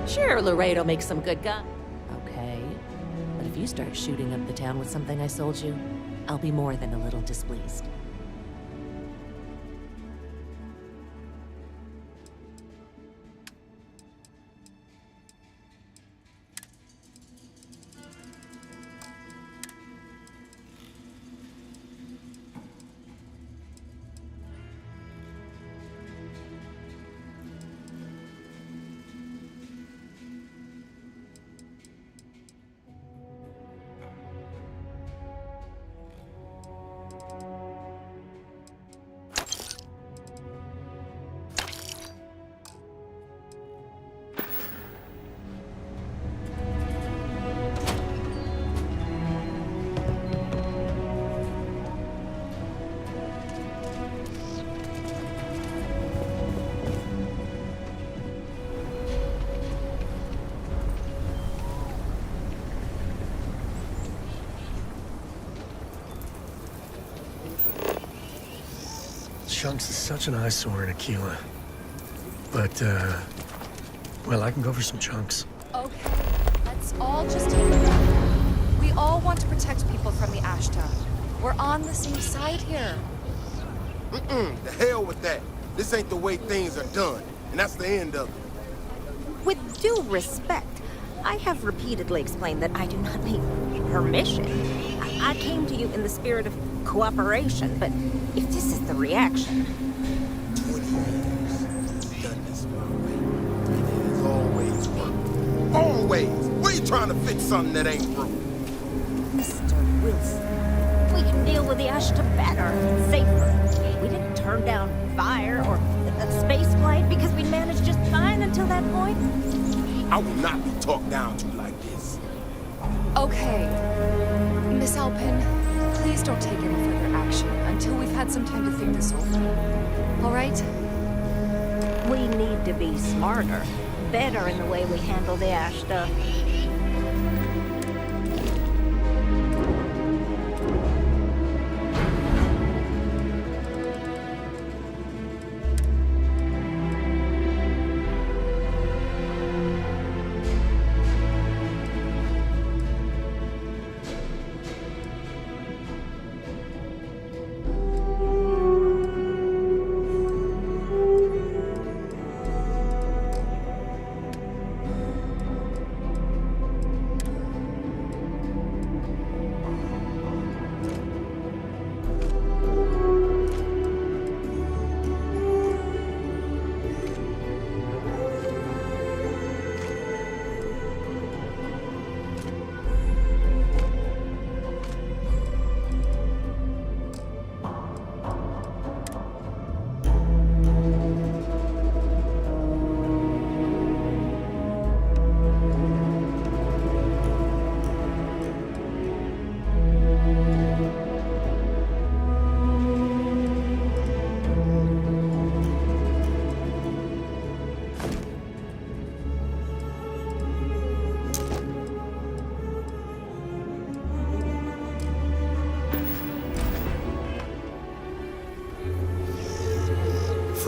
Sure, Laredo makes some good gun. Okay. But if you start shooting up the town with something I sold you, I'll be more than a little displeased. Chunks is such an eyesore in Aquila. But, well, I can go for some chunks. Okay, let's all just take it down. We all want to protect people from the Ashta. We're on the same side here. The hell with that. This ain't the way things are done, and that's the end of it. With due respect, I have repeatedly explained that I do not need permission. I came to you in the spirit of cooperation, but if this is the reaction... 20 years. Done this my way. And it's always worked. Always! We ain't trying to fix something that ain't broke. Mr. Wilson, we can deal with the Ashta better, safer. We didn't turn down fire or a space flight because we managed just fine until that point. I will not be talked down to like this. Okay. Miss Alpin, please don't take any further action until we've had some time to think this over. All right? We need to be smarter, better in the way we handle the Ashta.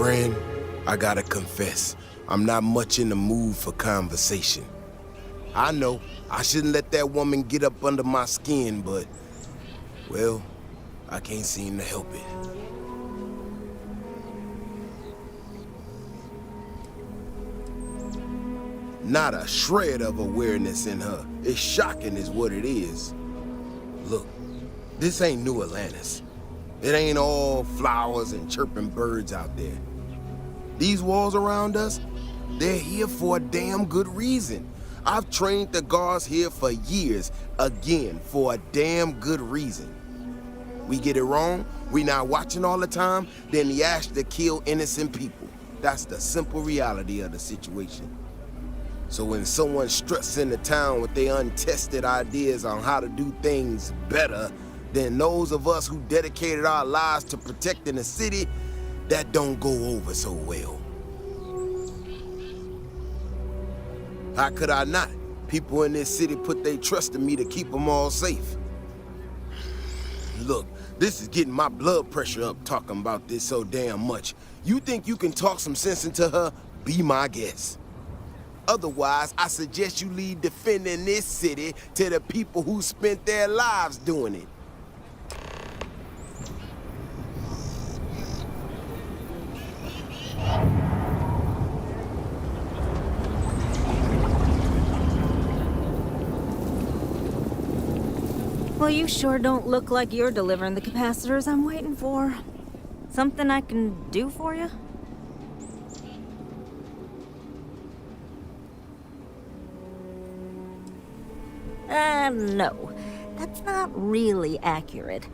Friend, I gotta confess, I'm not much in the mood for conversation. I know, I shouldn't let that woman get up under my skin, but, well, I can't seem to help it. Not a shred of awareness in her. It's shocking is what it is. Look, this ain't New Atlantis. It ain't all flowers and chirping birds out there. These walls around us, they're here for a damn good reason. I've trained the guards here for years, again, for a damn good reason. We get it wrong, we not watching all the time, then the Ashta kill innocent people. That's the simple reality of the situation. So when someone struts into town with their untested ideas on how to do things better than those of us who dedicated our lives to protecting the city, that don't go over so well. How could I not? People in this city put their trust in me to keep them all safe. Look, this is getting my blood pressure up talking about this so damn much. You think you can talk some sense into her? Be my guest. Otherwise, I suggest you leave defending this city to the people who spent their lives doing it. Well, you sure don't look like you're delivering the capacitors I'm waiting for. Something I can do for you? No. That's not really accurate.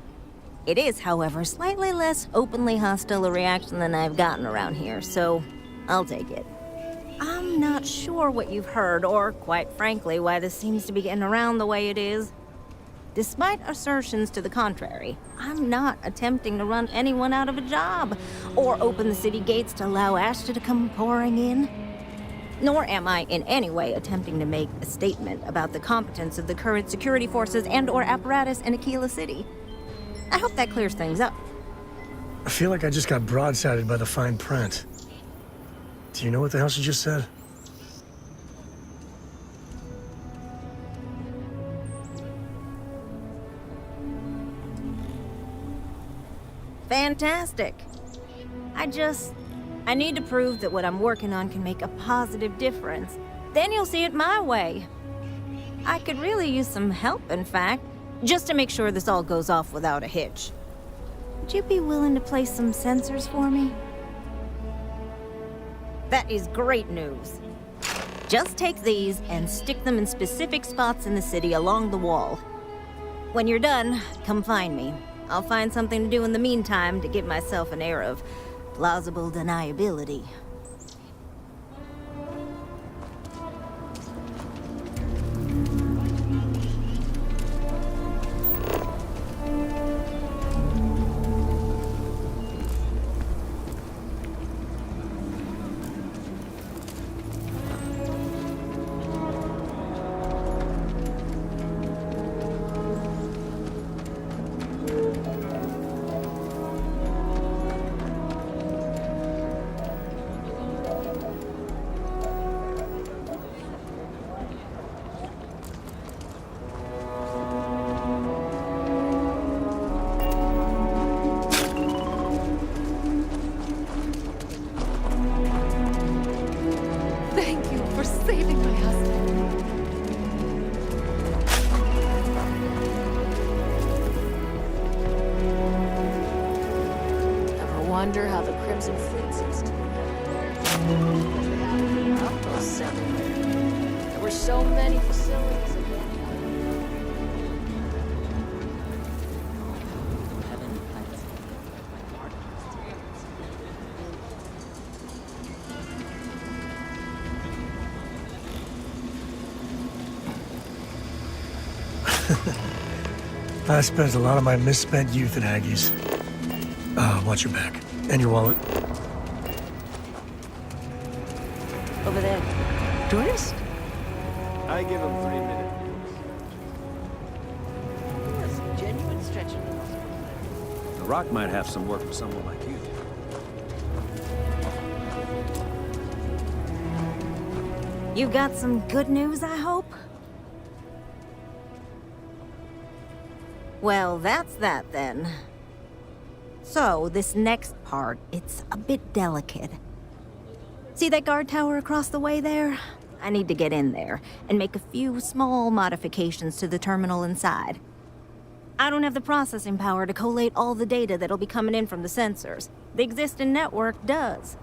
It is, however, slightly less openly hostile a reaction than I've gotten around here, so I'll take it. I'm not sure what you've heard, or, quite frankly, why this seems to be getting around the way it is. Despite assertions to the contrary, I'm not attempting to run anyone out of a job, or open the city gates to allow Ashton to come pouring in. Nor am I in any way attempting to make a statement about the competence of the current security forces and/or apparatus in Aquila City. I hope that clears things up. I feel like I just got broadsided by the fine print. Do you know what the hell she just said? Fantastic. I need to prove that what I'm working on can make a positive difference. Then you'll see it my way. I could really use some help, in fact, just to make sure this all goes off without a hitch. Would you be willing to place some sensors for me? That is great news. Just take these and stick them in specific spots in the city along the wall. When you're done, come find me. I'll find something to do in the meantime to give myself an air of plausible deniability. Thank you for saving my husband. Ever wonder how the Crimson Fleet seems to Almost everywhere. There were so many facilities at one I spent a lot of my misspent youth at Haggie's. Watch your back. And your wallet. over there. Tourist? I give him 3 minutes. That's genuine stretching. The Rock might have some work for someone like you. You got some good news, I hope? Well, that's that then. So, this next part, it's a bit delicate. See that guard tower across the way there? I need to get in there and make a few small modifications to the terminal inside. I don't have the processing power to collate all the data that'll be coming in from the sensors. The existing network does.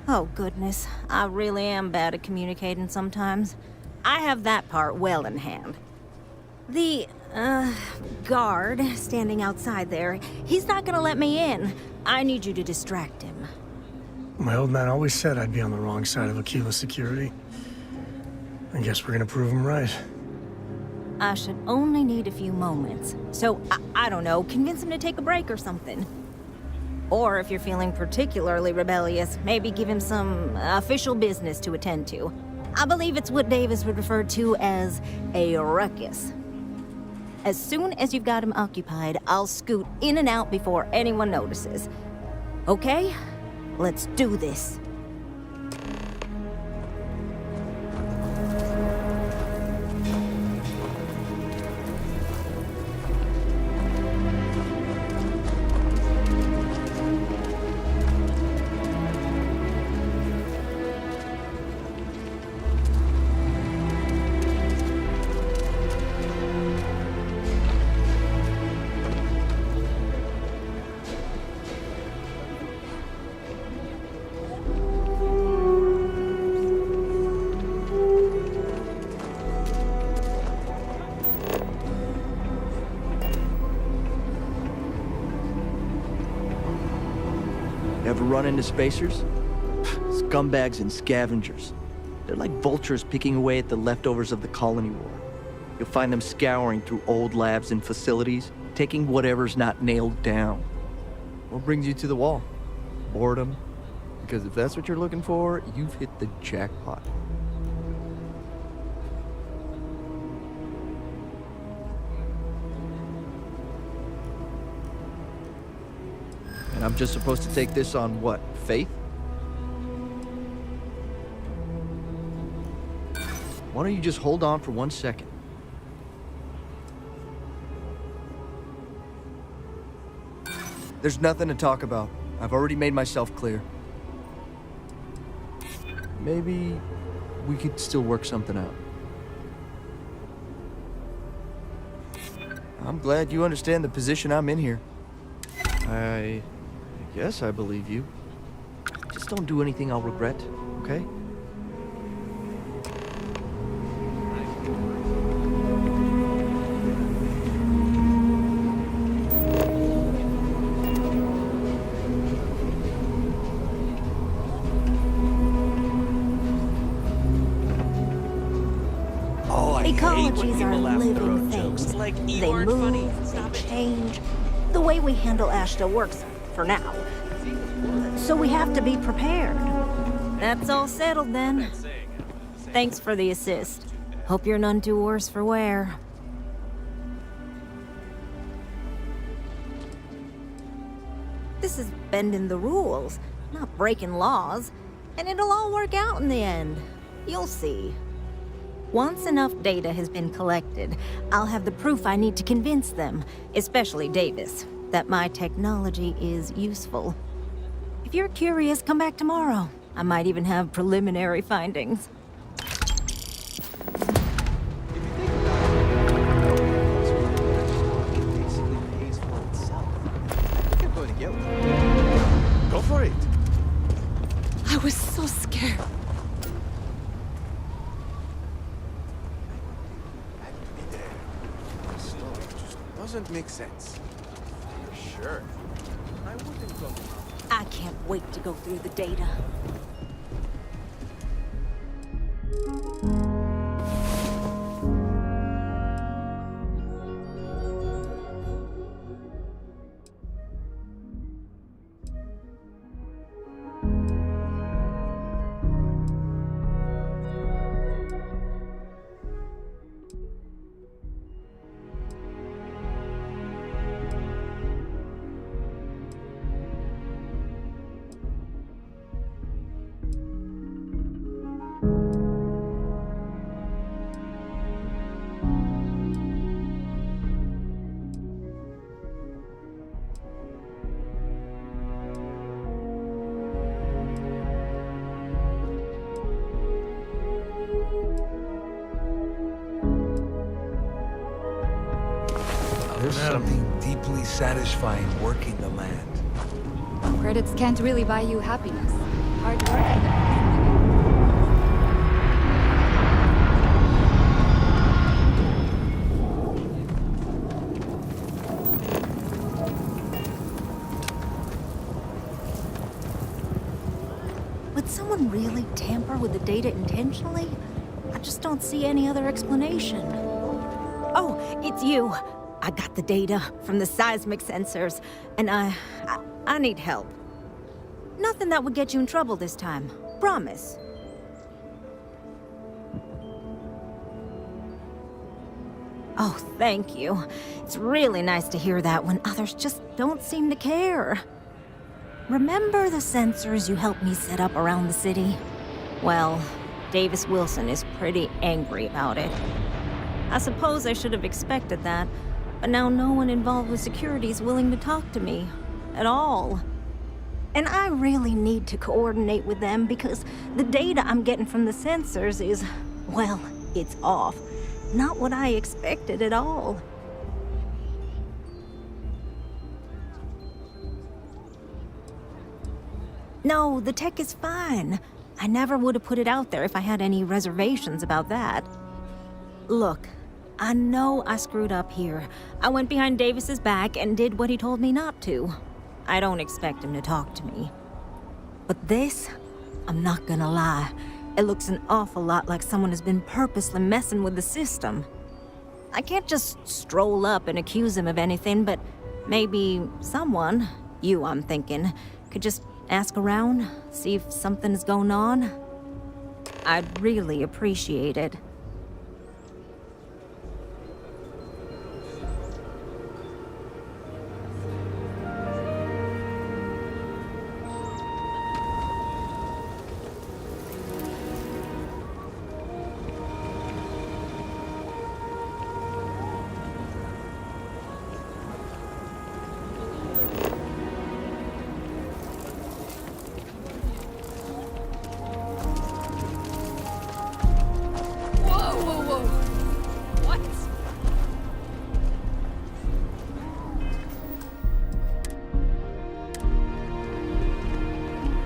Oh, goodness. I really am bad at communicating sometimes. I have that part well in hand. The, guard standing outside there, he's not gonna let me in. I need you to distract him. My old man always said I'd be on the wrong side of Aquila security. I guess we're gonna prove him right. I should only need a few moments. So, I don't know, convince him to take a break or something. Or if you're feeling particularly rebellious, maybe give him some official business to attend to. I believe it's what Davis would refer to as a ruckus. As soon as you've got him occupied, I'll scoot in and out before anyone notices. Okay? Let's do this. Ever run into spacers? Scumbags and scavengers. They're like vultures picking away at the leftovers of the colony war. You'll find them scouring through old labs and facilities, taking whatever's not nailed down. What brings you to the wall? Boredom? Because if that's what you're looking for, you've hit the jackpot. And I'm just supposed to take this on what, faith? Why don't you just hold on for 1 second? There's nothing to talk about. I've already made myself clear. Maybe we could still work something out. I'm glad you understand the position I'm in here. I guess I believe you. Just don't do anything I'll regret, okay? Ecologies are living things. Like, you They aren't move, funny. they change. The way we handle Ash still works, for now. So we have to be prepared. That's all settled then. Thanks for the assist. Hope you're none too worse for wear. This is bending the rules, not breaking laws. And it'll all work out in the end. You'll see. Once enough data has been collected, I'll have the proof I need to convince them, especially Davis, that my technology is useful. If you're curious, come back tomorrow. I might even have preliminary findings. Go for it. I was so scared. Doesn't make sense. For sure. I wouldn't go. I can't wait to go through the data. There's something deeply satisfying working the land. Credits can't really buy you happiness. Hard work. Would someone really tamper with the data intentionally? I just don't see any other explanation. Oh, it's you. I got the data from the seismic sensors, and I need help. Nothing that would get you in trouble this time. Promise. Oh, thank you. It's really nice to hear that when others just don't seem to care. remember the sensors you helped me set up around the city? Well, Davis Wilson is pretty angry about it. I suppose I should have expected that, but now no one involved with security is willing to talk to me. At all. And I really need to coordinate with them because the data I'm getting from the sensors is, well, it's off. Not what I expected at all. No, the tech is fine. I never would have put it out there if I had any reservations about that. Look, I know I screwed up here. I went behind Davis's back and did what he told me not to. I don't expect him to talk to me. But this, I'm not gonna lie, it looks an awful lot like someone has been purposely messing with the system. I can't just stroll up and accuse him of anything, but maybe someone, you I'm thinking, could just ask around, see if something's going on. I'd really appreciate it.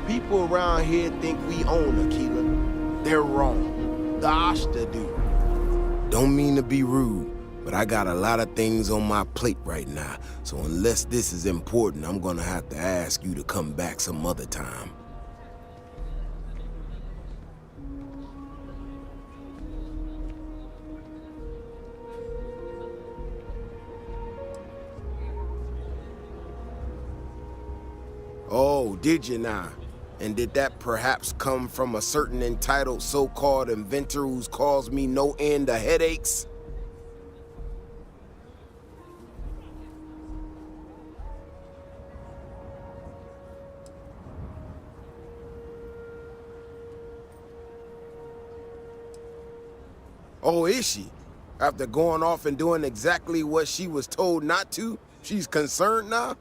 People around here think we own Aquila. They're wrong. The Ashta do. Don't mean to be rude, but I got a lot of things on my plate right now, so unless this is important, I'm gonna have to ask you to come back some other time. Oh, did you now? And did that perhaps come from a certain entitled so-called inventor who's caused me no end of headaches? Oh, is she? After going off and doing exactly what she was told not to, she's concerned now?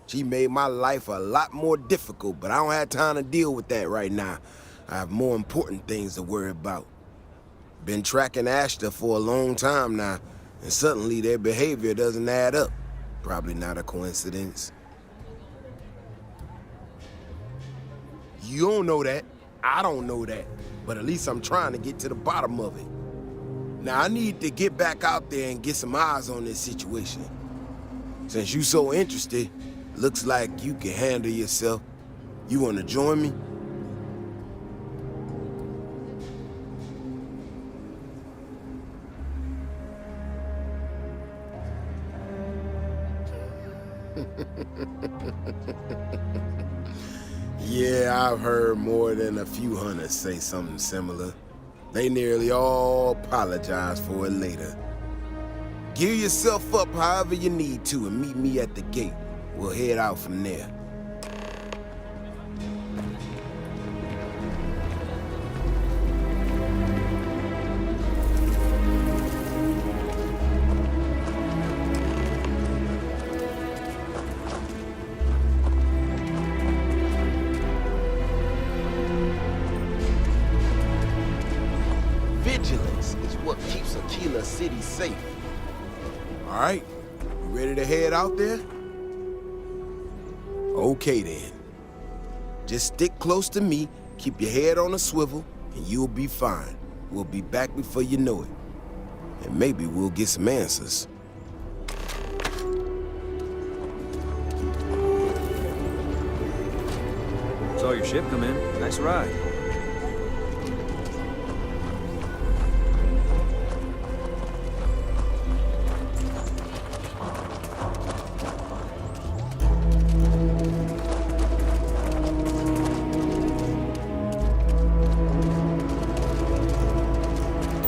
She made my life a lot more difficult, but I don't have time to deal with that right now. I have more important things to worry about. Been tracking Ashta for a long time now, and suddenly their behavior doesn't add up. Probably not a coincidence. You don't know that. I don't know that. But at least I'm trying to get to the bottom of it. Now I need to get back out there and get some eyes on this situation. Since you so interested, looks like you can handle yourself. You want to join me? Yeah, I've heard more than a few hunters say something similar. They nearly all apologize for it later. Gear yourself up however you need to and meet me at the gate. We'll head out from there. Vigilance is what keeps Aquila City safe. All right, you ready to head out there? Okay then. Just stick close to me, keep your head on a swivel, and you'll be fine. We'll be back before you know it. And maybe we'll get some answers. Saw your ship come in. Nice ride.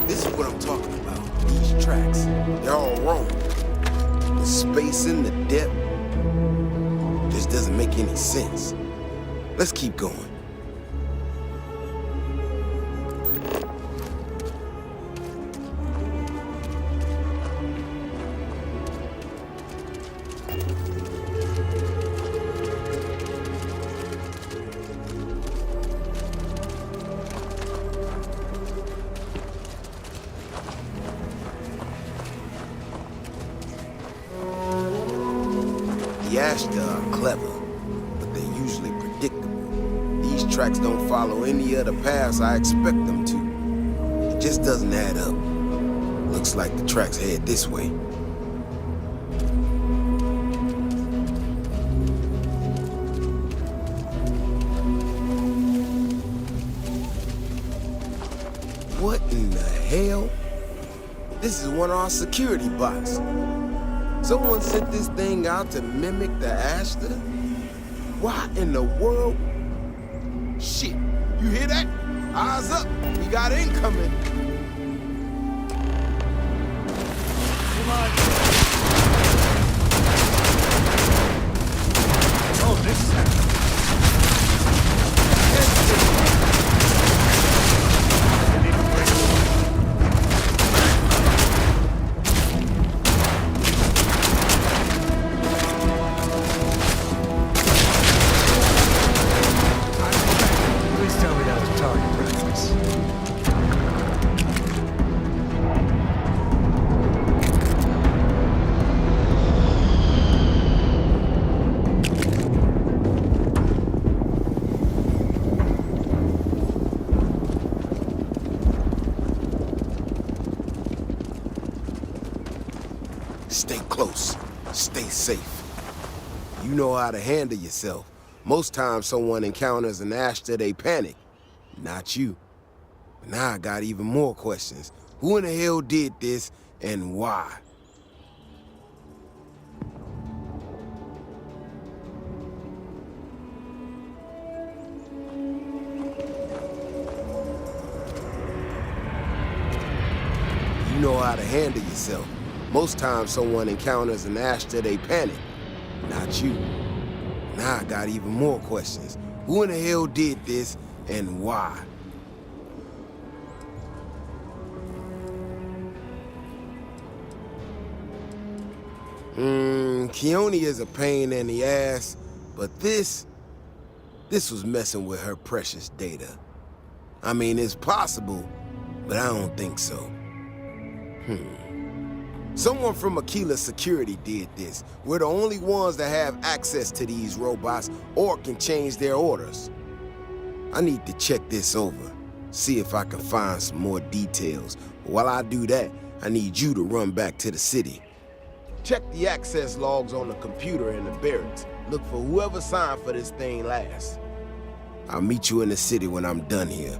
This is what I'm talking about. These tracks, they're all wrong. The spacing, the depth. Just doesn't make any sense. Let's keep going. The Ashta are clever, but they're usually predictable. These tracks don't follow any other paths I expect them to. It just doesn't add up. Looks like the tracks head this way. What in the hell? This is one of our security bots. Someone sent this thing out to mimic the Ashta? Why in the world? Shit, you hear that? Eyes up, we got incoming. Come on. Oh, this is happening. Stay close. Stay safe. You know how to handle yourself. Most times someone encounters an Ashta, they panic. Not you. Now I got even more questions. Who in the hell did this, and why? You know how to handle yourself. Most times someone encounters an Ashta, they panic. Not you. Now I got even more questions. Who in the hell did this, and why? Keone is a pain in the ass, but this was messing with her precious data. I mean, it's possible, but I don't think so. Someone from Aquila Security did this. We're the only ones that have access to these robots or can change their orders. I need to check this over, see if I can find some more details. But while I do that, I need you to run back to the city. Check the access logs on the computer in the barracks. Look for whoever signed for this thing last. I'll meet you in the city when I'm done here.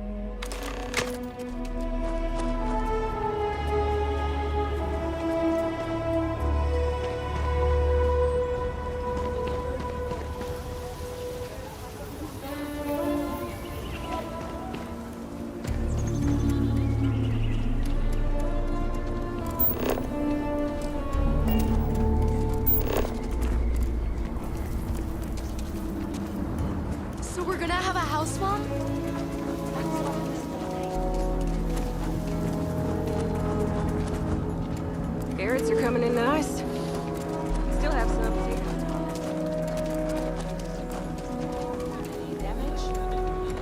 So we're gonna have a house swap? Carrots are coming in nice. Still have some too. Any damage?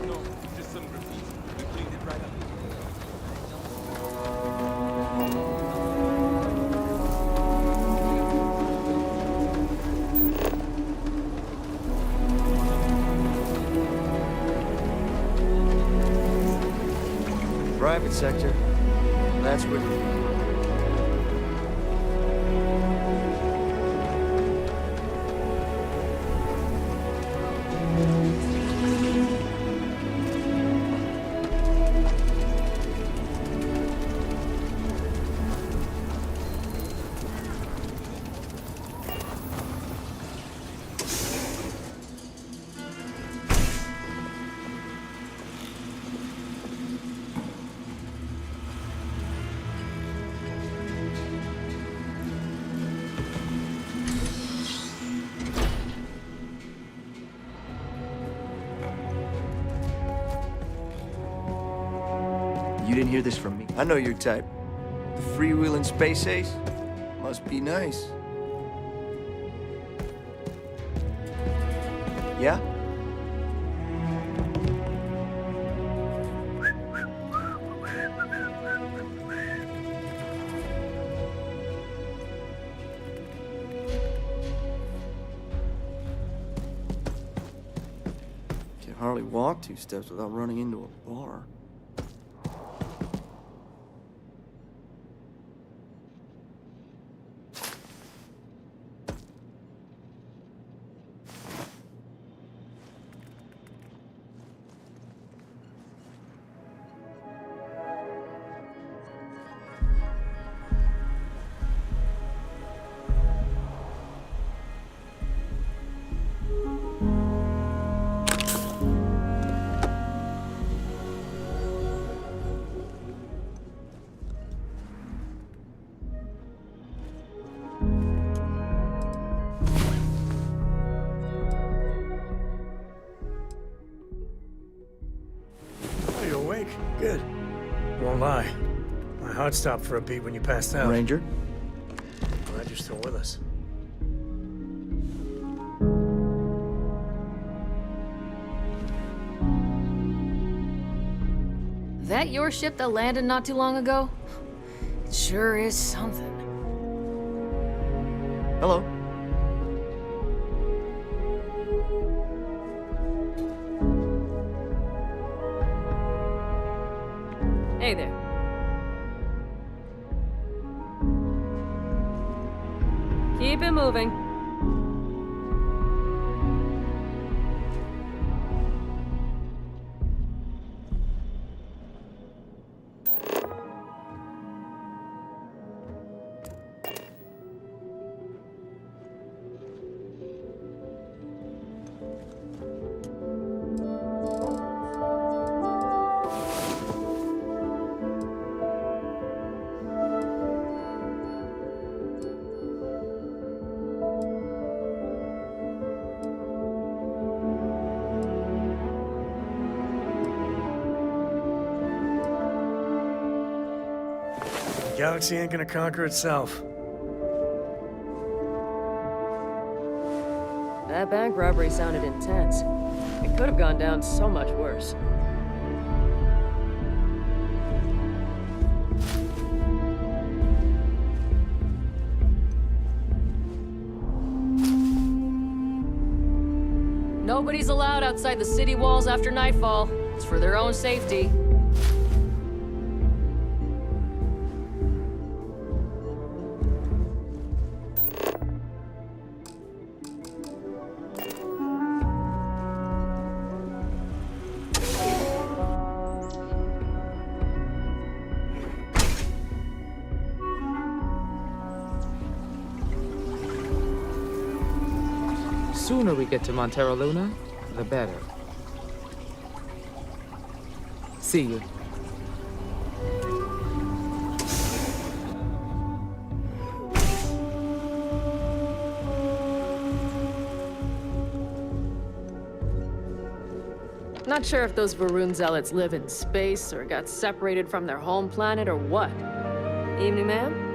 No, just some graffiti. We cleaned it right up. Private sector. That's where... You didn't hear this from me. I know your type. The freewheeling space ace? Must be nice. Yeah? Can hardly walk 2 steps without running into a bar. Oh, you awake? Good. Won't lie. My heart stopped for a beat when you passed out. Ranger? Glad you're still with us. That your ship that landed not too long ago? It sure is something. Hello. Hey there. Keep it moving. The galaxy ain't gonna conquer itself. That bank robbery sounded intense. It could have gone down so much worse. Nobody's allowed outside the city walls after nightfall. It's for their own safety. Sooner we get to Montero Luna, the better. See you. Not sure if those Varun zealots live in space or got separated from their home planet or what. Evening, ma'am?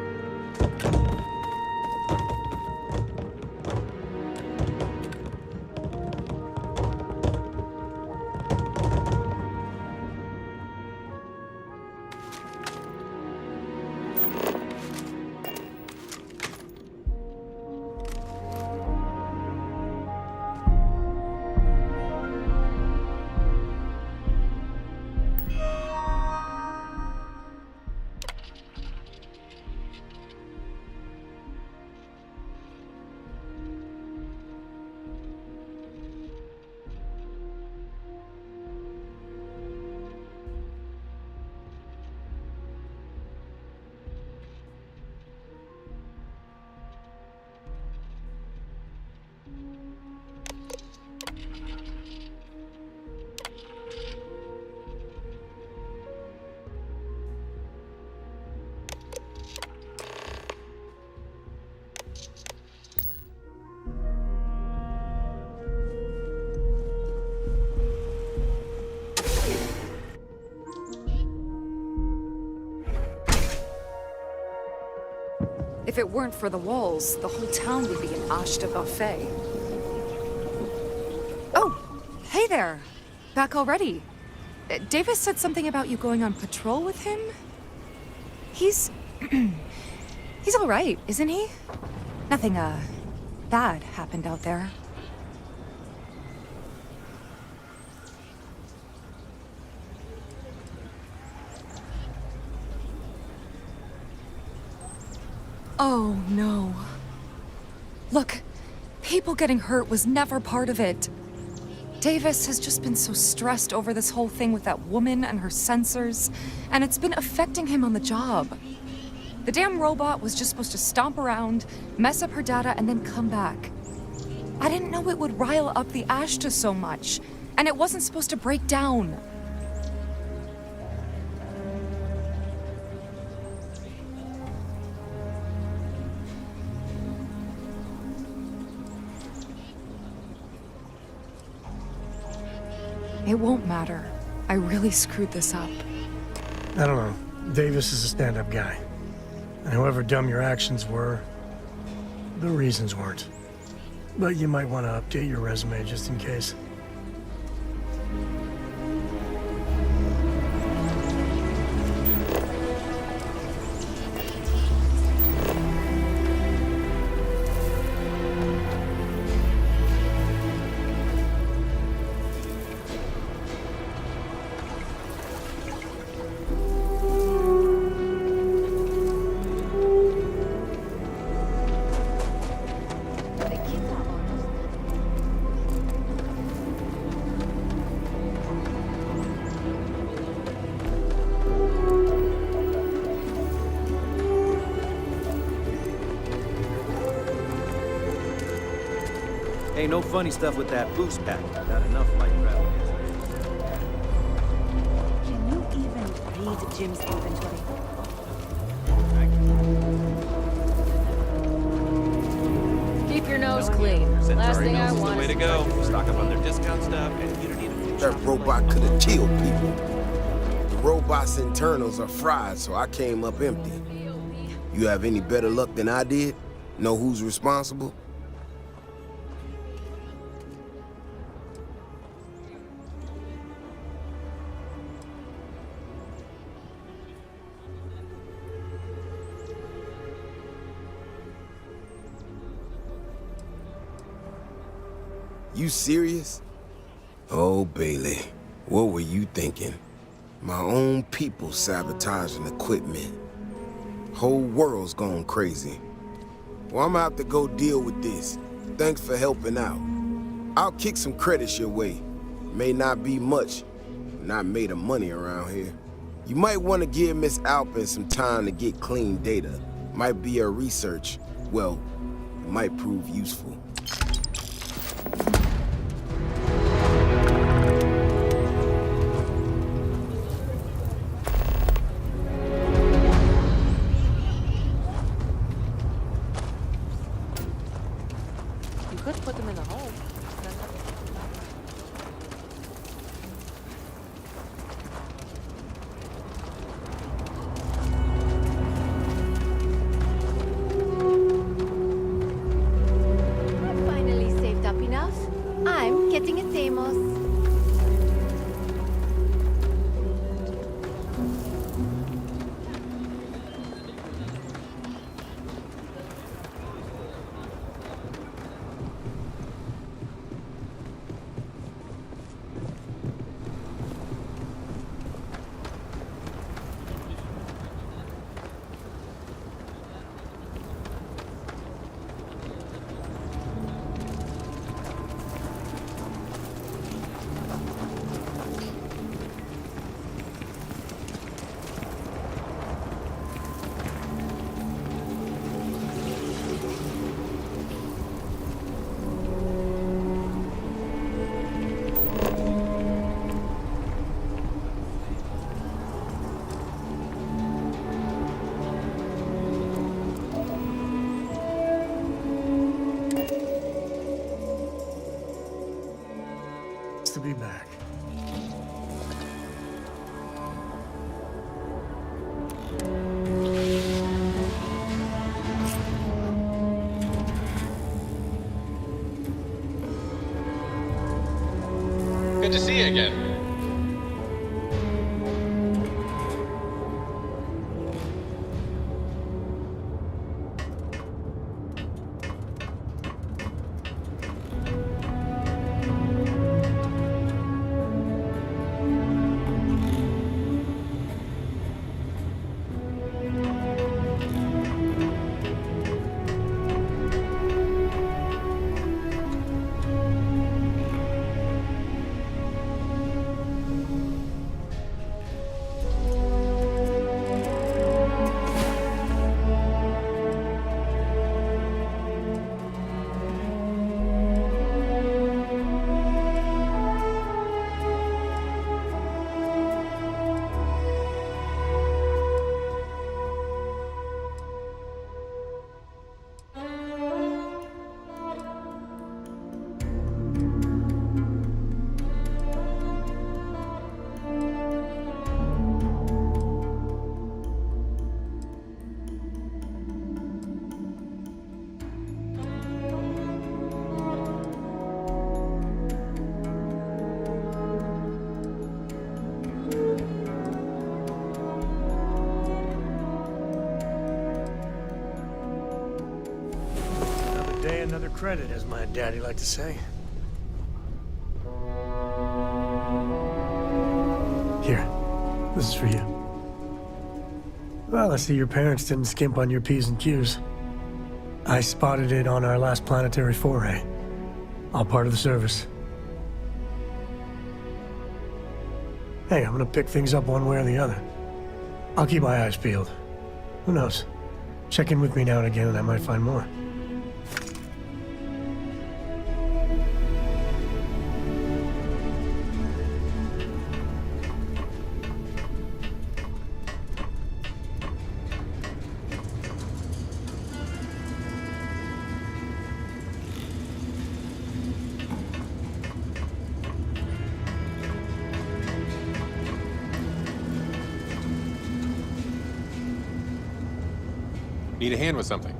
If it weren't for the walls, the whole town would be an ashta buffet. Oh, hey there. Back already. Davis said something about you going on patrol with him? He's... he's all right, isn't he? Nothing, bad happened out there. Oh, no. Look, people getting hurt was never part of it. Davis has just been so stressed over this whole thing with that woman and her sensors, and it's been affecting him on the job. The damn robot was just supposed to stomp around, mess up her data, and then come back. I didn't know it would rile up the Ashta so much, and it wasn't supposed to break down. It won't matter. I really screwed this up. I don't know. Davis is a stand-up guy. And however dumb your actions were, the reasons weren't. But you might want to update your resume just in case. Ain't no funny stuff with that boost pack. Got enough light travel. Can you even read Jim's inventory? Keep your nose clean. Last thing I want Way is to go. Stock up on their discount stuff, and you don't need a That robot could have killed people. The robot's internals are fried, so I came up empty. You have any better luck than I did? Know who's responsible? You serious? Oh, Bailey, what were you thinking? My own people sabotaging equipment. Whole world's gone crazy. Well, I'm gonna have to go deal with this. Thanks for helping out. I'll kick some credits your way. May not be much, not made of money around here. You might want to give Miss Alpin some time to get clean data. Might be her research. Well, it might prove useful. You could put them in the hole. I've finally saved up enough. I'm getting a Demos. To be back. Good to see you again. Day, another credit, as my daddy liked to say. Here, this is for you. Well, I see your parents didn't skimp on your P's and Q's. I spotted it on our last planetary foray. All part of the service. Hey, I'm gonna pick things up one way or the other. I'll keep my eyes peeled. Who knows? Check in with me now and again and I might find more. Need a hand with something?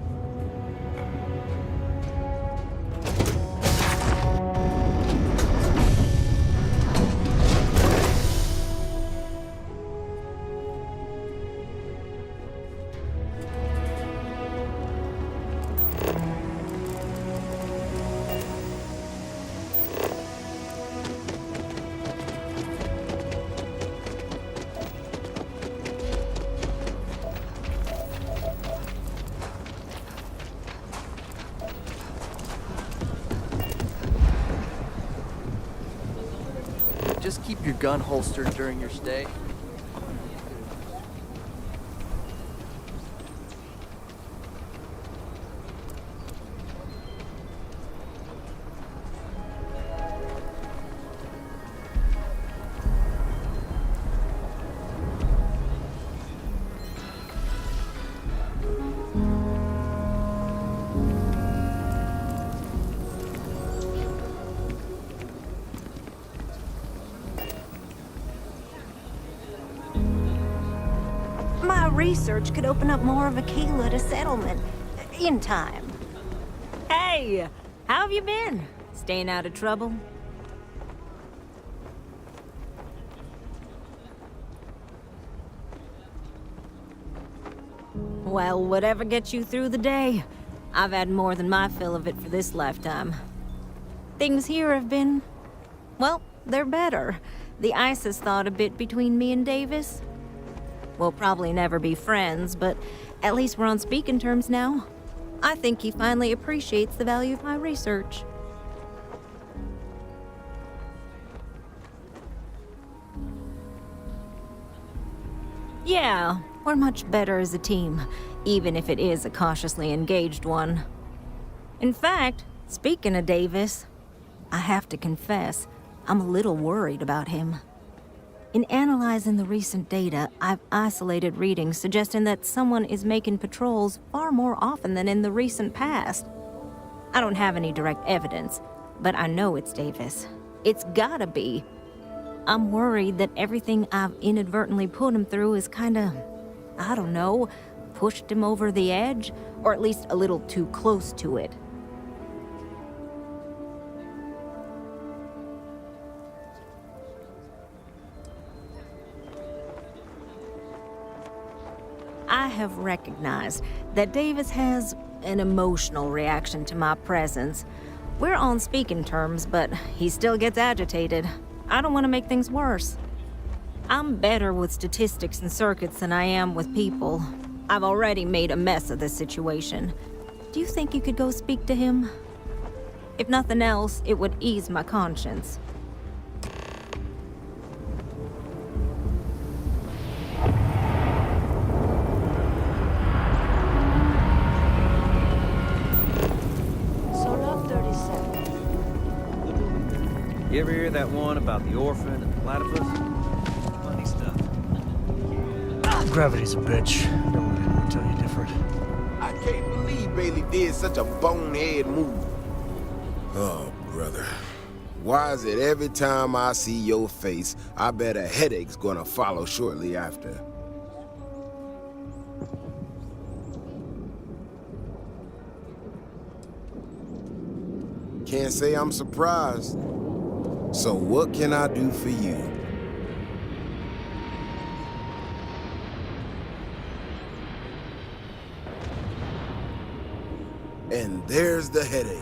Just keep your gun holstered during your stay. My research could open up more of Aquila to settlement. In time. Hey, how have you been? Staying out of trouble? Well, whatever gets you through the day. I've had more than my fill of it for this lifetime. Things here have been... well, they're better. The ice has thawed a bit between me and Davis. We'll probably never be friends, but at least we're on speaking terms now. I think he finally appreciates the value of my research. Yeah, we're much better as a team, even if it is a cautiously engaged one. In fact, speaking of Davis, I have to confess, I'm a little worried about him. In analyzing the recent data, I've isolated readings suggesting that someone is making patrols far more often than in the recent past. I don't have any direct evidence, but I know it's Davis. It's gotta be. I'm worried that everything I've inadvertently put him through is kinda, I don't know, pushed him over the edge, or at least a little too close to it. have recognized that Davis has an emotional reaction to my presence. We're on speaking terms, but he still gets agitated. I don't want to make things worse. I'm better with statistics and circuits than I am with people. I've already made a mess of this situation. Do you think you could go speak to him? If nothing else, it would ease my conscience. You ever hear that one about the orphan and the platypus? Funny stuff. Gravity's a bitch. Don't let anyone tell you different. I can't believe Bailey did such a bonehead move. Oh, brother. Why is it every time I see your face, I bet a headache's gonna follow shortly after? Can't say I'm surprised. So what can I do for you? And there's the headache.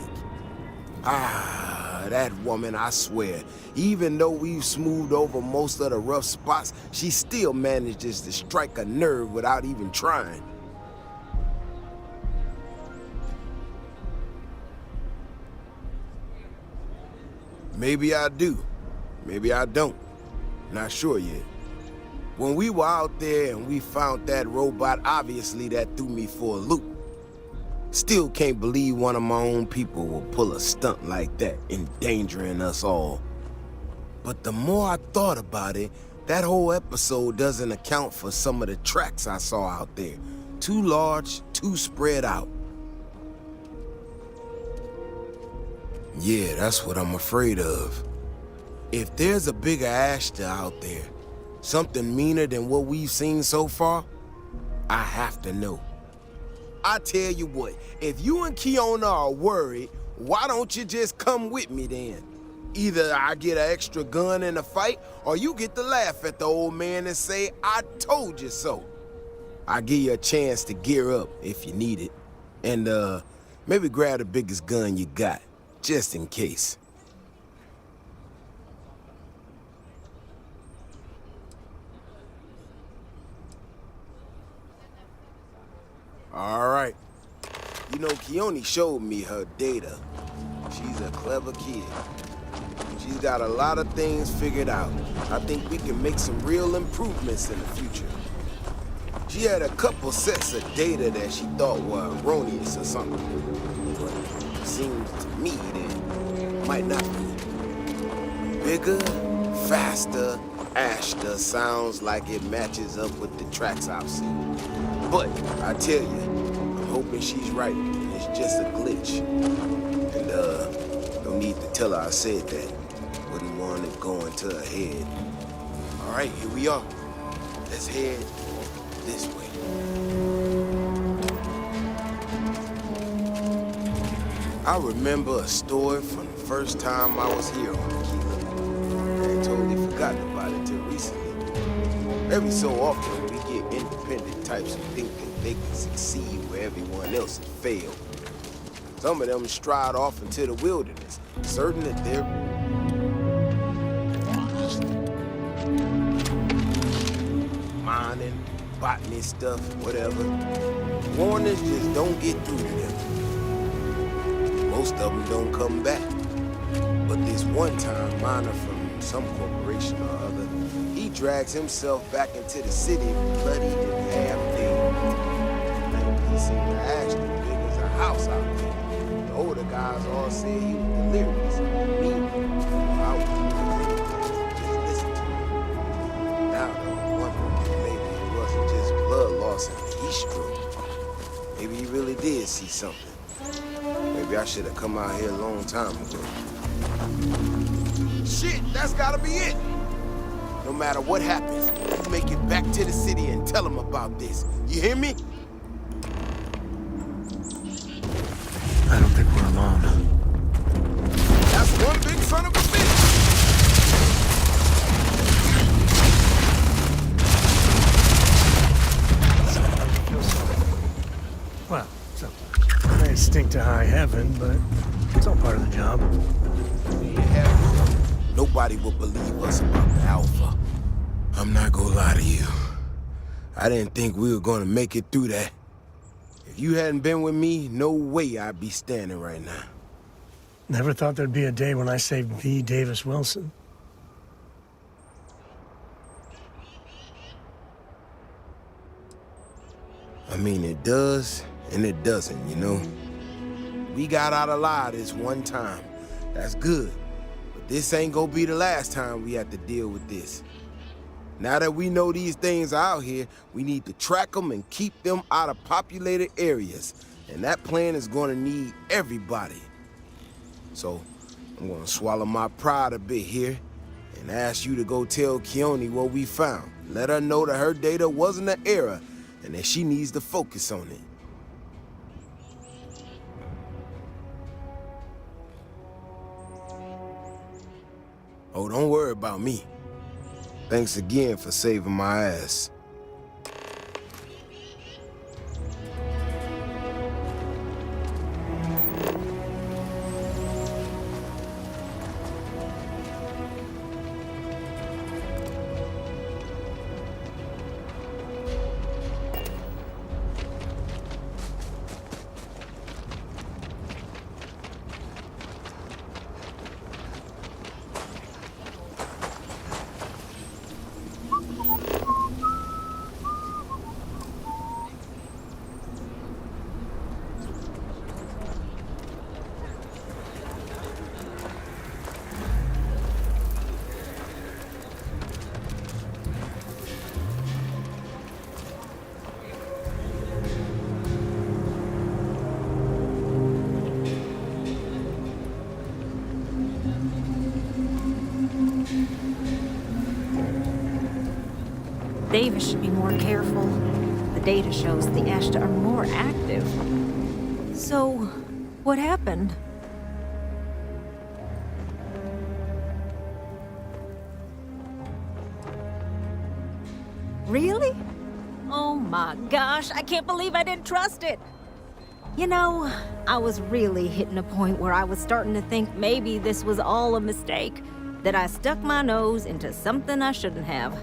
Ah, that woman, I swear. Even though we've smoothed over most of the rough spots, she still manages to strike a nerve without even trying. Maybe I do. Maybe I don't. Not sure yet. When we were out there and we found that robot, obviously that threw me for a loop. Still can't believe one of my own people will pull a stunt like that, endangering us all. But the more I thought about it, that whole episode doesn't account for some of the tracks I saw out there. Too large, too spread out. Yeah, that's what I'm afraid of. If there's a bigger Ashta out there, something meaner than what we've seen so far, I have to know. I tell you what, if you and Kiona are worried, why don't you just come with me then? Either I get an extra gun in the fight, or you get to laugh at the old man and say, I told you so. I'll give you a chance to gear up if you need it. And maybe grab the biggest gun you got. Just in case. All right. You know, Keone showed me her data. She's a clever kid. She's got a lot of things figured out. I think we can make some real improvements in the future. She had a couple sets of data that she thought were erroneous or something. But it seems to me that might not be. Bigger, faster, Ashta sounds like it matches up with the tracks I've seen. But I tell you, I'm hoping she's right. It's just a glitch. And no need to tell her I said that. Wouldn't want it going to her head. All right, here we are. Let's head this way. I remember a story from the first time I was here on Aquila. I had totally forgotten about it till recently. Every so often, we get independent types who think that they can succeed where everyone else has failed. Some of them stride off into the wilderness, certain that they're mining, botany stuff, whatever. Warnings just don't get through to them. Most of them don't come back. But this one-time miner from some corporation or other, he drags himself back into the city bloody and half-dead. He seemed to actually big as a house out there. The older guys all said he was delirious. I was just listen to him. Now though, wondering maybe it wasn't just blood loss and heat stroke. Maybe he really did see something. Maybe I should have come out here a long time ago. Shit, that's gotta be it! No matter what happens, you make it back to the city and tell them about this. You hear me? I don't think we're alone. That's one big son of a bitch! Sometimes it feels anything to high heaven, but it's all part of the job. Nobody will believe us about the Alpha. I'm not gonna lie to you. I didn't think we were gonna make it through that. If you hadn't been with me, no way I'd be standing right now. Never thought there'd be a day when I saved the Davis Wilson. I mean, it does, and it doesn't, you know? We got out alive this one time. That's good. But this ain't gonna be the last time we have to deal with this. Now that we know these things are out here, we need to track them and keep them out of populated areas. And that plan is gonna need everybody. So, I'm gonna swallow my pride a bit here and ask you to go tell Keone what we found. Let her know that her data wasn't an error and that she needs to focus on it. Oh, don't worry about me. Thanks again for saving my ass. Davis should be more careful. The data shows the Ashta are more active. So, what happened? Really? Oh my gosh, I can't believe I didn't trust it. You know, I was really hitting a point where I was starting to think maybe this was all a mistake, that I stuck my nose into something I shouldn't have.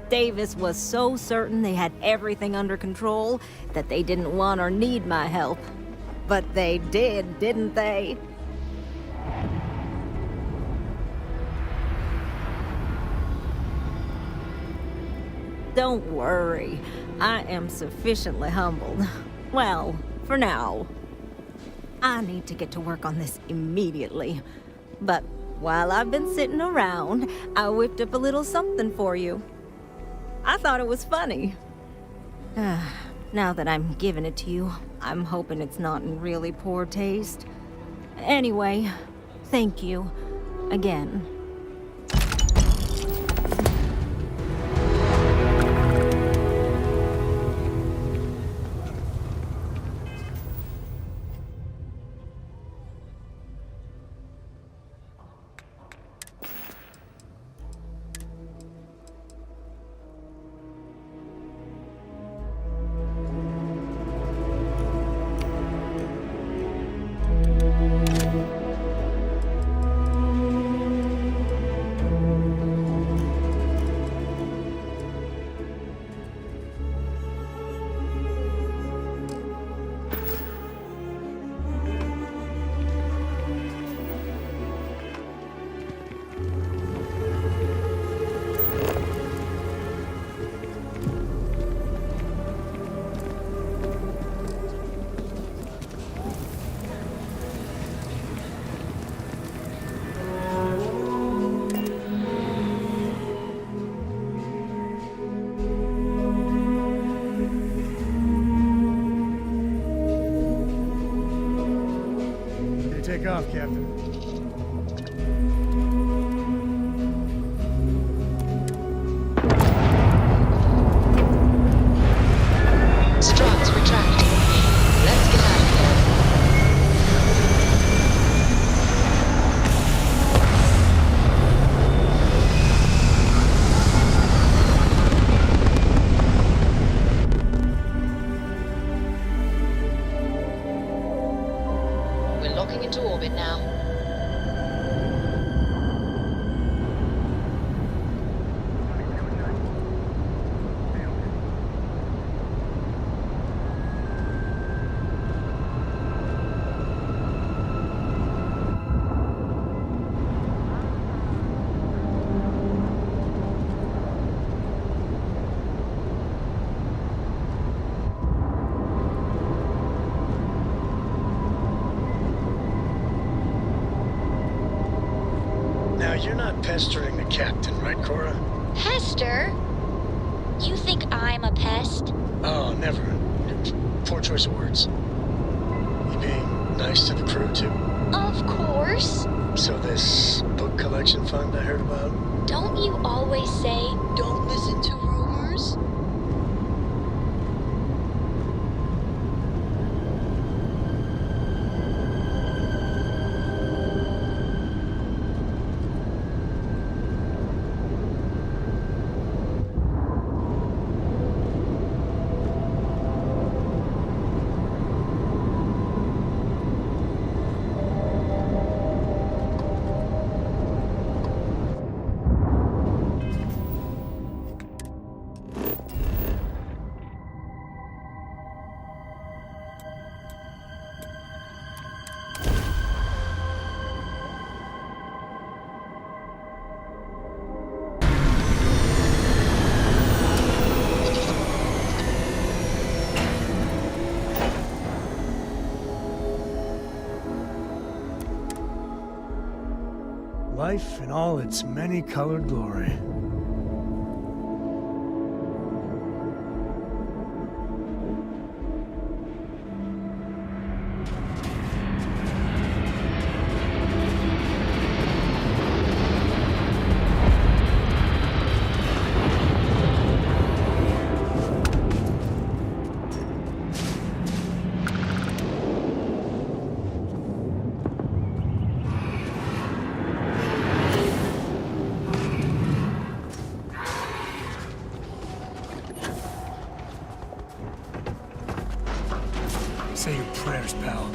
Davis was so certain they had everything under control that they didn't want or need my help. But they did, didn't they? Don't worry, I am sufficiently humbled. Well, for now. I need to get to work on this immediately. But while I've been sitting around, I whipped up a little something for you. I thought it was funny. Now that I'm giving it to you, I'm hoping it's not in really poor taste. Anyway, thank you. Again. Take off, Captain. Struts retracting. Let's get out of here. We're locking into orbit now. Now, you're not pestering the captain, right, Cora? Pester? You think I'm a pest? Oh, never. Poor choice of words. You being nice to the crew, too? Of course. So this book collection fund I heard about? Don't you always say, don't listen to rumors? Life in all its many-colored glory. Say your prayers, pal.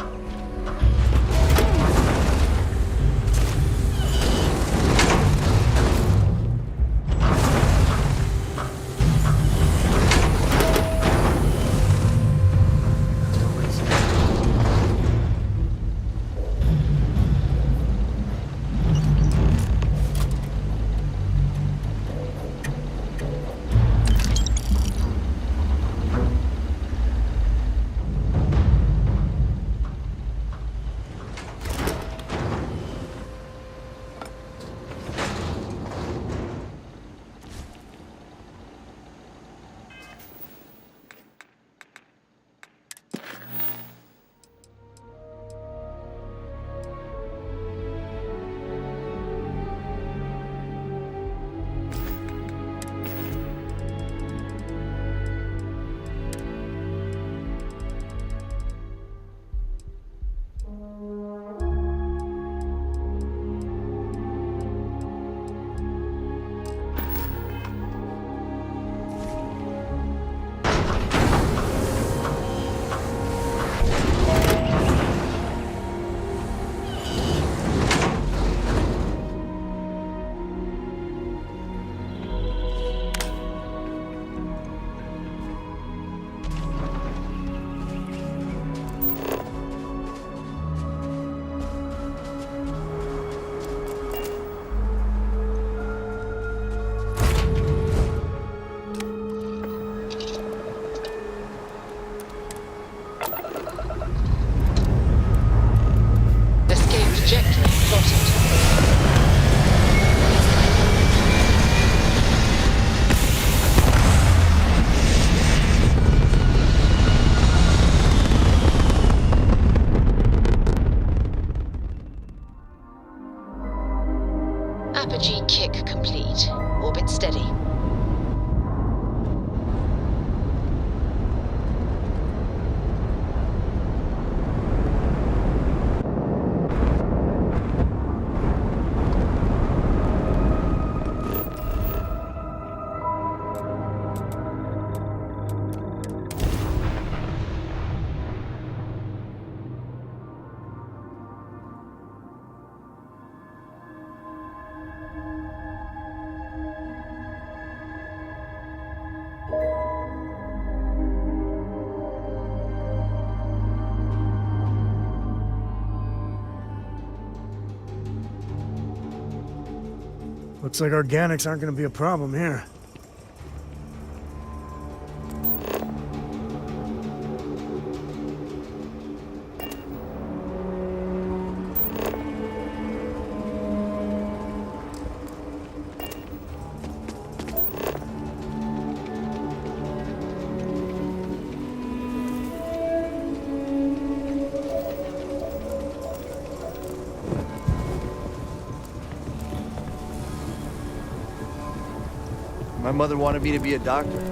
Apogee kick complete. Orbit steady. Looks like organics aren't gonna be a problem here. My mother wanted me to be a doctor.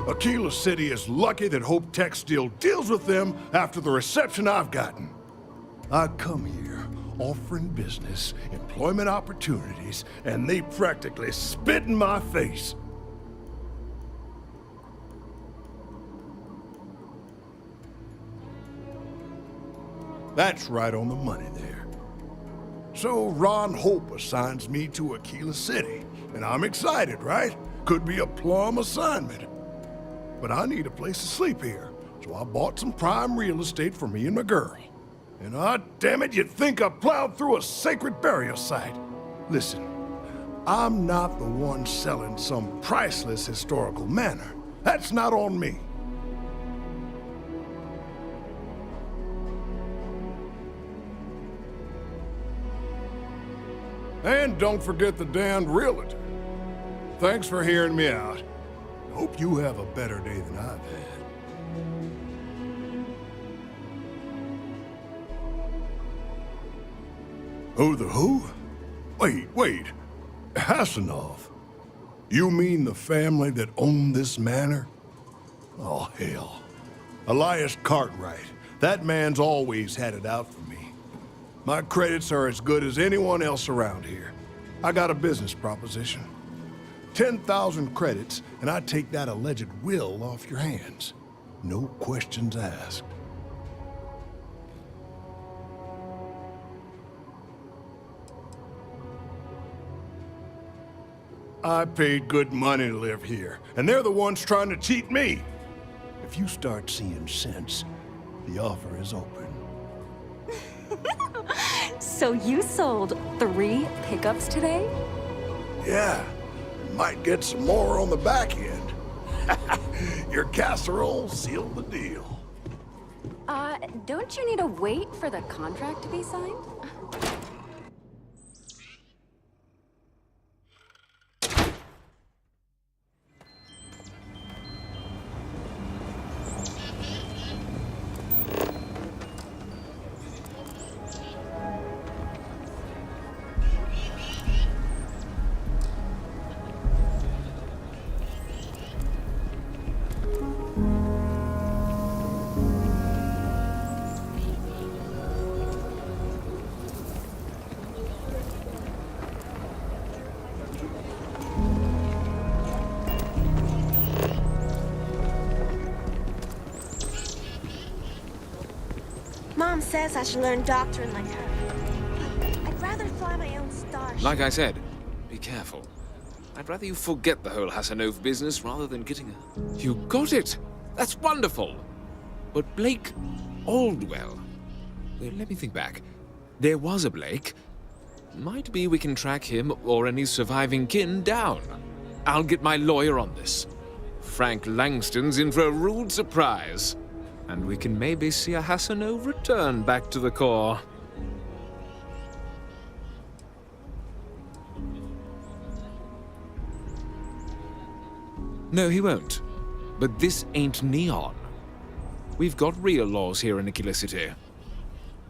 Aquila City is lucky that Hope Tech still deals with them after the reception I've gotten. I come here offering business, employment opportunities, and they practically spit in my face. That's right on the money there. So Ron Hope assigns me to Aquila City, and I'm excited, right? Could be a plum assignment. But I need a place to sleep here, so I bought some prime real estate for me and my girl. And damn it, you'd think I plowed through a sacred burial site. Listen, I'm not the one selling some priceless historical manor. That's not on me. And don't forget the damned realtor. Thanks for hearing me out. Hope you have a better day than I've had. Who the who? Wait. Hassanov. You mean the family that owned this manor? Oh, hell. Elias Cartwright. That man's always had it out for me. My credits are as good as anyone else around here. I got a business proposition. 10,000 credits, and I take that alleged will off your hands. No questions asked. I paid good money to live here, and they're the ones trying to cheat me. If you start seeing sense, the offer is open. So you sold 3 pickups today? Yeah. Might get some more on the back end. Your casserole sealed the deal. Don't you need to wait for the contract to be signed? Mom says I should learn doctrine like her. I'd rather fly my own starship. Like I said, be careful. I'd rather you forget the whole Hassanov business rather than getting a... You got it! That's wonderful! But Blake Aldwell... Well, let me think back. There was a Blake. Might be we can track him or any surviving kin down. I'll get my lawyer on this. Frank Langston's in for a rude surprise. And we can maybe see a Hassanov return back to the core. No, he won't. But this ain't neon. We've got real laws here in Aquila City.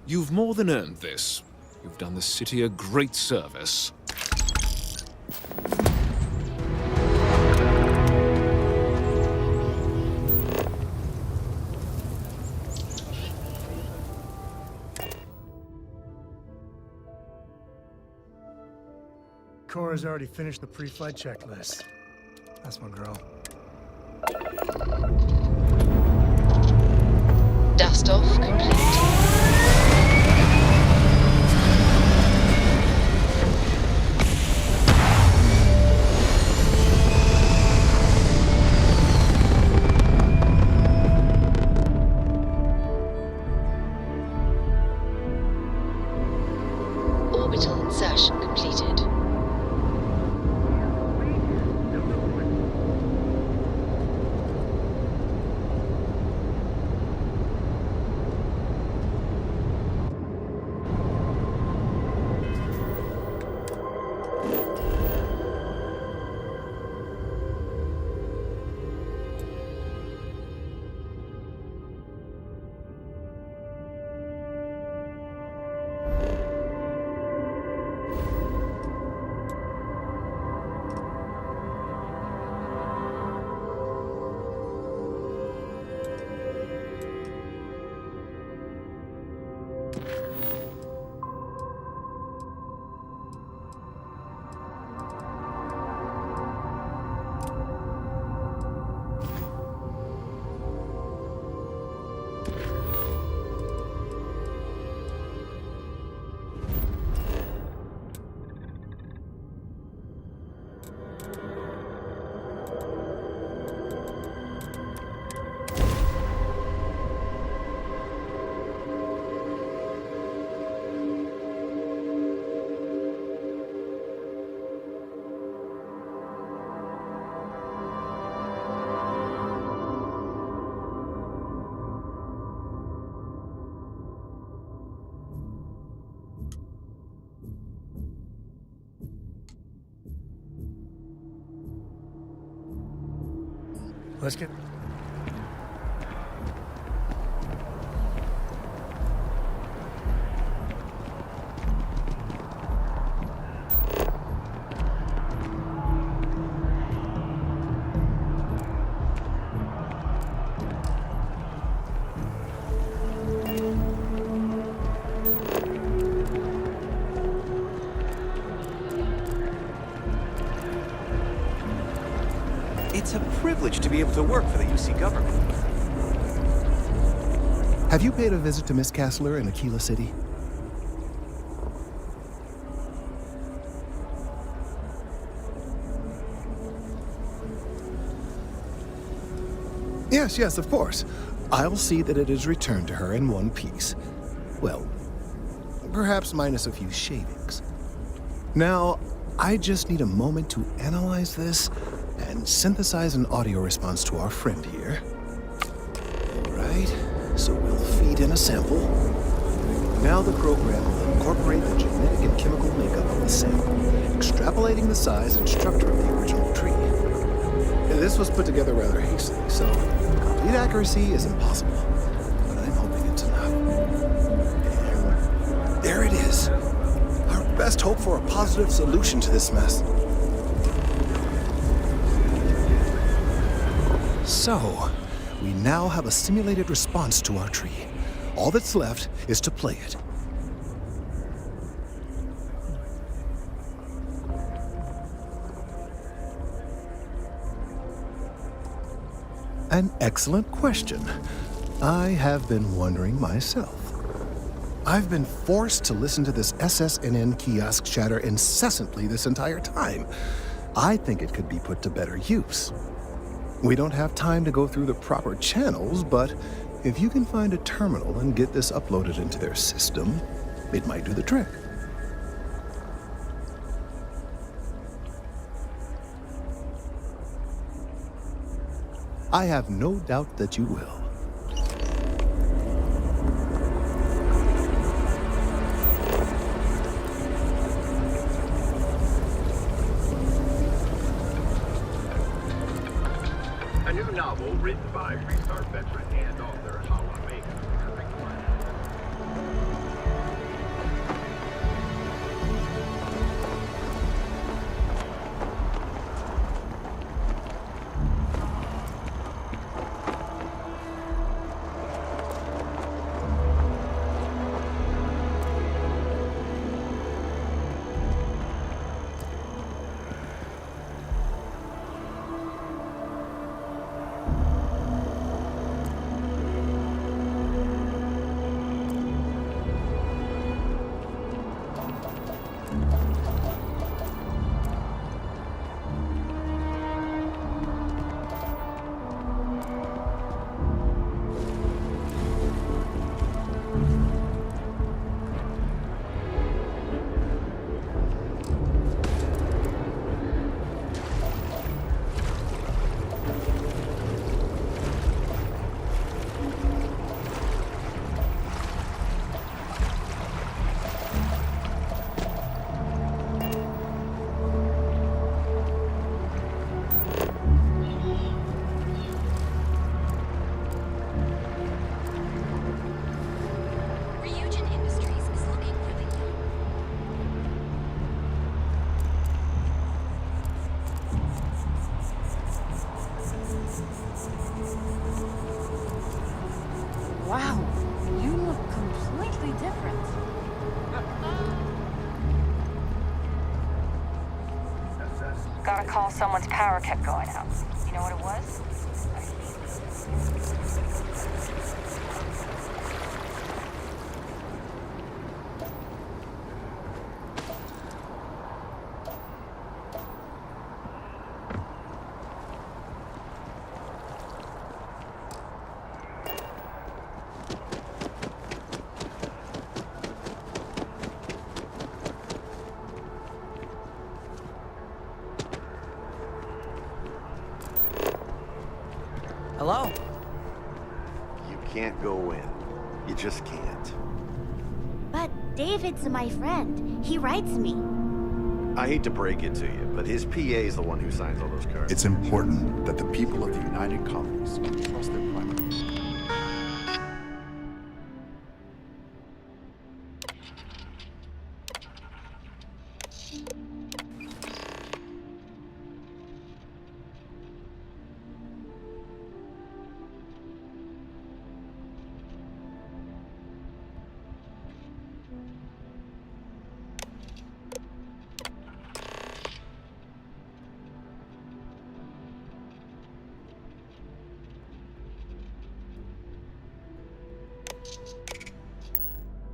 You've more than earned this. You've done the city a great service. Cora's already finished the pre-flight checklist. That's my girl. Dust off complete. Orbital insertion completed. Let's get... It's a privilege to be able to work for the UC government. Have you paid a visit to Miss Castler in Aquila City? Yes, of course. I'll see that it is returned to her in one piece. Well, perhaps minus a few shavings. Now, I just need a moment to analyze this and synthesize an audio response to our friend here. All right, so we'll feed in a sample. Now the program will incorporate the genetic and chemical makeup of the sample, extrapolating the size and structure of the original tree. This was put together rather hastily, so complete accuracy is impossible, but I'm hoping it's enough. And there it is. Our best hope for a positive solution to this mess. So, we now have a simulated response to our tree. All that's left is to play it. An excellent question. I have been wondering myself. I've been forced to listen to this SSNN kiosk chatter incessantly this entire time. I think it could be put to better use. We don't have time to go through the proper channels, but if you can find a terminal and get this uploaded into their system, it might do the trick. I have no doubt that you will. novel written by Restart veteran and author Howard Baker. Wow, you look completely different. Got a call someone's power kept going out. You know what it was? Hello? You can't go in. You just can't. But David's my friend. He writes me. I hate to break it to you, but his PA is the one who signs all those cards. It's important that the people of the United Colonies trust their prime minister.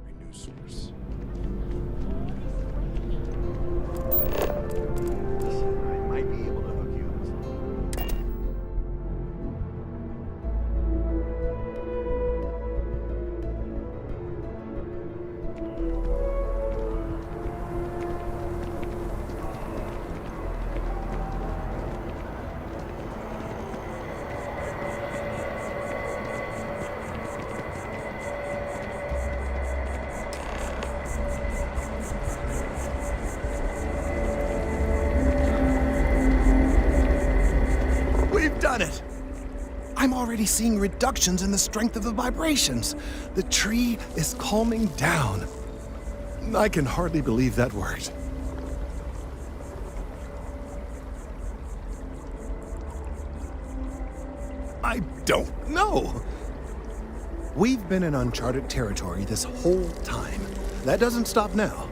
Renew source. Listen, I might be able to hook you up with something. We've done it! I'm already seeing reductions in the strength of the vibrations. The tree is calming down. I can hardly believe that worked. I don't know. We've been in uncharted territory this whole time. That doesn't stop now.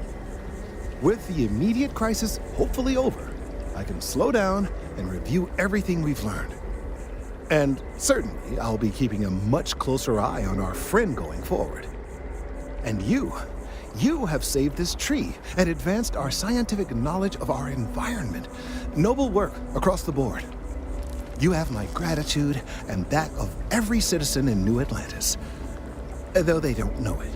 With the immediate crisis hopefully over, I can slow down and review everything we've learned. And certainly, I'll be keeping a much closer eye on our friend going forward. And you have saved this tree and advanced our scientific knowledge of our environment. Noble work across the board. You have my gratitude and that of every citizen in New Atlantis, though they don't know it.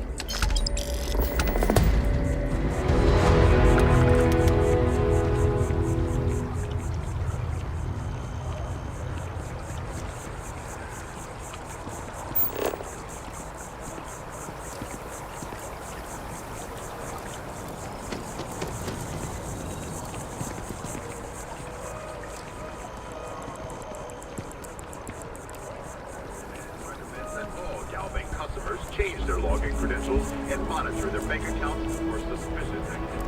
credentials and monitor their bank accounts for suspicious activity.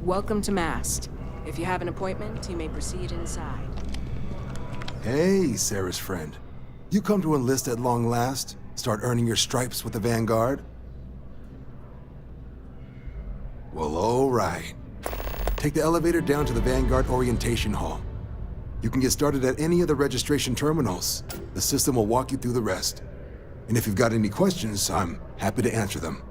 Welcome to Mast. If you have an appointment, you may proceed inside. Hey, Sarah's friend. You come to enlist at long last? Start earning your stripes with the Vanguard? Well, all right. Take the elevator down to the Vanguard Orientation Hall. You can get started at any of the registration terminals. The system will walk you through the rest. And if you've got any questions, I'm happy to answer them.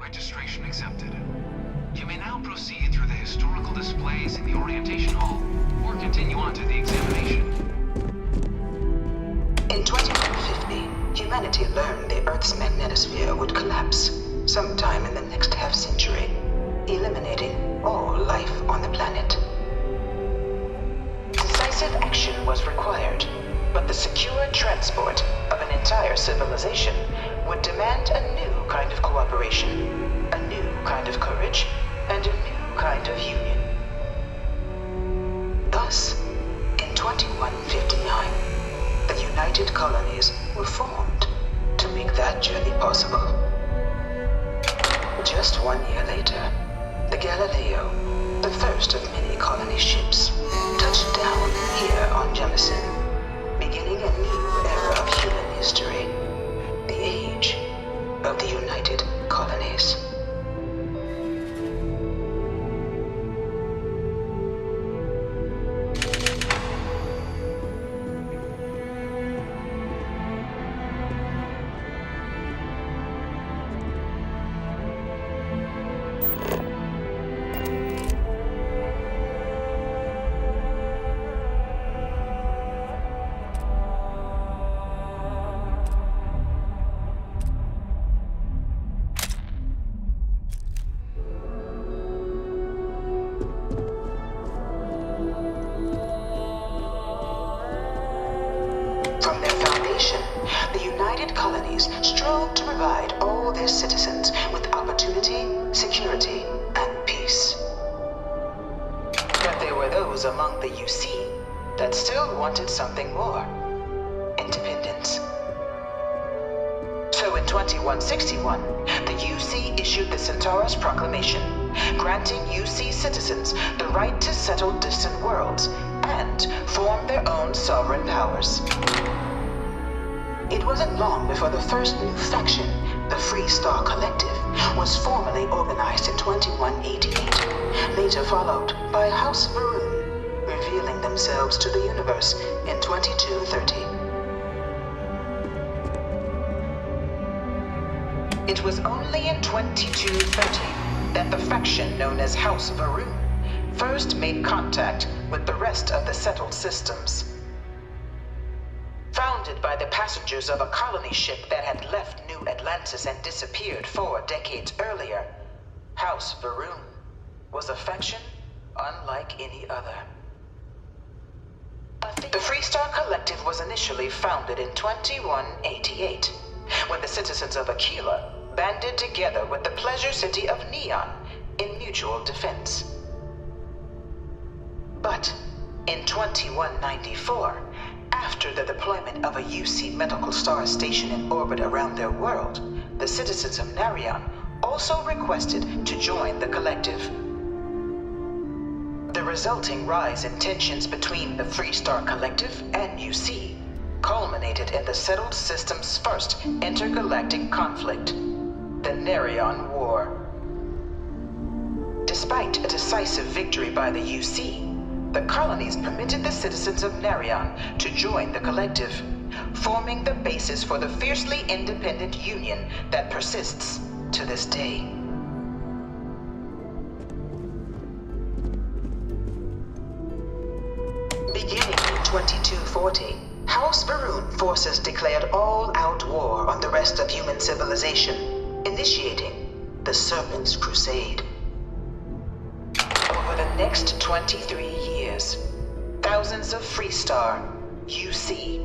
Registration accepted. You may now proceed through the historical displays in the orientation hall, or continue on to the examination. In 2150, humanity learned the Earth's magnetosphere would collapse sometime in the next half-century, eliminating all life on the planet. Decisive action was required, but the secure transport of an entire civilization would demand a new kind of cooperation, a new kind of courage, and a new kind of union. Thus, in 2159, the United Colonies were formed to make that journey possible. Just 1 year later, the Galileo, the first of many colony ships, touched down here on Jemison, beginning a new era of human history, the age of the United Colonies. From their foundation, the United Colonies strove to provide all their citizens with opportunity, security, and peace. But there were those among the UC that still wanted something more: independence. So in 2161, the UC issued the Centaurus Proclamation, granting UC citizens the right to settle distant worlds and form their own sovereign powers. It wasn't long before the first new faction, the Free Star Collective, was formally organized in 2188, later followed by House Varun, revealing themselves to the universe in 2230. It was only in 2230 that the faction known as House Varun first made contact with the rest of the settled systems. Founded by the passengers of a colony ship that had left New Atlantis and disappeared 4 decades earlier, House Varun was a faction unlike any other. The Free Star Collective was initially founded in 2188, when the citizens of Aquila banded together with the pleasure city of Neon in mutual defense. But In 2194, after the deployment of a UC medical star station in orbit around their world, the citizens of Narion also requested to join the collective. The resulting rise in tensions between the Freestar Collective and UC culminated in the settled system's first intergalactic conflict, the Narion War. Despite a decisive victory by the UC, the colonies permitted the citizens of Narion to join the collective, forming the basis for the fiercely independent union that persists to this day. Beginning in 2240, House Varun forces declared all-out war on the rest of human civilization, initiating the Serpent's Crusade. Over the next 23 years, thousands of Freestar, UC,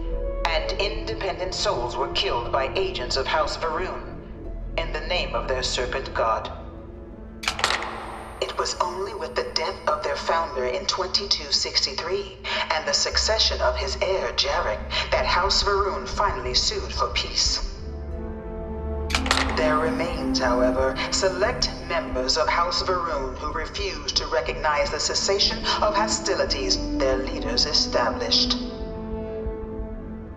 and independent souls were killed by agents of House Varun in the name of their serpent god. It was only with the death of their founder in 2263 and the succession of his heir Jarek that House Varun finally sued for peace. There remains, however, select members of House Varun who refuse to recognize the cessation of hostilities their leaders established.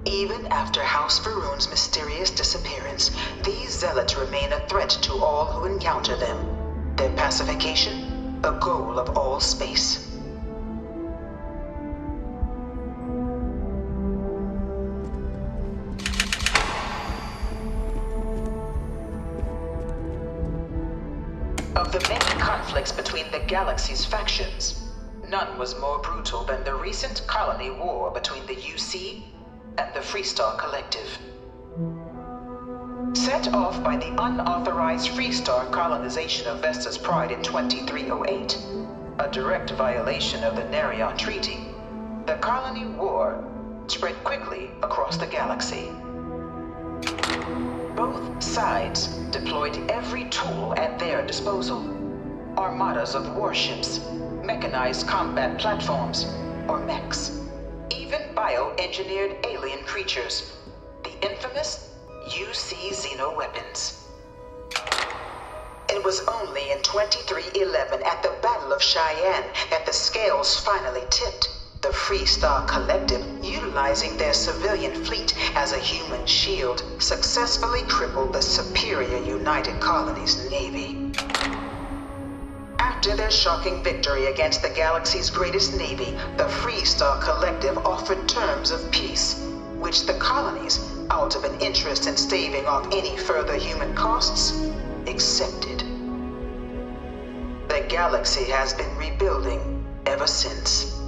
Even after House Varun's mysterious disappearance, these zealots remain a threat to all who encounter them. Their pacification, a goal of all space. Of the many conflicts between the galaxy's factions, none was more brutal than the recent colony war between the UC and the Freestar Collective. Set off by the unauthorized Freestar colonization of Vesta's Pride in 2308, a direct violation of the Narion Treaty, the colony war spread quickly across the galaxy. Both sides deployed every tool at their disposal. Armadas of warships, mechanized combat platforms, or mechs, even bioengineered alien creatures, the infamous UC xeno-weapons. It was only in 2311 at the Battle of Cheyenne that the scales finally tipped, the Freestar Collective, utilizing their civilian fleet as a human shield, successfully crippled the superior United Colonies Navy. After their shocking victory against the galaxy's greatest navy, the Freestar Collective offered terms of peace, which the colonies, out of an interest in staving off any further human costs, accepted. The galaxy has been rebuilding ever since.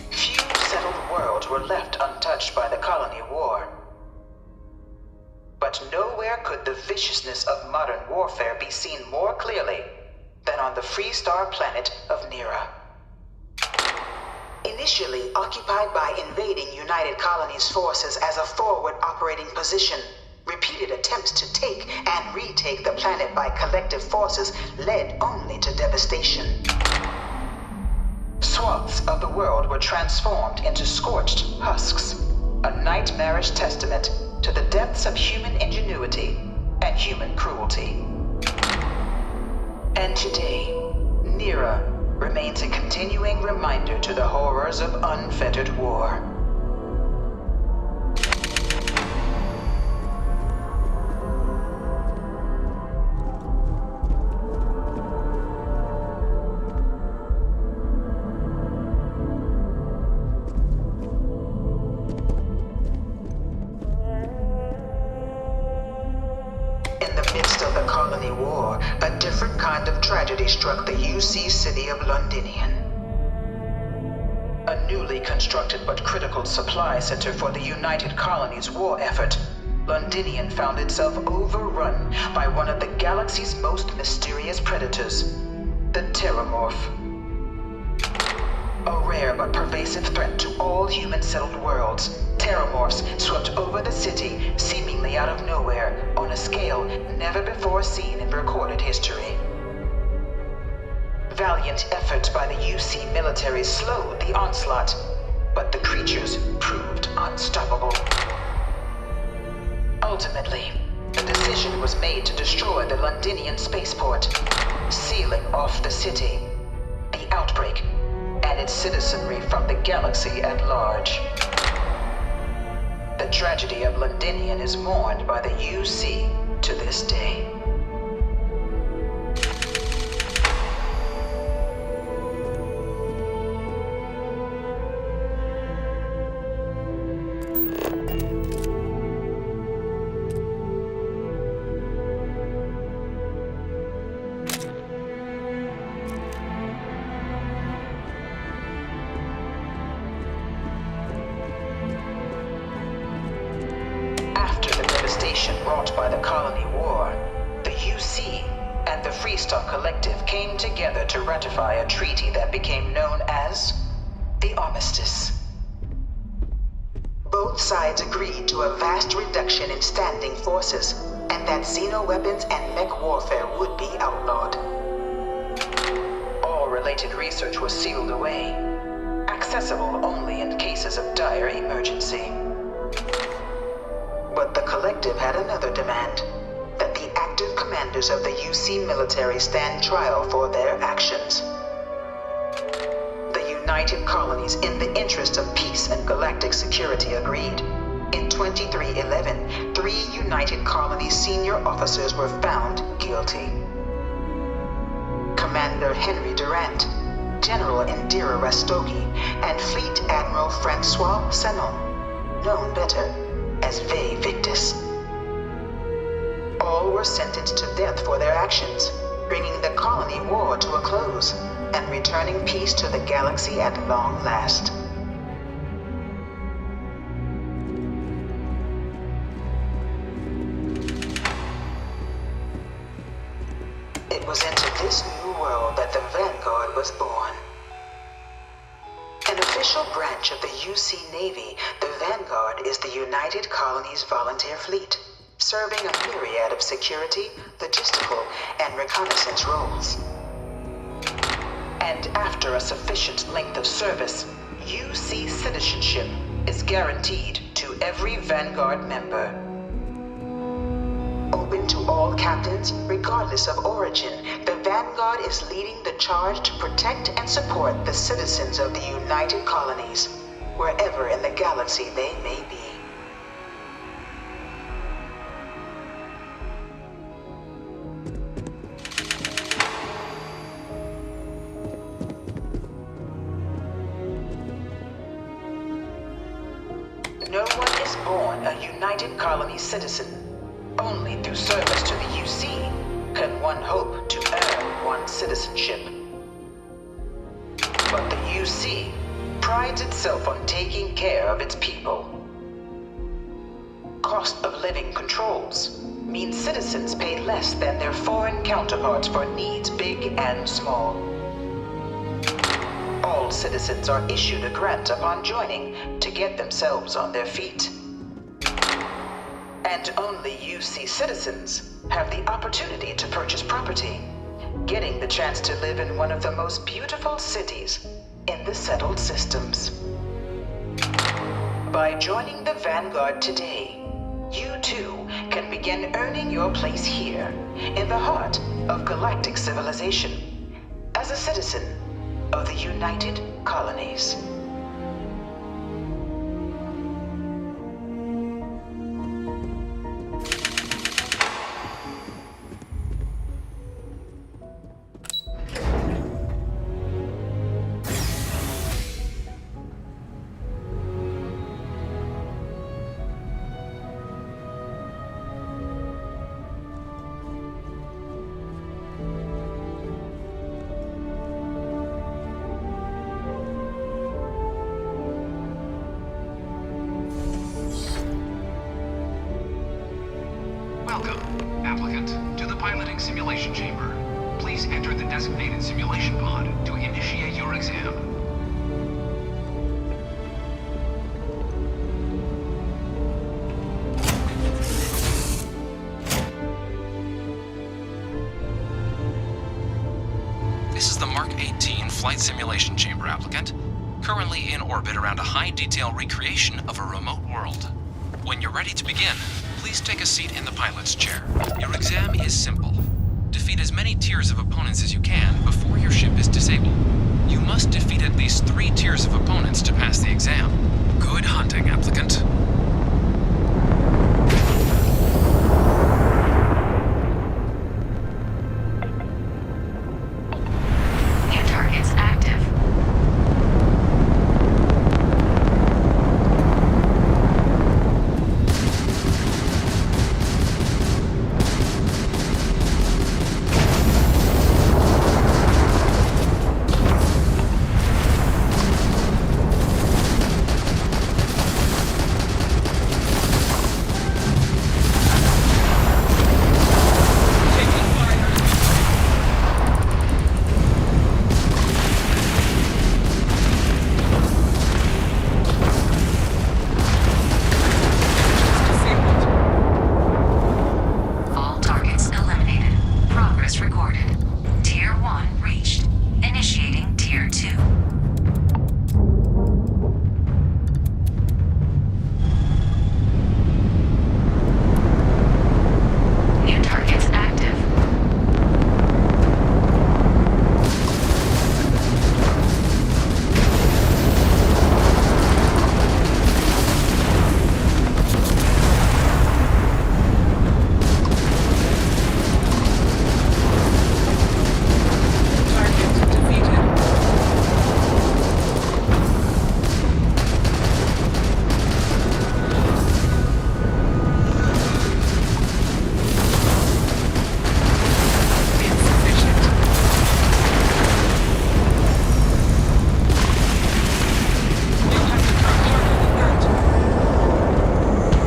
Few settled worlds were left untouched by the colony war. But nowhere could the viciousness of modern warfare be seen more clearly than on the Freestar planet of Nira. Initially occupied by invading United Colonies forces as a forward operating position, repeated attempts to take and retake the planet by collective forces led only to devastation. Swaths of the world were transformed into scorched husks, a nightmarish testament to the depths of human ingenuity and human cruelty. And today, Nira remains a continuing reminder to the horrors of unfettered war. A different kind of tragedy struck the UC city of Londinian. A newly constructed but critical supply center for the United Colonies' war effort, Londinian found itself overrun by one of the galaxy's most mysterious predators, the Terramorph. A rare but pervasive threat to all human-settled worlds, terramorphs swept over the city, seemingly out of nowhere, on a scale never before seen in recorded history. Valiant efforts by the UC military slowed the onslaught, but the creatures proved unstoppable. Ultimately, the decision was made to destroy the Londinian spaceport, sealing off the city, the outbreak, and its citizenry from the galaxy at large. The tragedy of Londinian is mourned by the UC to this day. Brought by the Colony War, the UC and the Freestock Collective came together to ratify a treaty that became known as the Armistice. Both sides agreed to a vast reduction in standing forces, and that xeno-weapons and mech warfare would be outlawed. All related research was sealed away, accessible only in cases of dire emergency. But the Collective had another demand, that the active commanders of the UC military stand trial for their actions. The United Colonies, in the interest of peace and galactic security, agreed. In 2311, 3 United Colonies senior officers were found guilty. Commander Henry Durant, General Indira Rastogi, and Fleet Admiral Francois Sanon, known better as Ve Victus. All were sentenced to death for their actions, bringing the colony war to a close and returning peace to the galaxy at long last. It was into this new world that the Vanguard was born. An official branch of the UC Navy, the Vanguard is the United Colonies Volunteer Fleet, serving a myriad of security, logistical, and reconnaissance roles. And after a sufficient length of service, UC citizenship is guaranteed to every Vanguard member. Open to all captains, regardless of origin, the Vanguard is leading the charge to protect and support the citizens of the United Colonies, wherever in the galaxy they may be. No one is born a United Colony citizen. Only through service to the UC can one hope to earn one's citizenship. But the UC prides itself on taking care of its people. Cost of living controls mean citizens pay less than their foreign counterparts for needs big and small. All citizens are issued a grant upon joining to get themselves on their feet. And only UC citizens have the opportunity to purchase property, getting the chance to live in one of the most beautiful cities in the settled systems. By joining the Vanguard today, you too can begin earning your place here, in the heart of galactic civilization, as a citizen of the United Colonies. Welcome, applicant, to the piloting simulation chamber. Please enter the designated simulation pod to initiate your exam. 18 flight simulation chamber applicant, currently in orbit around a high-detail recreation of a remote world. When you're ready to begin, please take a seat in the pilot's chair. Your exam is simple. Defeat as many tiers of opponents as you can before your ship is disabled. You must defeat at least 3 tiers of opponents to pass the exam. Good hunting, applicant. New targets active. All targets eliminated. Progress recorded. Tier 1 reached. Initiating Tier 2. New targets active.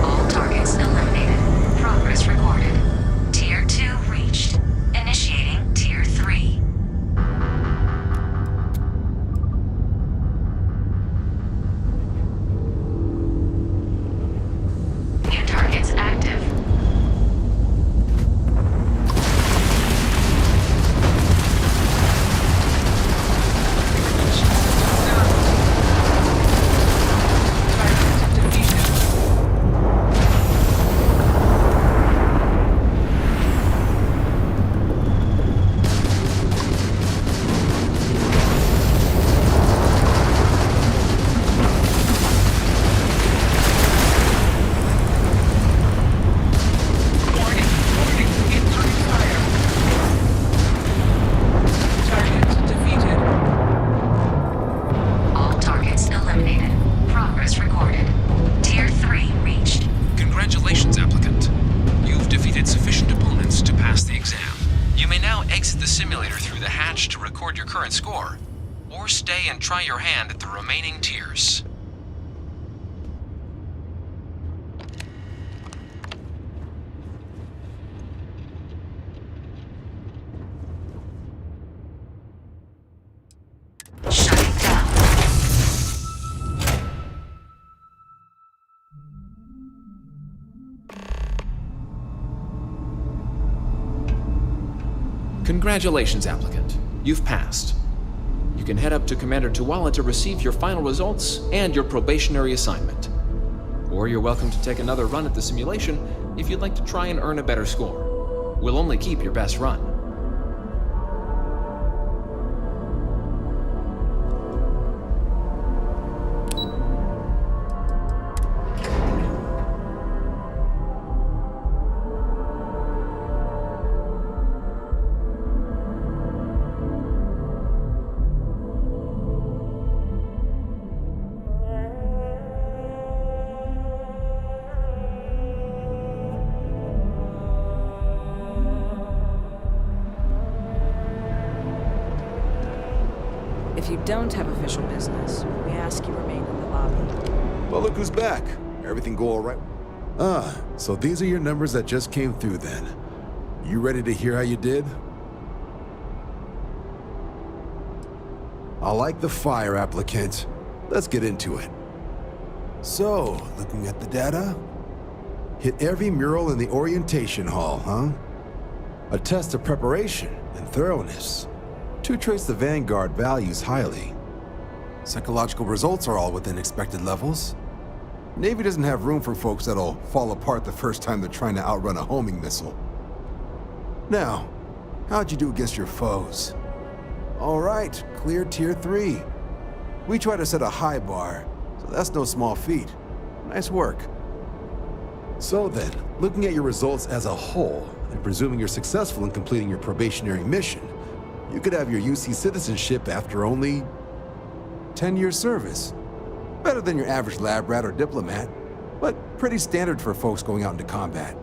All targets eliminated. Progress recorded. Tier 2 reached. Initiating Tier 3. New targets active. All targets eliminated. Progress recorded. Tier 3 reached. Congratulations, applicant. You've defeated sufficient opponents to pass the exam. You may now exit the simulator through the hatch to record your current score, or stay and try your hand at the remaining tiers. Shutting down. Congratulations, applicant. You've passed. You can head up to Commander Tuwala to receive your final results and your probationary assignment. Or you're welcome to take another run at the simulation if you'd like to try and earn a better score. We'll only keep your best run. If you don't have official business, we ask you remain in the lobby. Well, look who's back. Everything go all right? Ah, so these are your numbers that just came through then. You ready to hear how you did? I like the fire, applicant. Let's get into it. So, looking at the data, hit every mural in the orientation hall, huh? A test of preparation and thoroughness. Two traits the Vanguard values highly. Psychological results are all within expected levels. Navy doesn't have room for folks that'll fall apart the first time they're trying to outrun a homing missile. Now, how'd you do against your foes? All right, clear Tier 3. We try to set a high bar, so that's no small feat. Nice work. So then, looking at your results as a whole, and presuming you're successful in completing your probationary mission, you could have your UC citizenship after only 10 years service. Better than your average lab rat or diplomat, but pretty standard for folks going out into combat.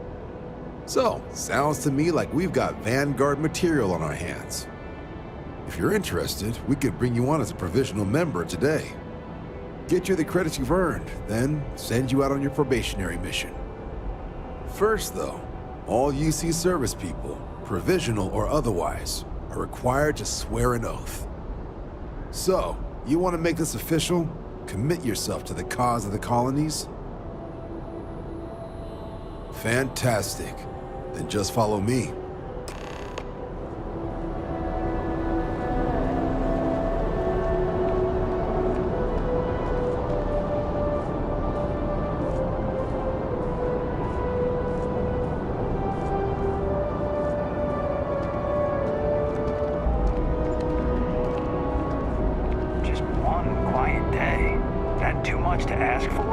So, sounds to me like we've got Vanguard material on our hands. If you're interested, we could bring you on as a provisional member today. Get you the credits you've earned, then send you out on your probationary mission. First, though, all UC service people, provisional or otherwise, are required to swear an oath. So, you want to make this official? Commit yourself to the cause of the colonies? Fantastic. Then just follow me. Just one quiet day. That too much to ask for?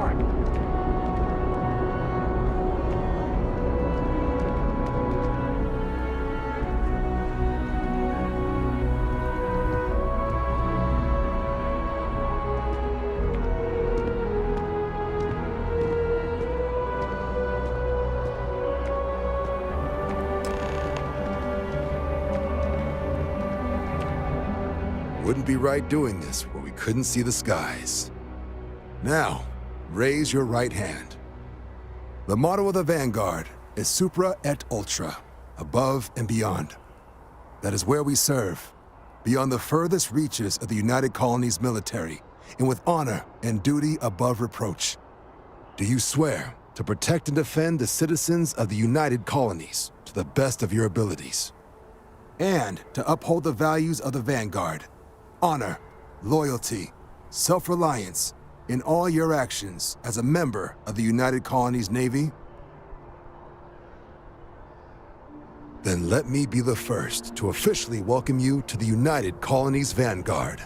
Wouldn't be right doing this where we couldn't see the skies. Now, raise your right hand. The motto of the Vanguard is Supra et Ultra, above and beyond. That is where we serve, beyond the furthest reaches of the United Colonies military, and with honor and duty above reproach. Do you swear to protect and defend the citizens of the United Colonies to the best of your abilities? And to uphold the values of the Vanguard, honor, loyalty, self-reliance in all your actions as a member of the United Colonies Navy? Then let me be the first to officially welcome you to the United Colonies Vanguard.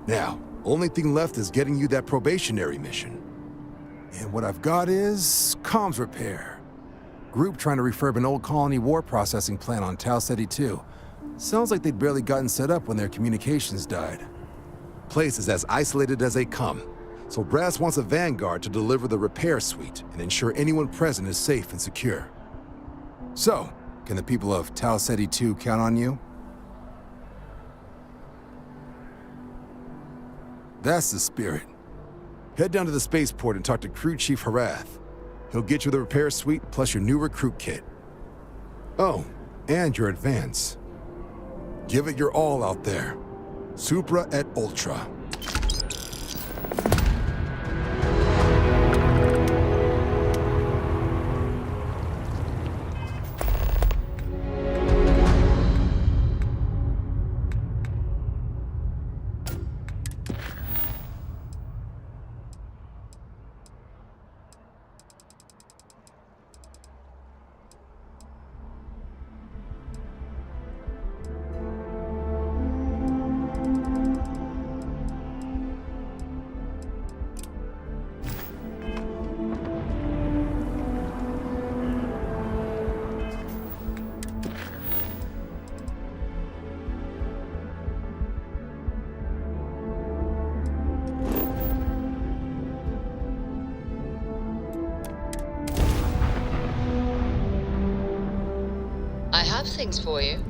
Now, only thing left is getting you that probationary mission. And what I've got is comms repair. Group trying to refurb an old colony war processing plant on Tau Ceti 2. Sounds like they'd barely gotten set up when their communications died. Place is as isolated as they come, so Brass wants a Vanguard to deliver the repair suite and ensure anyone present is safe and secure. So, can the people of Tau Ceti 2 count on you? That's the spirit. Head down to the spaceport and talk to Crew Chief Harath. He'll get you the repair suite plus your new recruit kit. Oh, and your advance. Give it your all out there. Supra et Ultra. I have things for you.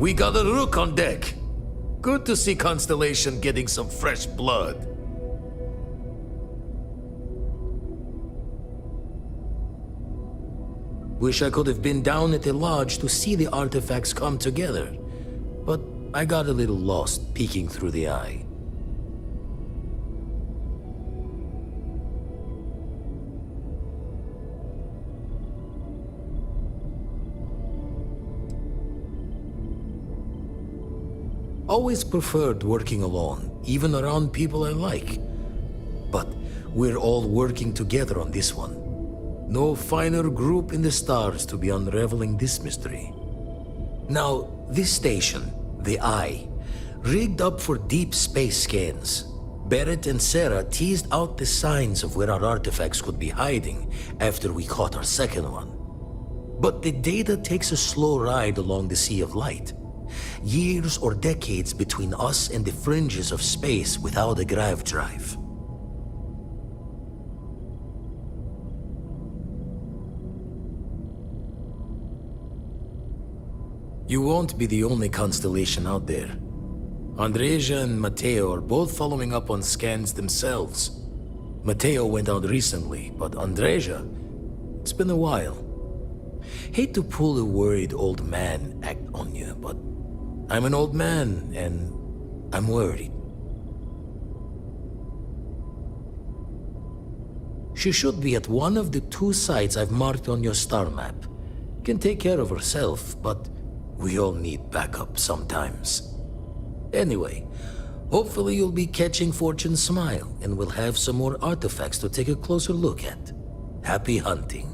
We got a rook on deck. Good to see Constellation getting some fresh blood. Wish I could have been down at the lodge to see the artifacts come together. But I got a little lost peeking through the eye. Always preferred working alone, even around people I like. But we're all working together on this one. No finer group in the stars to be unraveling this mystery. Now, this station, the Eye, rigged up for deep space scans. Barrett and Sarah teased out the signs of where our artifacts could be hiding after we caught our second one. But the data takes a slow ride along the Sea of Light. Years or decades between us and the fringes of space without a grav drive. You won't be the only constellation out there. Andreja and Matteo are both following up on scans themselves. Matteo went out recently, but Andreja, it's been a while. Hate to pull a worried old man act on you, but I'm an old man, and I'm worried. She should be at one of the 2 sites I've marked on your star map. Can take care of herself, but we all need backup sometimes. Anyway, hopefully you'll be catching Fortune's smile, and we'll have some more artifacts to take a closer look at. Happy hunting.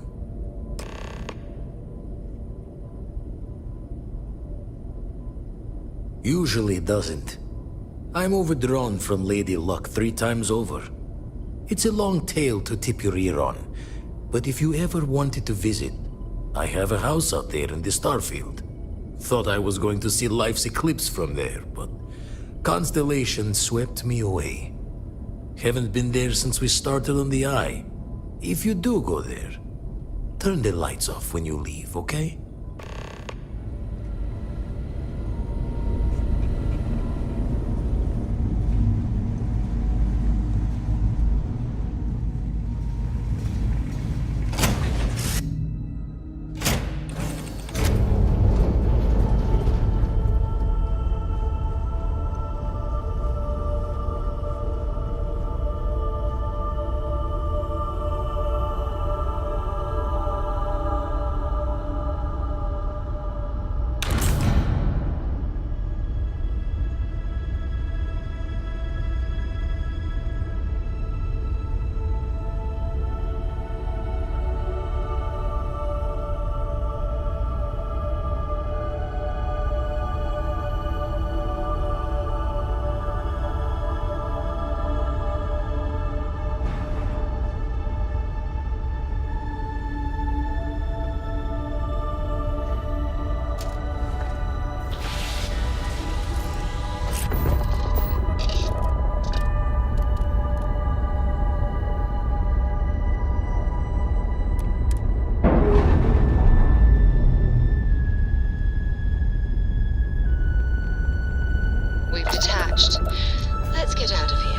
Usually doesn't. I'm overdrawn from Lady Luck 3 times over. It's a long tale to tip your ear on, but if you ever wanted to visit, I have a house out there in the Starfield. Thought I was going to see life's eclipse from there, but Constellation swept me away. Haven't been there since we started on the Eye. If you do go there, turn the lights off when you leave, okay? Let's get out of here.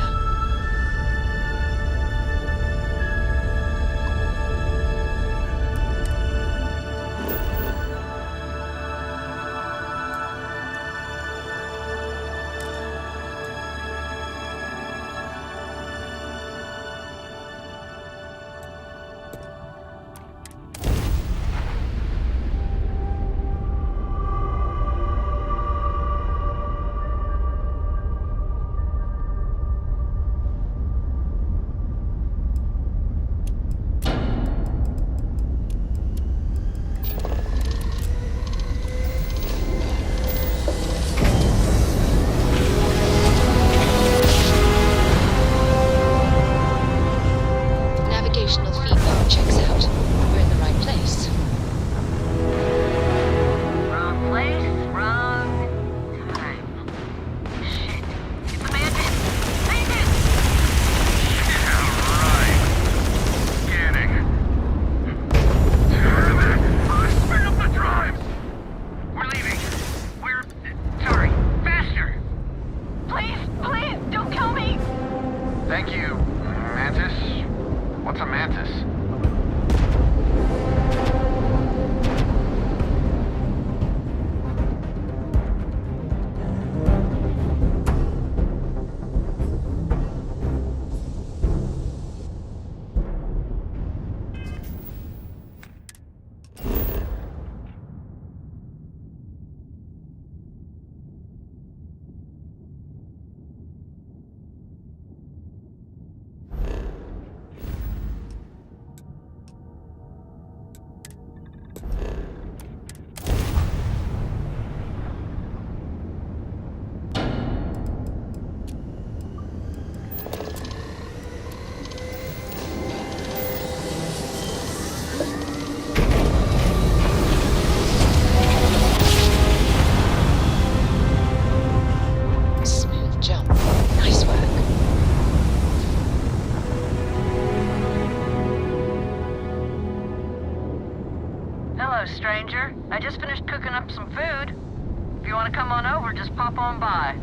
come on over, just pop on by.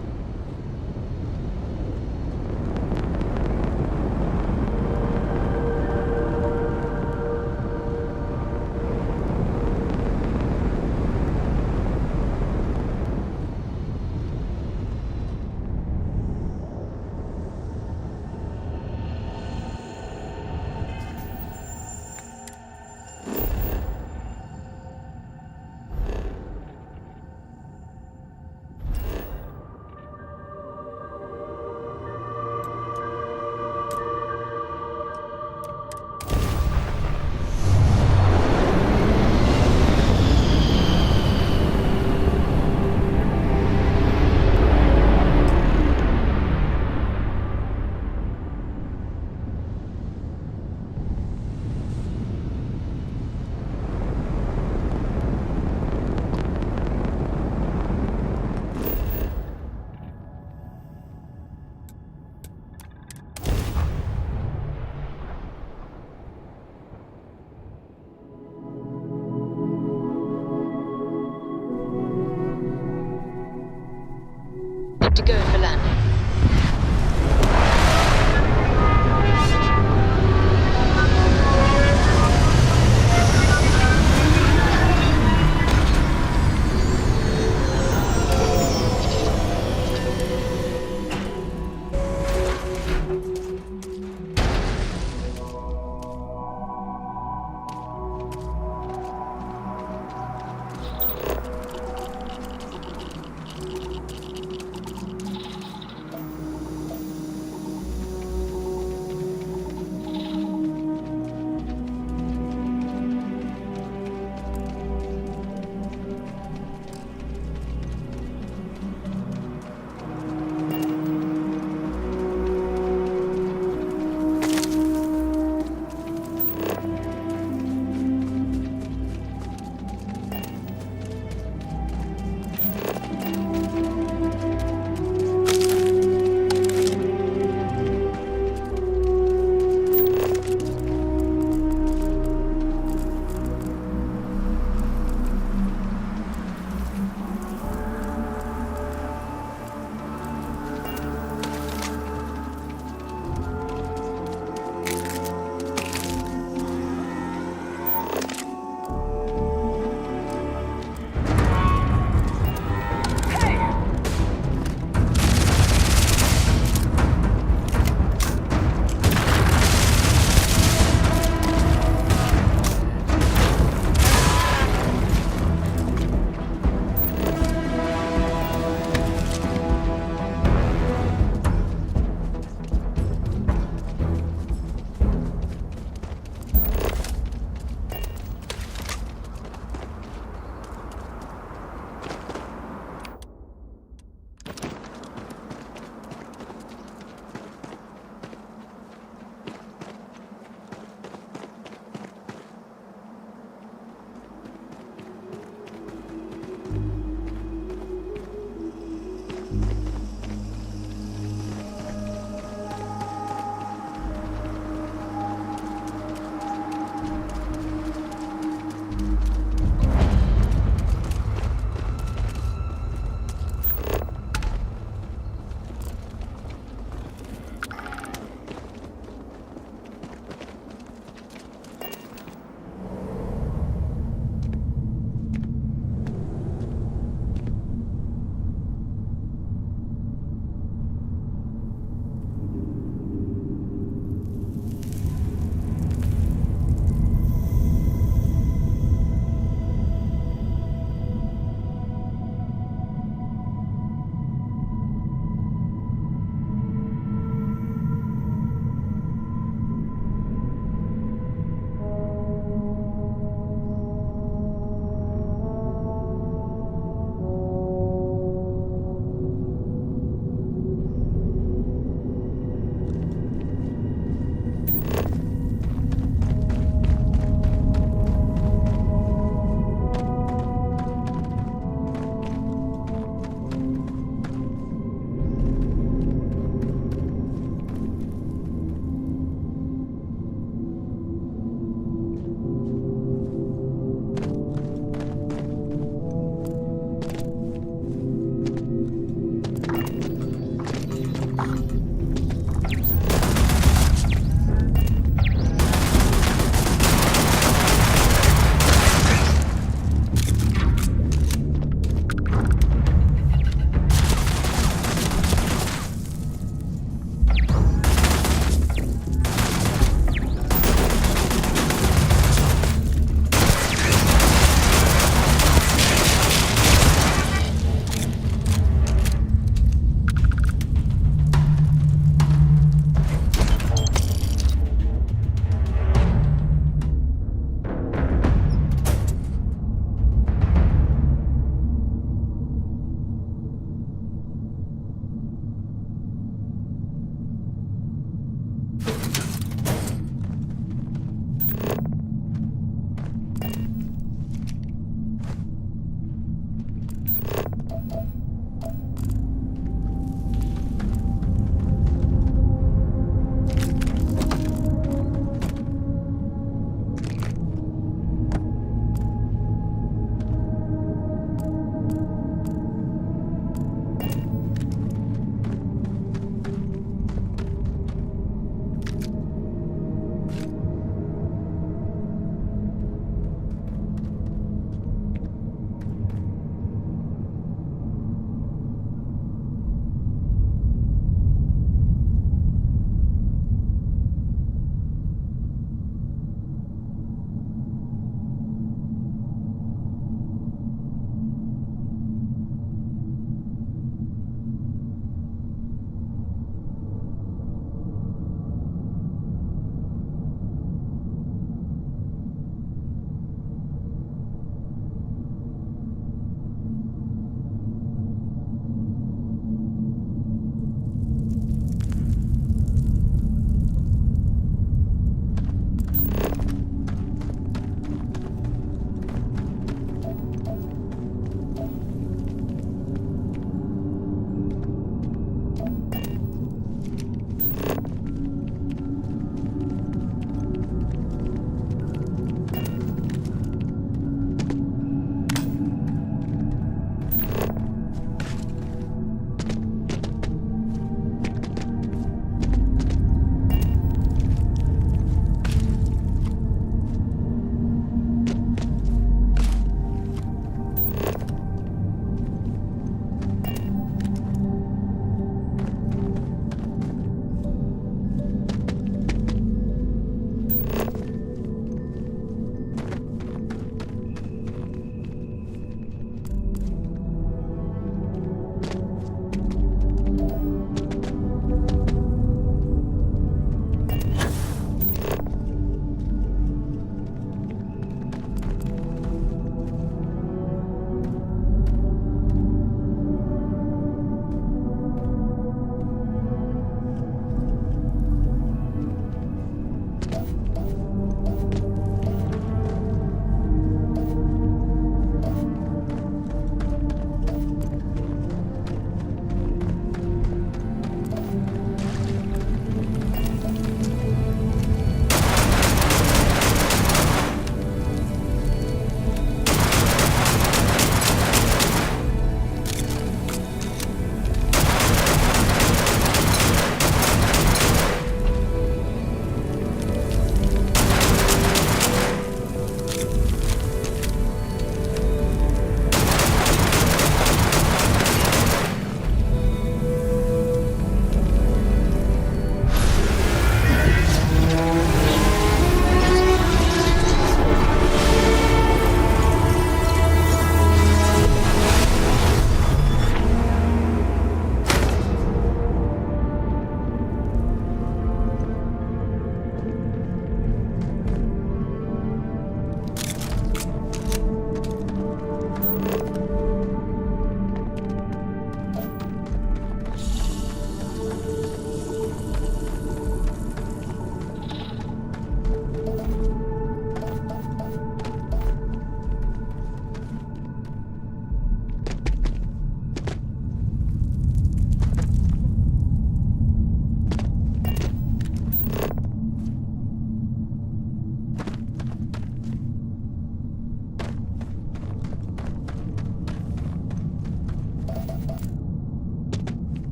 To go for landing.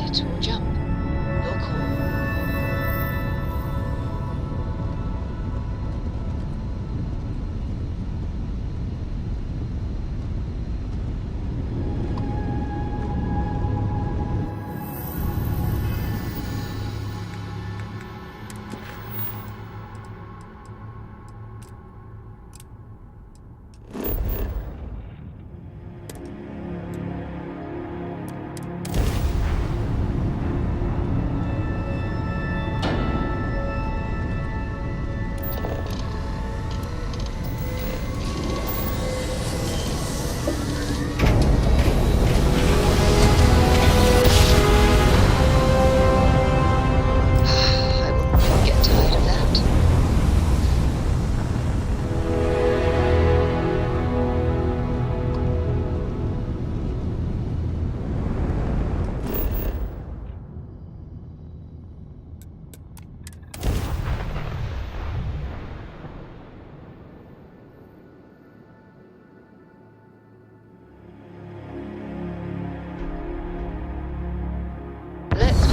sit or jump. Your call.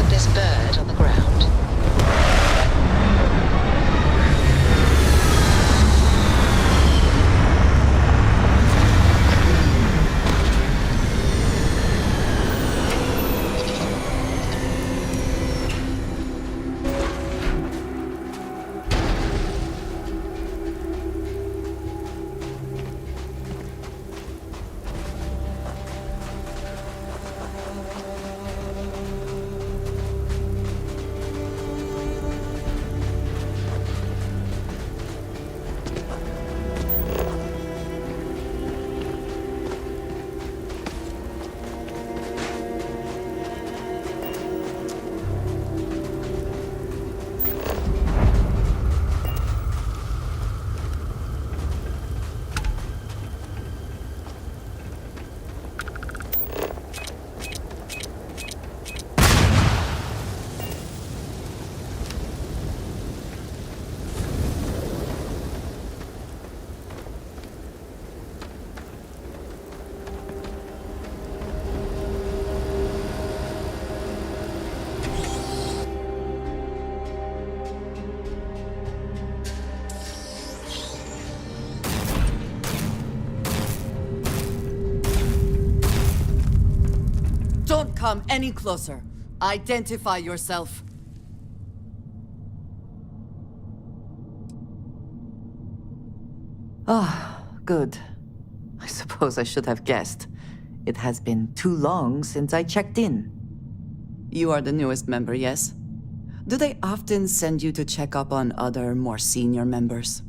This bird on the ground. Don't come any closer. Identify yourself. Ah, good. I suppose I should have guessed. It has been too long since I checked in. You are the newest member, yes? Do they often send you to check up on other, more senior members?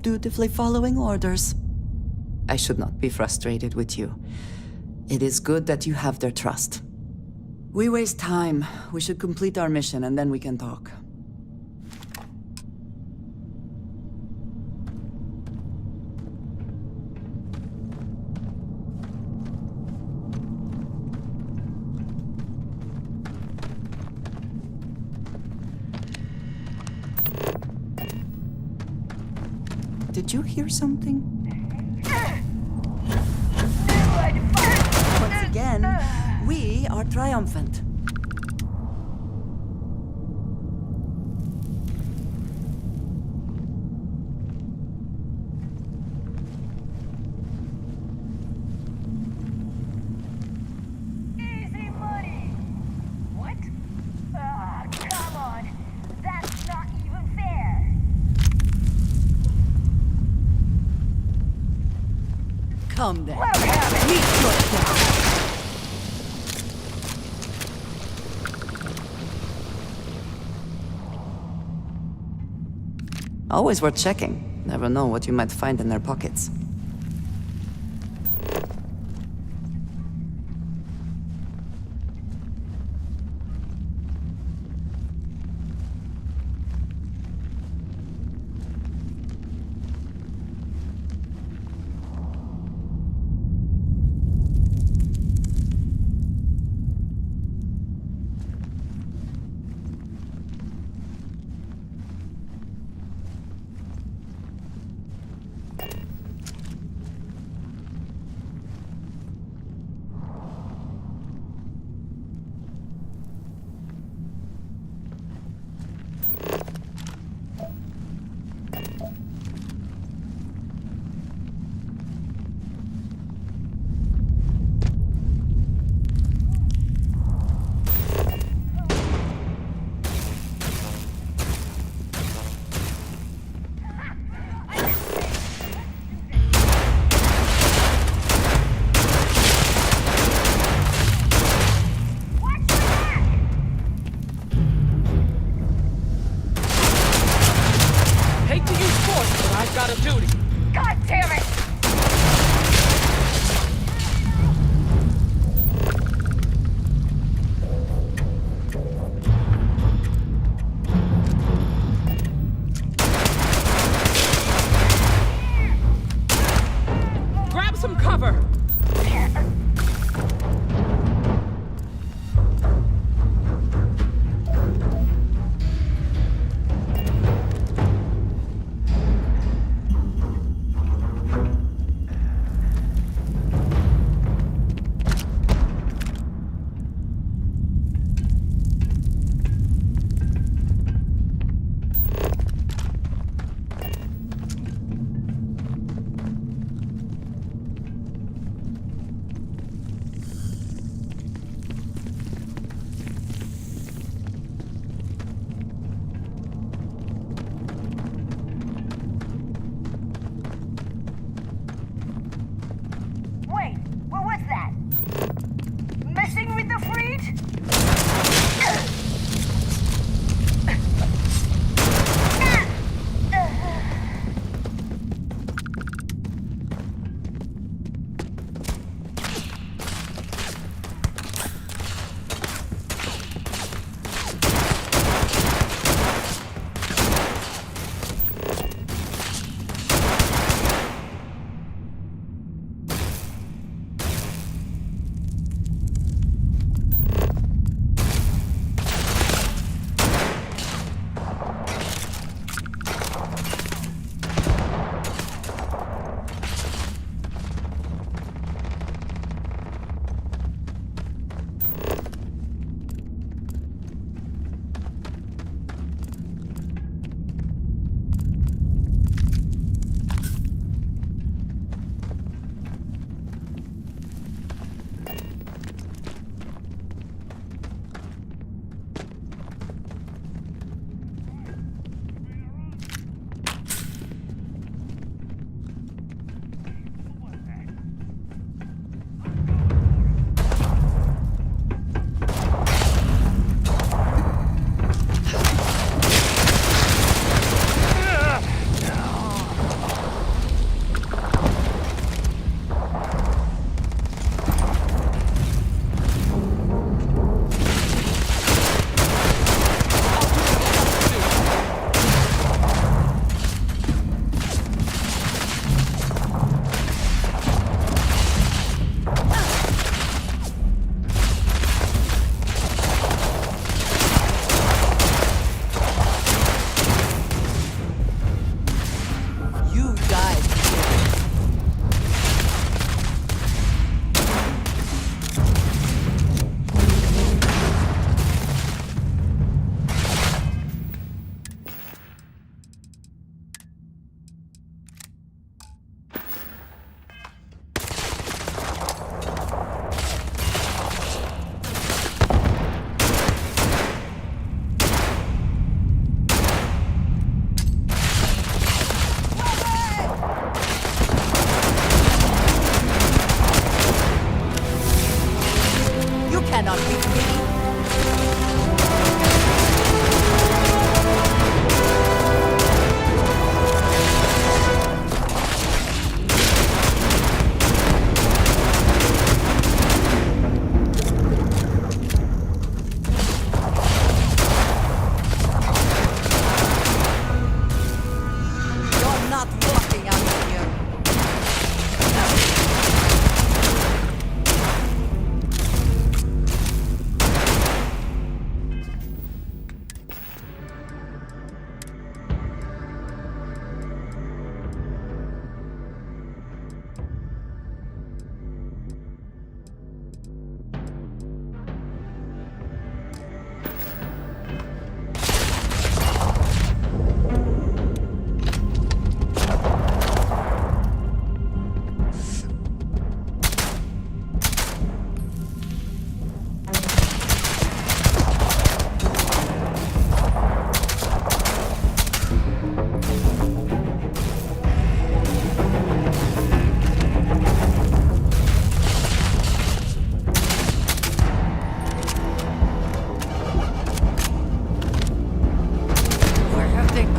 Dutifully following orders. I should not be frustrated with you. It is good that you have their trust. We waste time. We should complete our mission and then we can talk. Did you hear something? Once again, we are triumphant. Easy money. What? Ah, come on. That's not even fair. Come then. Let 'em have it. Meet your death. Always worth checking. Never know what you might find in their pockets.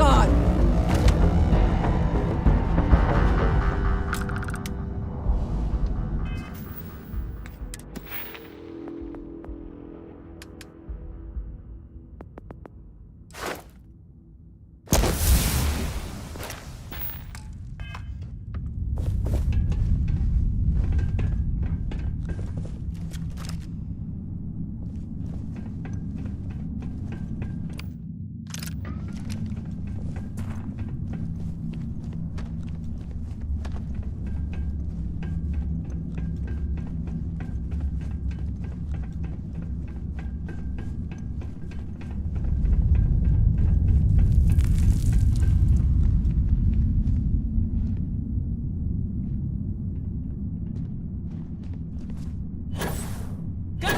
God!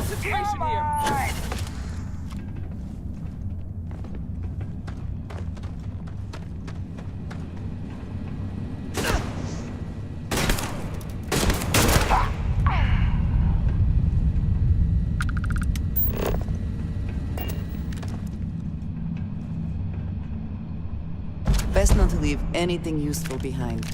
Situation here. Best not to leave anything useful behind.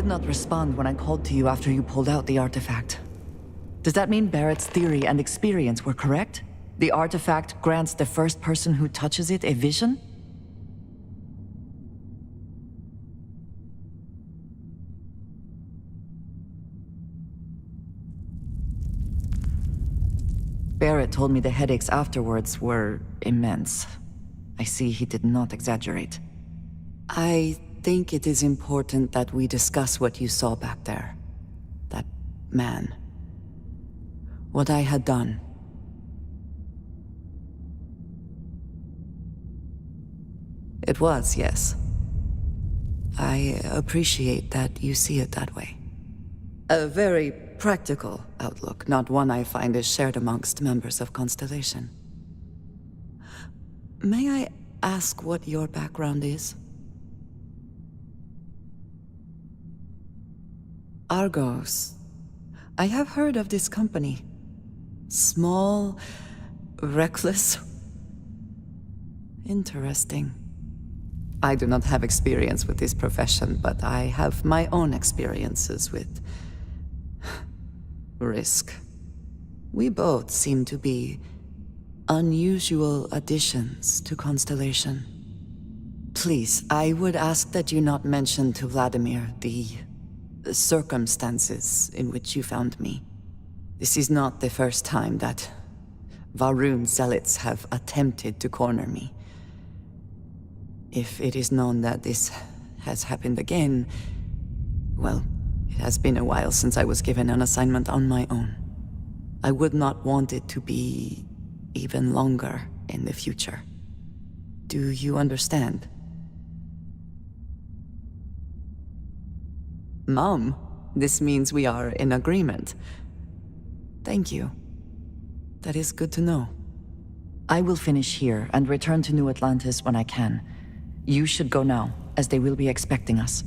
Not respond when I called to you after you pulled out the artifact. Does that mean Barrett's theory and experience were correct? The artifact grants the first person who touches it a vision? Barrett told me the headaches afterwards were immense. I see he did not exaggerate. I think it is important that we discuss what you saw back there. That man. What I had done. It was, yes. I appreciate that you see it that way. A very practical outlook, not one I find is shared amongst members of Constellation. May I ask what your background is? Argos. I have heard of this company. Small, reckless. Interesting. I do not have experience with this profession, but I have my own experiences with risk. We both seem to be unusual additions to Constellation. Please, I would ask that you not mention to Vladimir the circumstances in which you found me. This is not the first time that Varun zealots have attempted to corner me. If it is known that this has happened again, well, it has been a while since I was given an assignment on my own. I would not want it to be even longer in the future. Do you understand? Mom, this means we are in agreement. Thank you. That is good to know. I will finish here and return to New Atlantis when I can. You should go now, as they will be expecting us.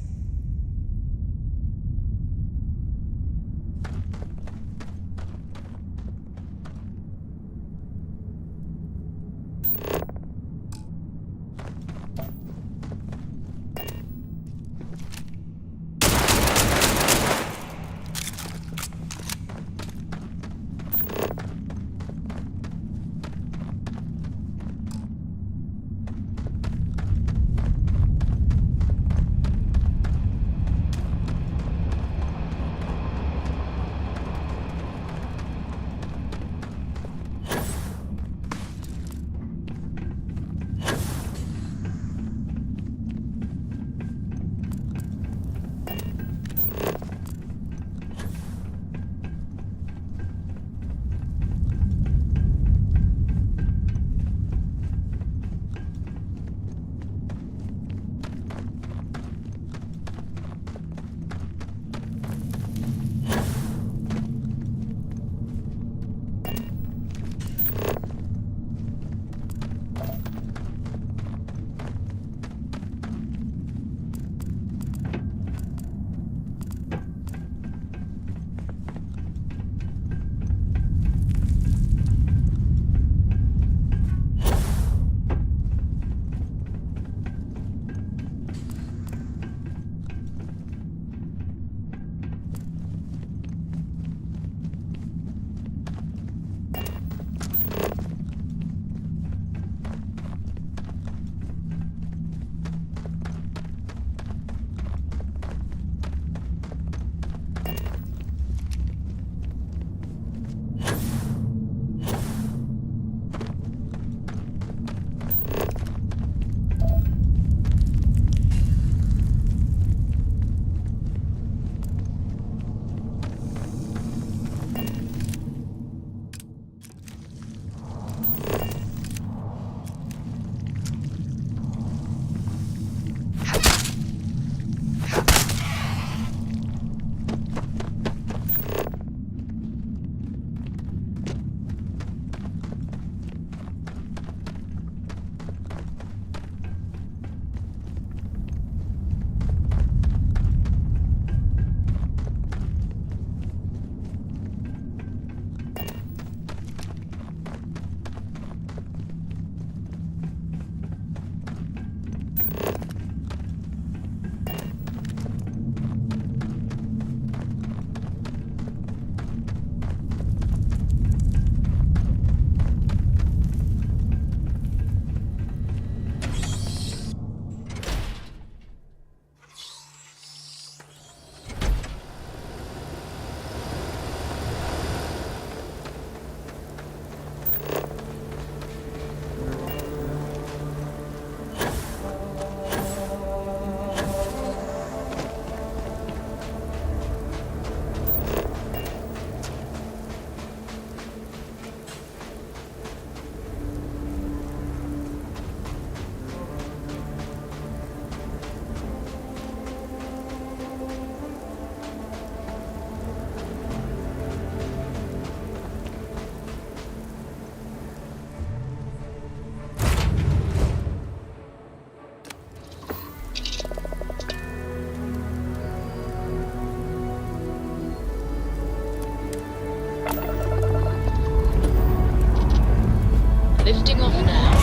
drifting off now.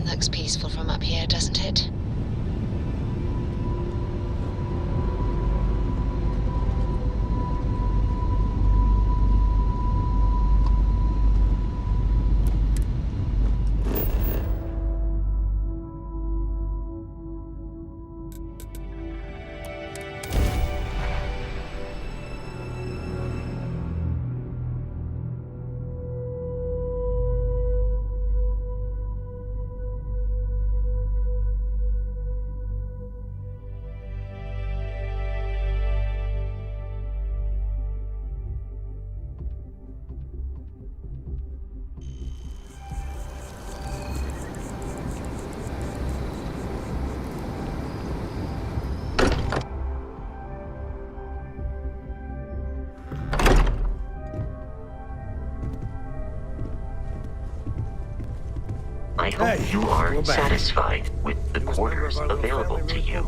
Looks peaceful from up here, doesn't it? I hope you are satisfied with the quarters available to you.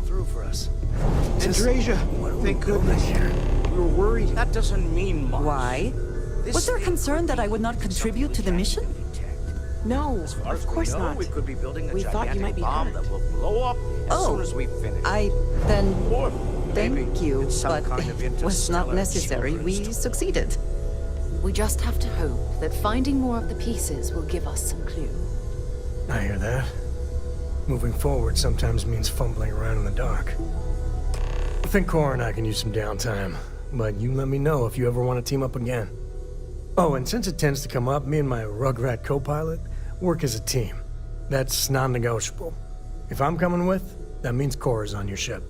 Andresia, thank goodness. We were worried. That doesn't mean much. Why? Was there concern that I would not contribute to the mission? No, of course not. We could be building a thought you might be bomb that will blow up as soon as we finish. Thank you, but it was not necessary. We succeeded. We just have to hope that finding more of the pieces will give us some clue. I hear that. Moving forward sometimes means fumbling around in the dark. I think Cora and I can use some downtime, but you let me know if you ever want to team up again. Oh, and since it tends to come up, me and my Rugrat co-pilot work as a team. That's non-negotiable. If I'm coming with, that means Cora's on your ship.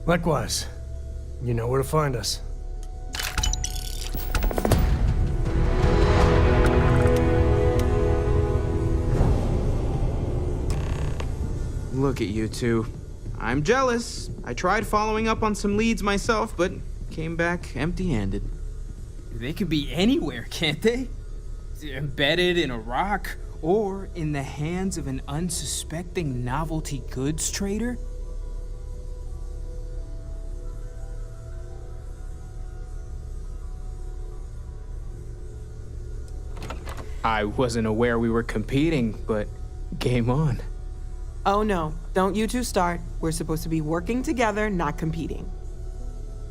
Likewise, you know where to find us. Look at you two. I'm jealous. I tried following up on some leads myself, but came back empty-handed. They could be anywhere, can't they? Embedded in a rock, or in the hands of an unsuspecting novelty goods trader? I wasn't aware we were competing, but game on. Oh no, don't you two start. We're supposed to be working together, not competing.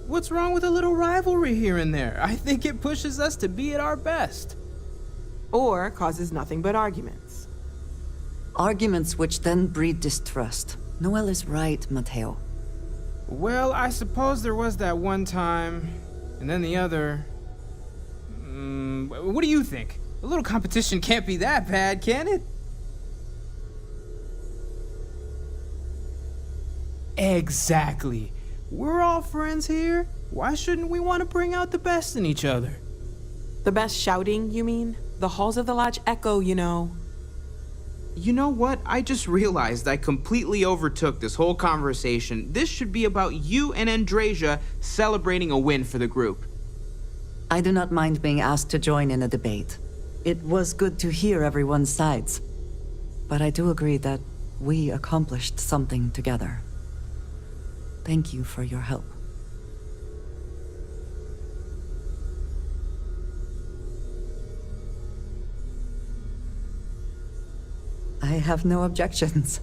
What's wrong with a little rivalry here and there? I think it pushes us to be at our best. Or causes nothing but arguments. Arguments which then breed distrust. Noel is right, Mateo. Well, I suppose there was that one time, and then the other. What do you think? A little competition can't be that bad, can it? Exactly. We're all friends here. Why shouldn't we want to bring out the best in each other? The best shouting, you mean? The halls of the lodge echo, you know. You know what? I just realized I completely overtook this whole conversation. This should be about you and Andresia celebrating a win for the group. I do not mind being asked to join in a debate. It was good to hear everyone's sides. But I do agree that we accomplished something together. Thank you for your help. I have no objections.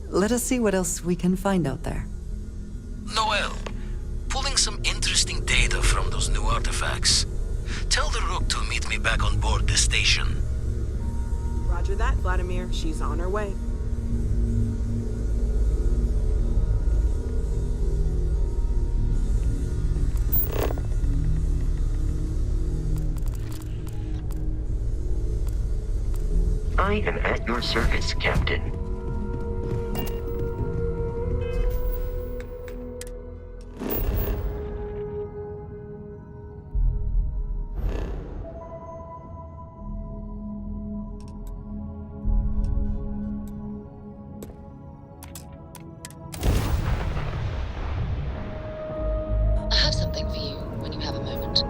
Let us see what else we can find out there. Noel, pulling some interesting data from those new artifacts. Tell the Rook to meet me back on board the station. Roger that, Vladimir. She's on her way. I am at your service, Captain. I have something for you when you have a moment.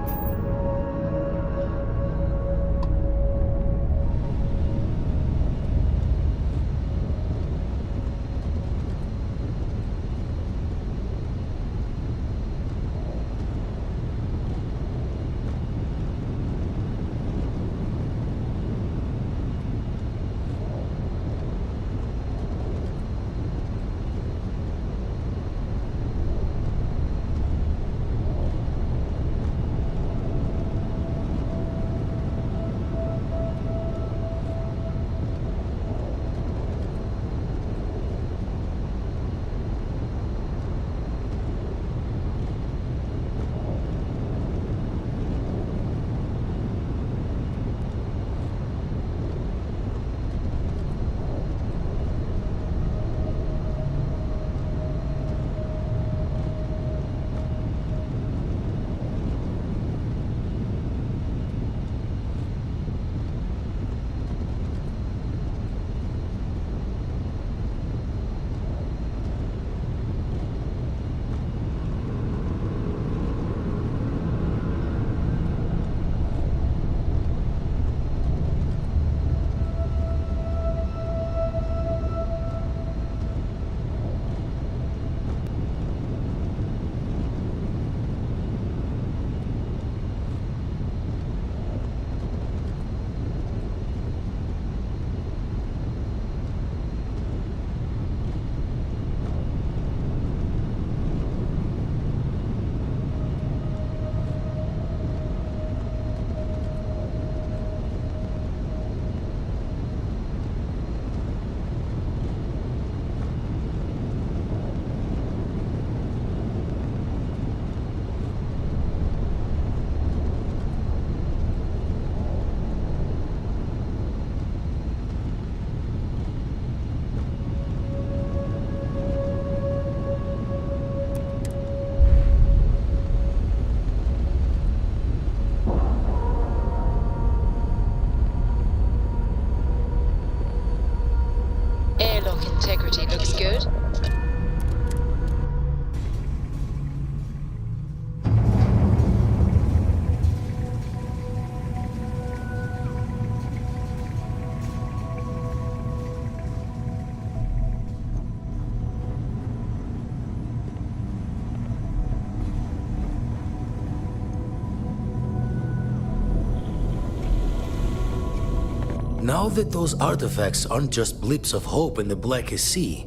Now that those artifacts aren't just blips of hope in the blackest sea,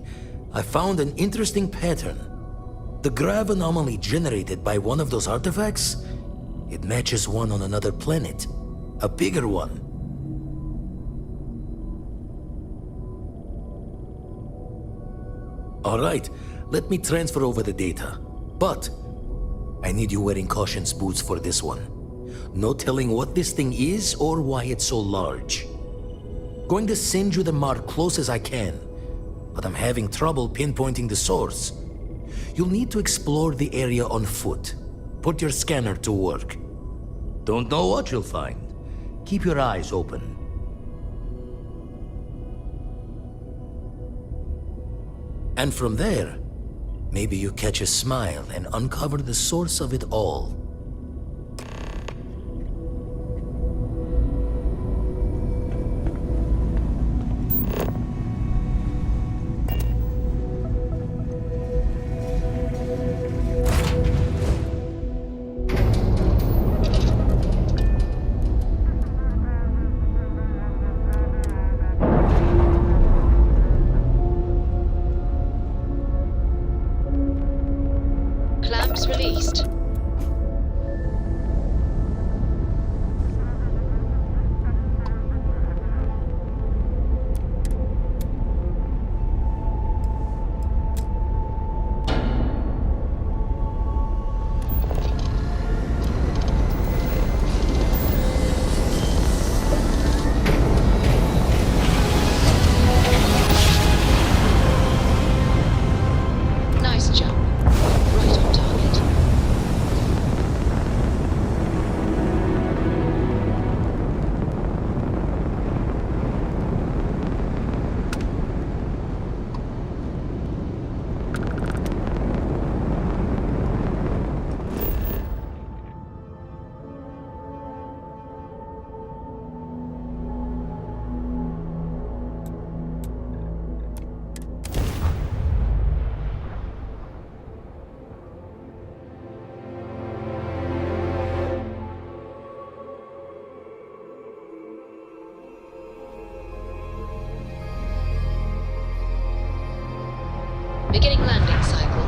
I found an interesting pattern. The grav anomaly generated by one of those artifacts, it matches one on another planet. A bigger one. Alright, let me transfer over the data. But I need you wearing caution's boots for this one. No telling what this thing is or why it's so large. Going to send you the mark close as I can, but I'm having trouble pinpointing the source. You'll need to explore the area on foot. Put your scanner to work. Don't know what you'll find. Keep your eyes open. And from there, maybe you catch a smile and uncover the source of it all. Clamps released. Nice jump. Right on target. Beginning landing cycle.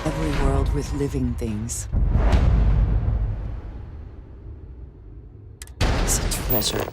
Every world with living things is a treasure.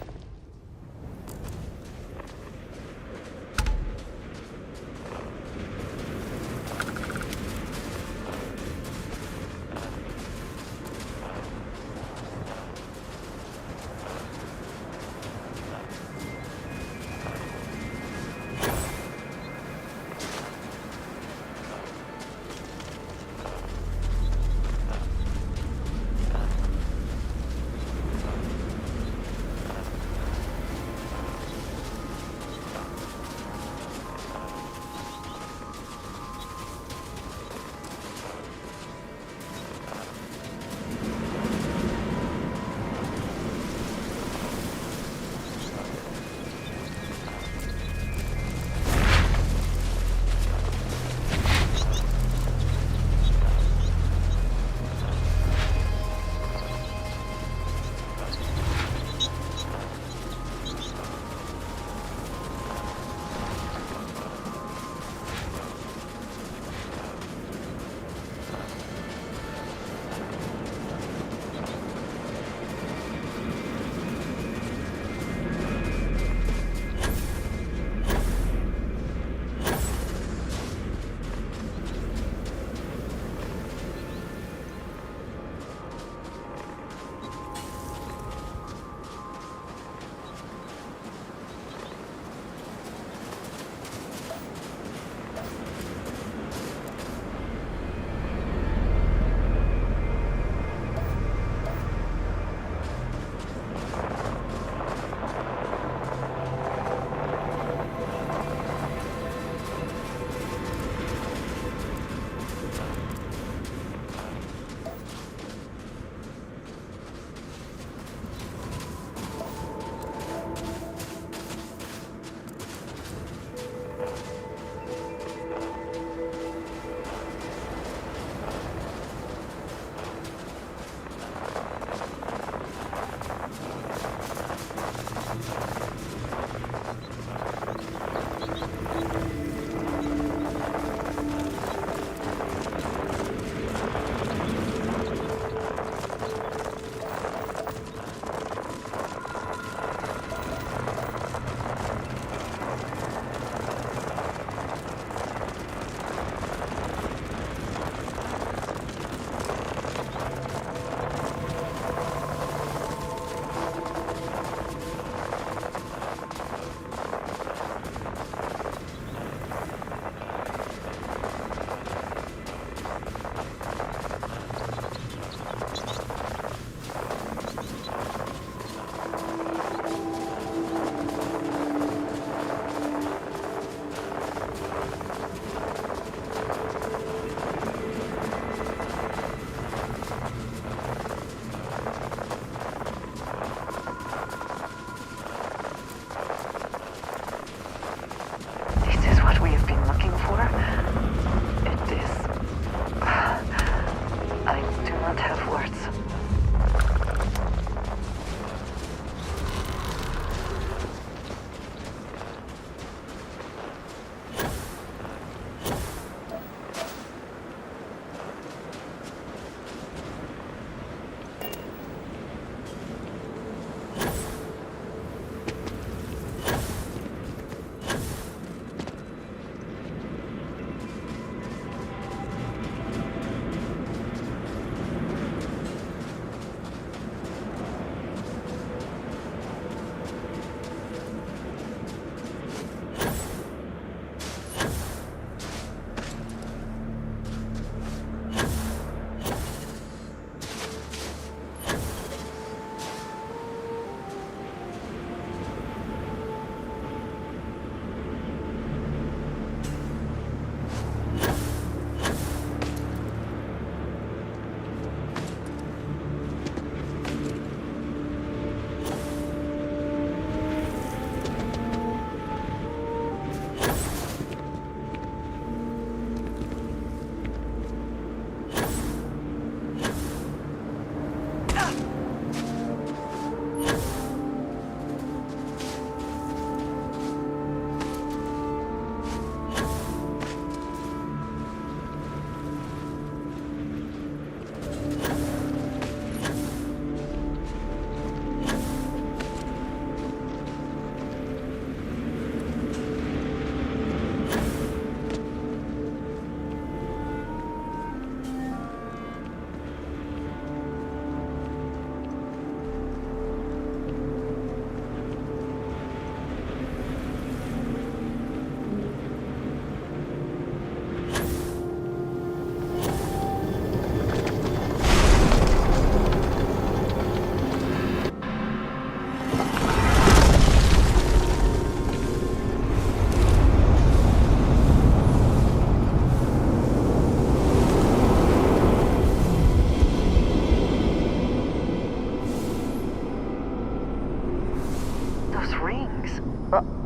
those rings?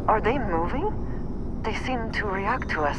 Are they moving? They seem to react to us.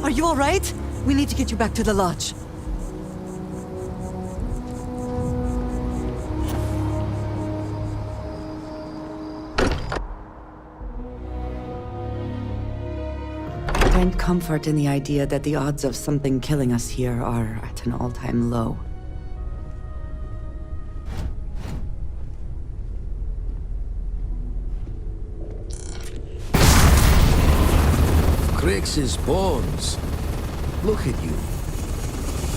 Are you all right? We need to get you back to the lodge. Find comfort in the idea that the odds of something killing us here are at an all-time low. Crix's bones. Look at you.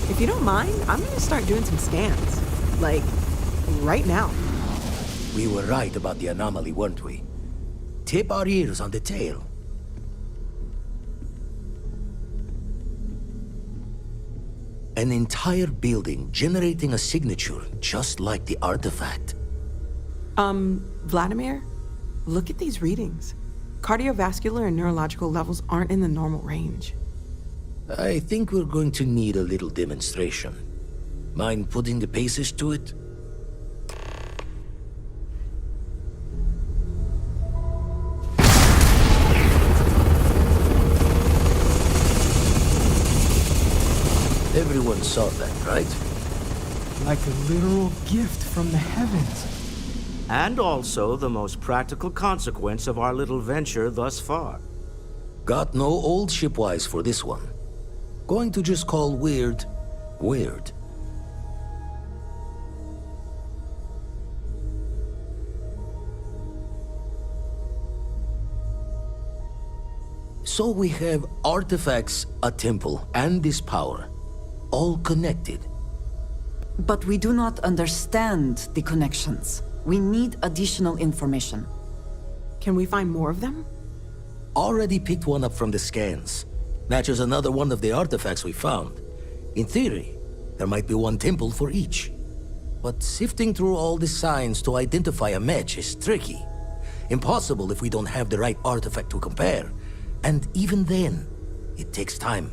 If you don't mind, I'm gonna start doing some scans. Like, right now. We were right about the anomaly, weren't we? Tip our ears on the tail. An entire building generating a signature just like the artifact. Vladimir, look at these readings. Cardiovascular and neurological levels aren't in the normal range. I think we're going to need a little demonstration. Mind putting the paces to it? Everyone saw that, right? Like a literal gift from the heavens. And also the most practical consequence of our little venture thus far. Got no old shipwise for this one. Going to just call weird, weird. So we have artifacts, a temple, and this power. All connected. But we do not understand the connections. We need additional information. Can we find more of them? Already picked one up from the scans. Matches another one of the artifacts we found. In theory, there might be one temple for each. But sifting through all the signs to identify a match is tricky. Impossible if we don't have the right artifact to compare. And even then, it takes time.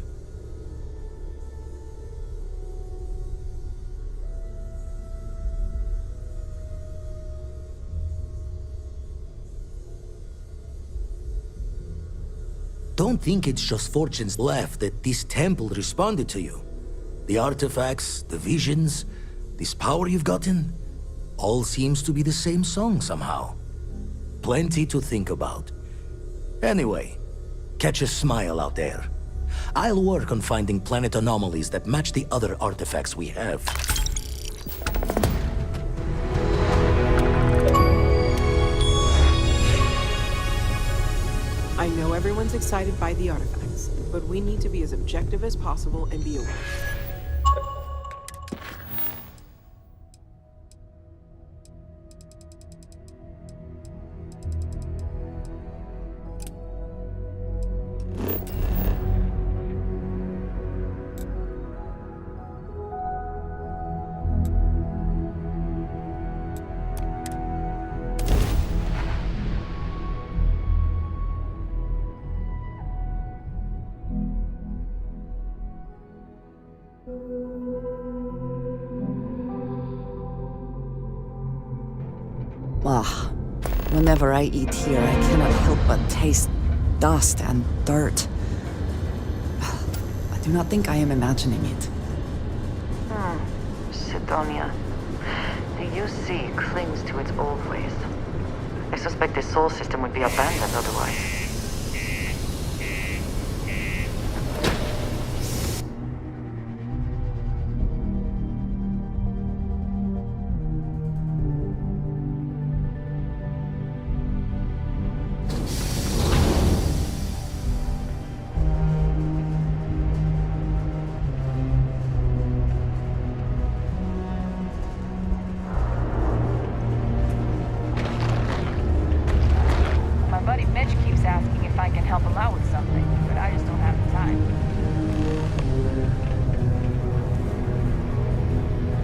Don't think it's just Fortune's laugh that this temple responded to you. The artifacts, the visions, this power you've gotten, all seems to be the same song somehow. Plenty to think about. Anyway, catch a smile out there. I'll work on finding planet anomalies that match the other artifacts we have. I know everyone's excited by the artifacts, but we need to be as objective as possible and be aware. Whenever I eat here, I cannot help but taste dust and dirt. I do not think I am imagining it. Sidonia. The UC clings to its old ways. I suspect the soul system would be abandoned otherwise.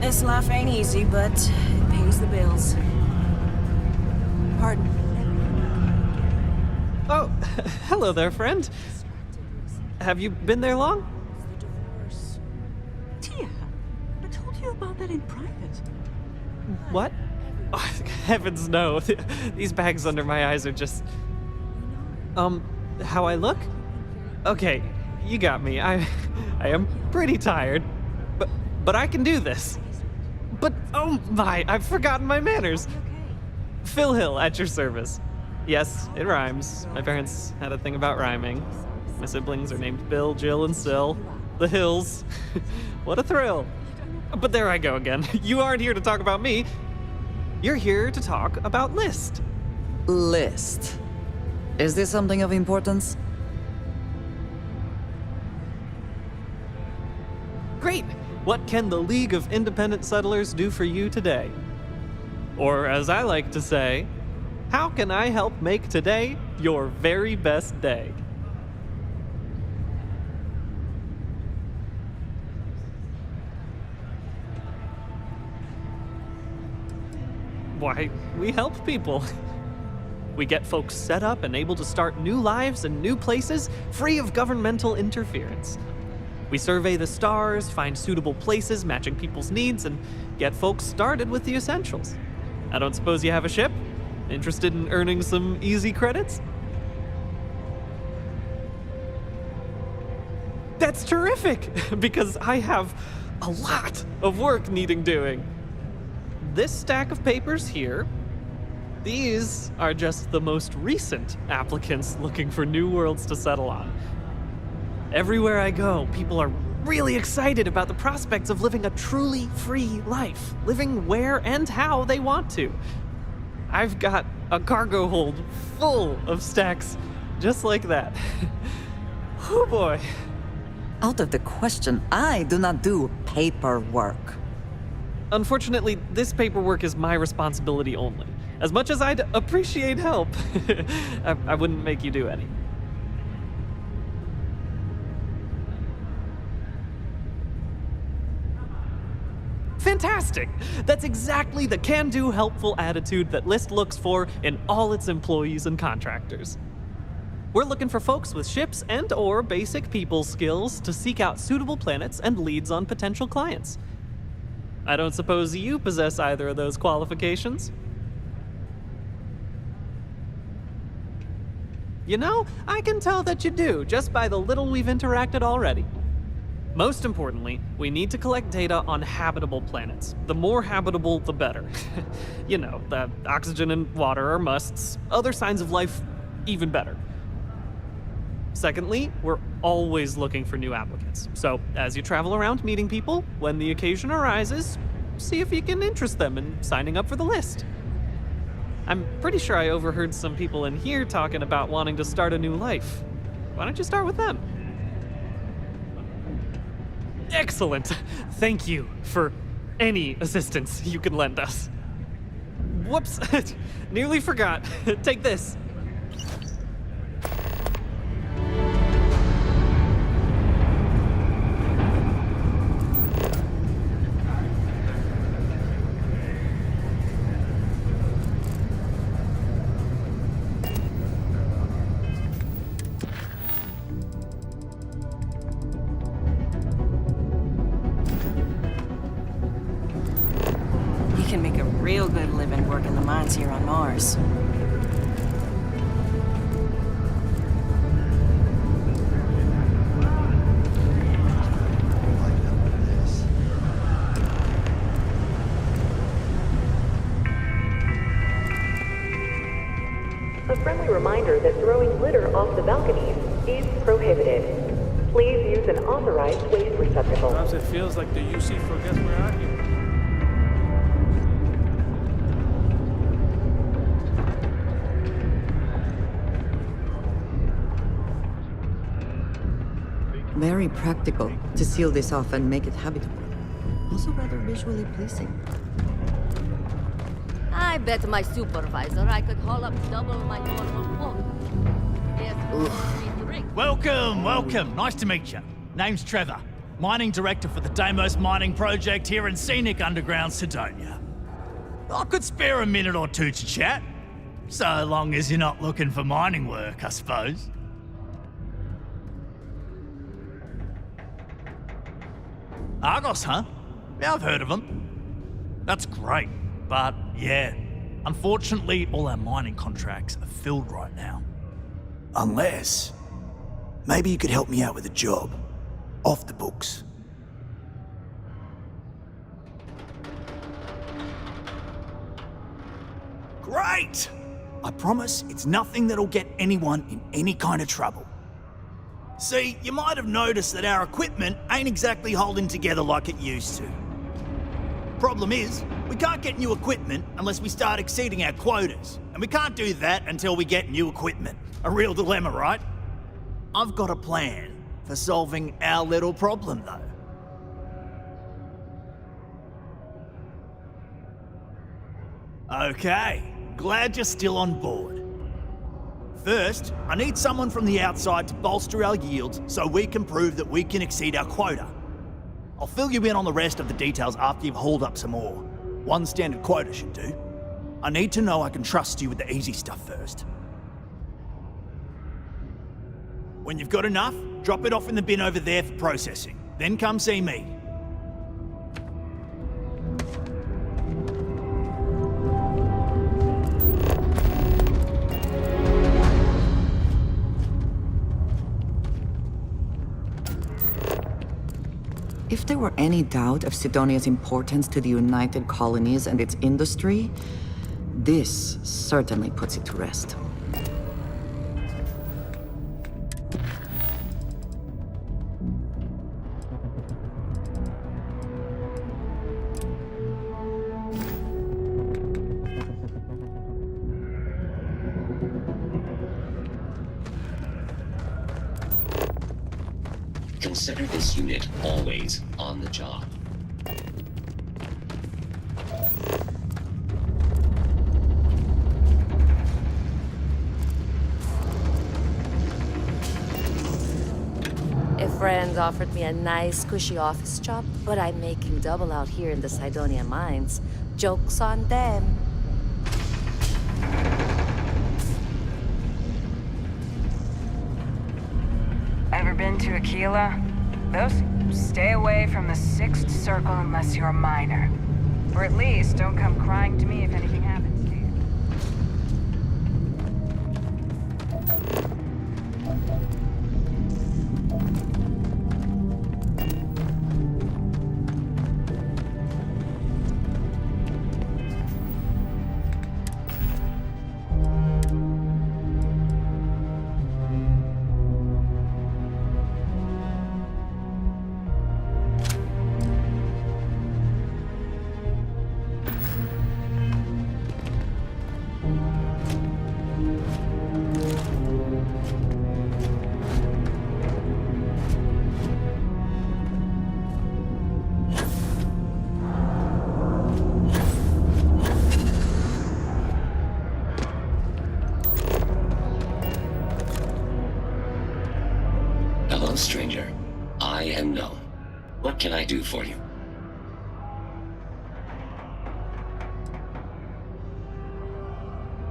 This life ain't easy, but it pays the bills. Pardon. Oh, hello there, friend. Have you been there long? Tia, I told you about that in private. What? Oh, heavens no. These bags under my eyes are just... How I look? Okay, you got me. I am pretty tired, but I can do this. But oh my, I've forgotten my manners. Phil Hill at your service. Yes, it rhymes. My parents had a thing about rhyming. My siblings are named Bill, Jill, and Sil. The Hills. What a thrill. But there I go again. You aren't here to talk about me. You're here to talk about List. List. Is this something of importance? Great! What can the League of Independent Settlers do for you today? Or as I like to say, how can I help make today your very best day? Why, we help people. We get folks set up and able to start new lives in new places, free of governmental interference. We survey the stars, find suitable places matching people's needs, and get folks started with the essentials. I don't suppose you have a ship? Interested in earning some easy credits? That's terrific, because I have a lot of work needing doing. This stack of papers here, these are just the most recent applicants looking for new worlds to settle on. Everywhere I go, people are really excited about the prospects of living a truly free life, living where and how they want to. I've got a cargo hold full of stacks just like that. Oh boy. Out of the question, I do not do paperwork. Unfortunately, this paperwork is my responsibility only. As much as I'd appreciate help, I wouldn't make you do any. Fantastic! That's exactly the can-do, helpful attitude that List looks for in all its employees and contractors. We're looking for folks with ships and/or basic people skills to seek out suitable planets and leads on potential clients. I don't suppose you possess either of those qualifications? You know, I can tell that you do, just by the little we've interacted already. Most importantly, we need to collect data on habitable planets. The more habitable, the better. You know, the oxygen and water are musts. Other signs of life, even better. Secondly, we're always looking for new applicants. So, as you travel around meeting people, when the occasion arises, see if you can interest them in signing up for the list. I'm pretty sure I overheard some people in here talking about wanting to start a new life. Why don't you start with them? Excellent. Thank you for any assistance you can lend us. Whoops, nearly forgot. Take this. Can make a real good living working the mines here on Mars. A friendly reminder that throwing litter off the balconies is prohibited. Please use an authorized waste receptacle. Sometimes it feels like the UC forgets we're out here. Very practical to seal this off and make it habitable. Also rather visually pleasing. I bet my supervisor I could haul up double my normal quote. Yes, Welcome. Nice to meet you. Name's Trevor, mining director for the Deimos mining project here in scenic underground Sidonia. I could spare a minute or two to chat, so long as you're not looking for mining work, I suppose. Argos, huh? Yeah, I've heard of them. That's great, but yeah, unfortunately all our mining contracts are filled right now. Unless Maybe you could help me out with a job. Off the books. Great! I promise it's nothing that'll get anyone in any kind of trouble. See, you might have noticed that our equipment ain't exactly holding together like it used to. Problem is, we can't get new equipment unless we start exceeding our quotas, and we can't do that until we get new equipment. A real dilemma, right? I've got a plan for solving our little problem, though. Okay, glad you're still on board. First, I need someone from the outside to bolster our yields so we can prove that we can exceed our quota. I'll fill you in on the rest of the details after you've hauled up some ore. One standard quota should do. I need to know I can trust you with the easy stuff first. When you've got enough, drop it off in the bin over there for processing. Then come see me. If there were any doubt of Sidonia's importance to the United Colonies and its industry, this certainly puts it to rest. Consider this unit always on the job. A friend offered me a nice, cushy office job, but I'm making double out here in the Sidonia mines. Joke's on them. Ever been to Aquila? Those stay away from the Sixth Circle unless you're a miner. Or at least don't come crying to me if anything happens to you. Hello, stranger. I am known. What can I do for you?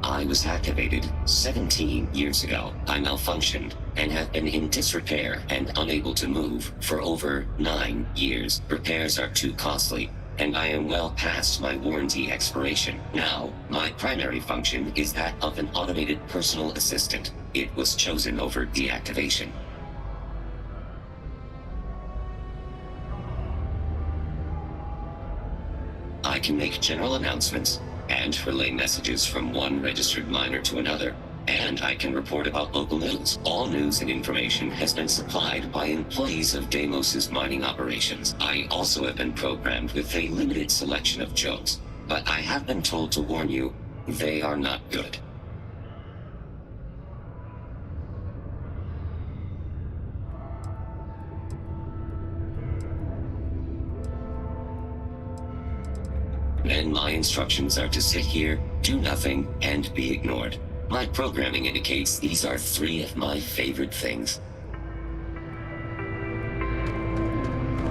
I was activated 17 years ago. I malfunctioned and have been in disrepair and unable to move for over 9 years. Repairs are too costly, and I am well past my warranty expiration. Now, my primary function is that of an automated personal assistant. It was chosen over deactivation. I can make general announcements and relay messages from one registered miner to another, and I can report about local news. All news and information has been supplied by employees of Deimos's mining operations. I also have been programmed with a limited selection of jokes, but I have been told to warn you, they are not good. And my instructions are to sit here, do nothing, and be ignored. My programming indicates these are 3 of my favorite things.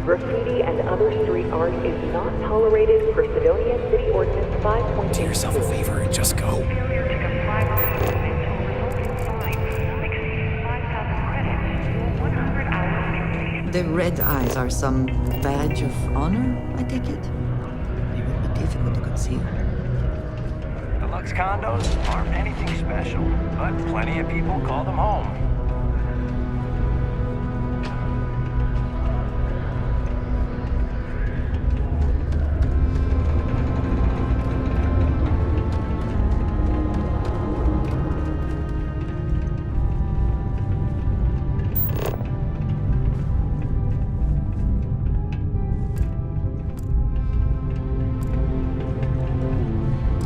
Graffiti and other street art is not tolerated per Sidonia City Ordinance 5.2. Do yourself a favor and just go. The red eyes are some badge of honor, I take it? They would be difficult to conceal. Deluxe condos aren't anything special, but plenty of people call them home.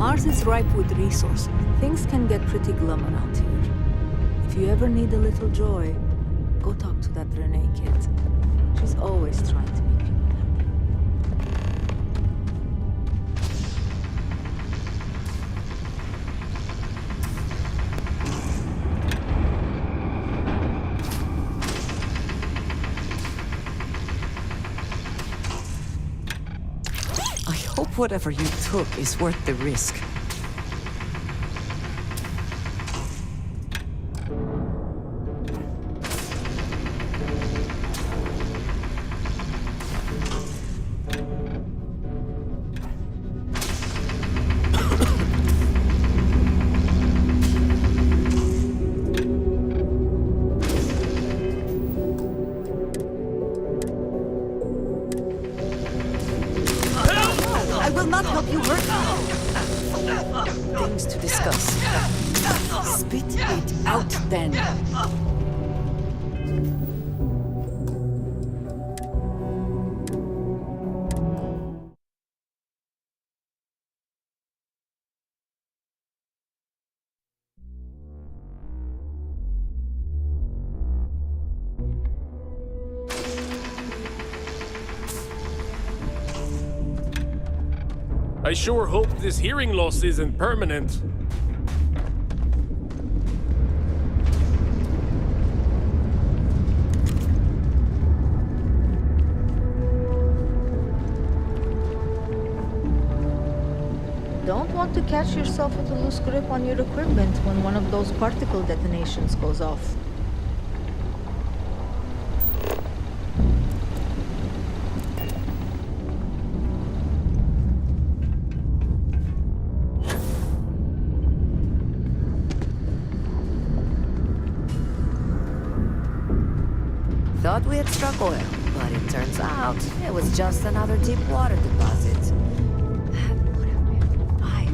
Mars is ripe with resources. Things can get pretty glum around here. If you ever need a little joy, go talk to that Renee kid. She's always trying to make people happy. I hope whatever you took is worth the risk. I will not help you hurt me. Things to discuss. Spit it out then. I sure hope this hearing loss isn't permanent. Don't want to catch yourself with a loose grip on your equipment when one of those particle detonations goes off. Thought we had struck oil, but it turns out it was just another deep water deposit. That would have been wild.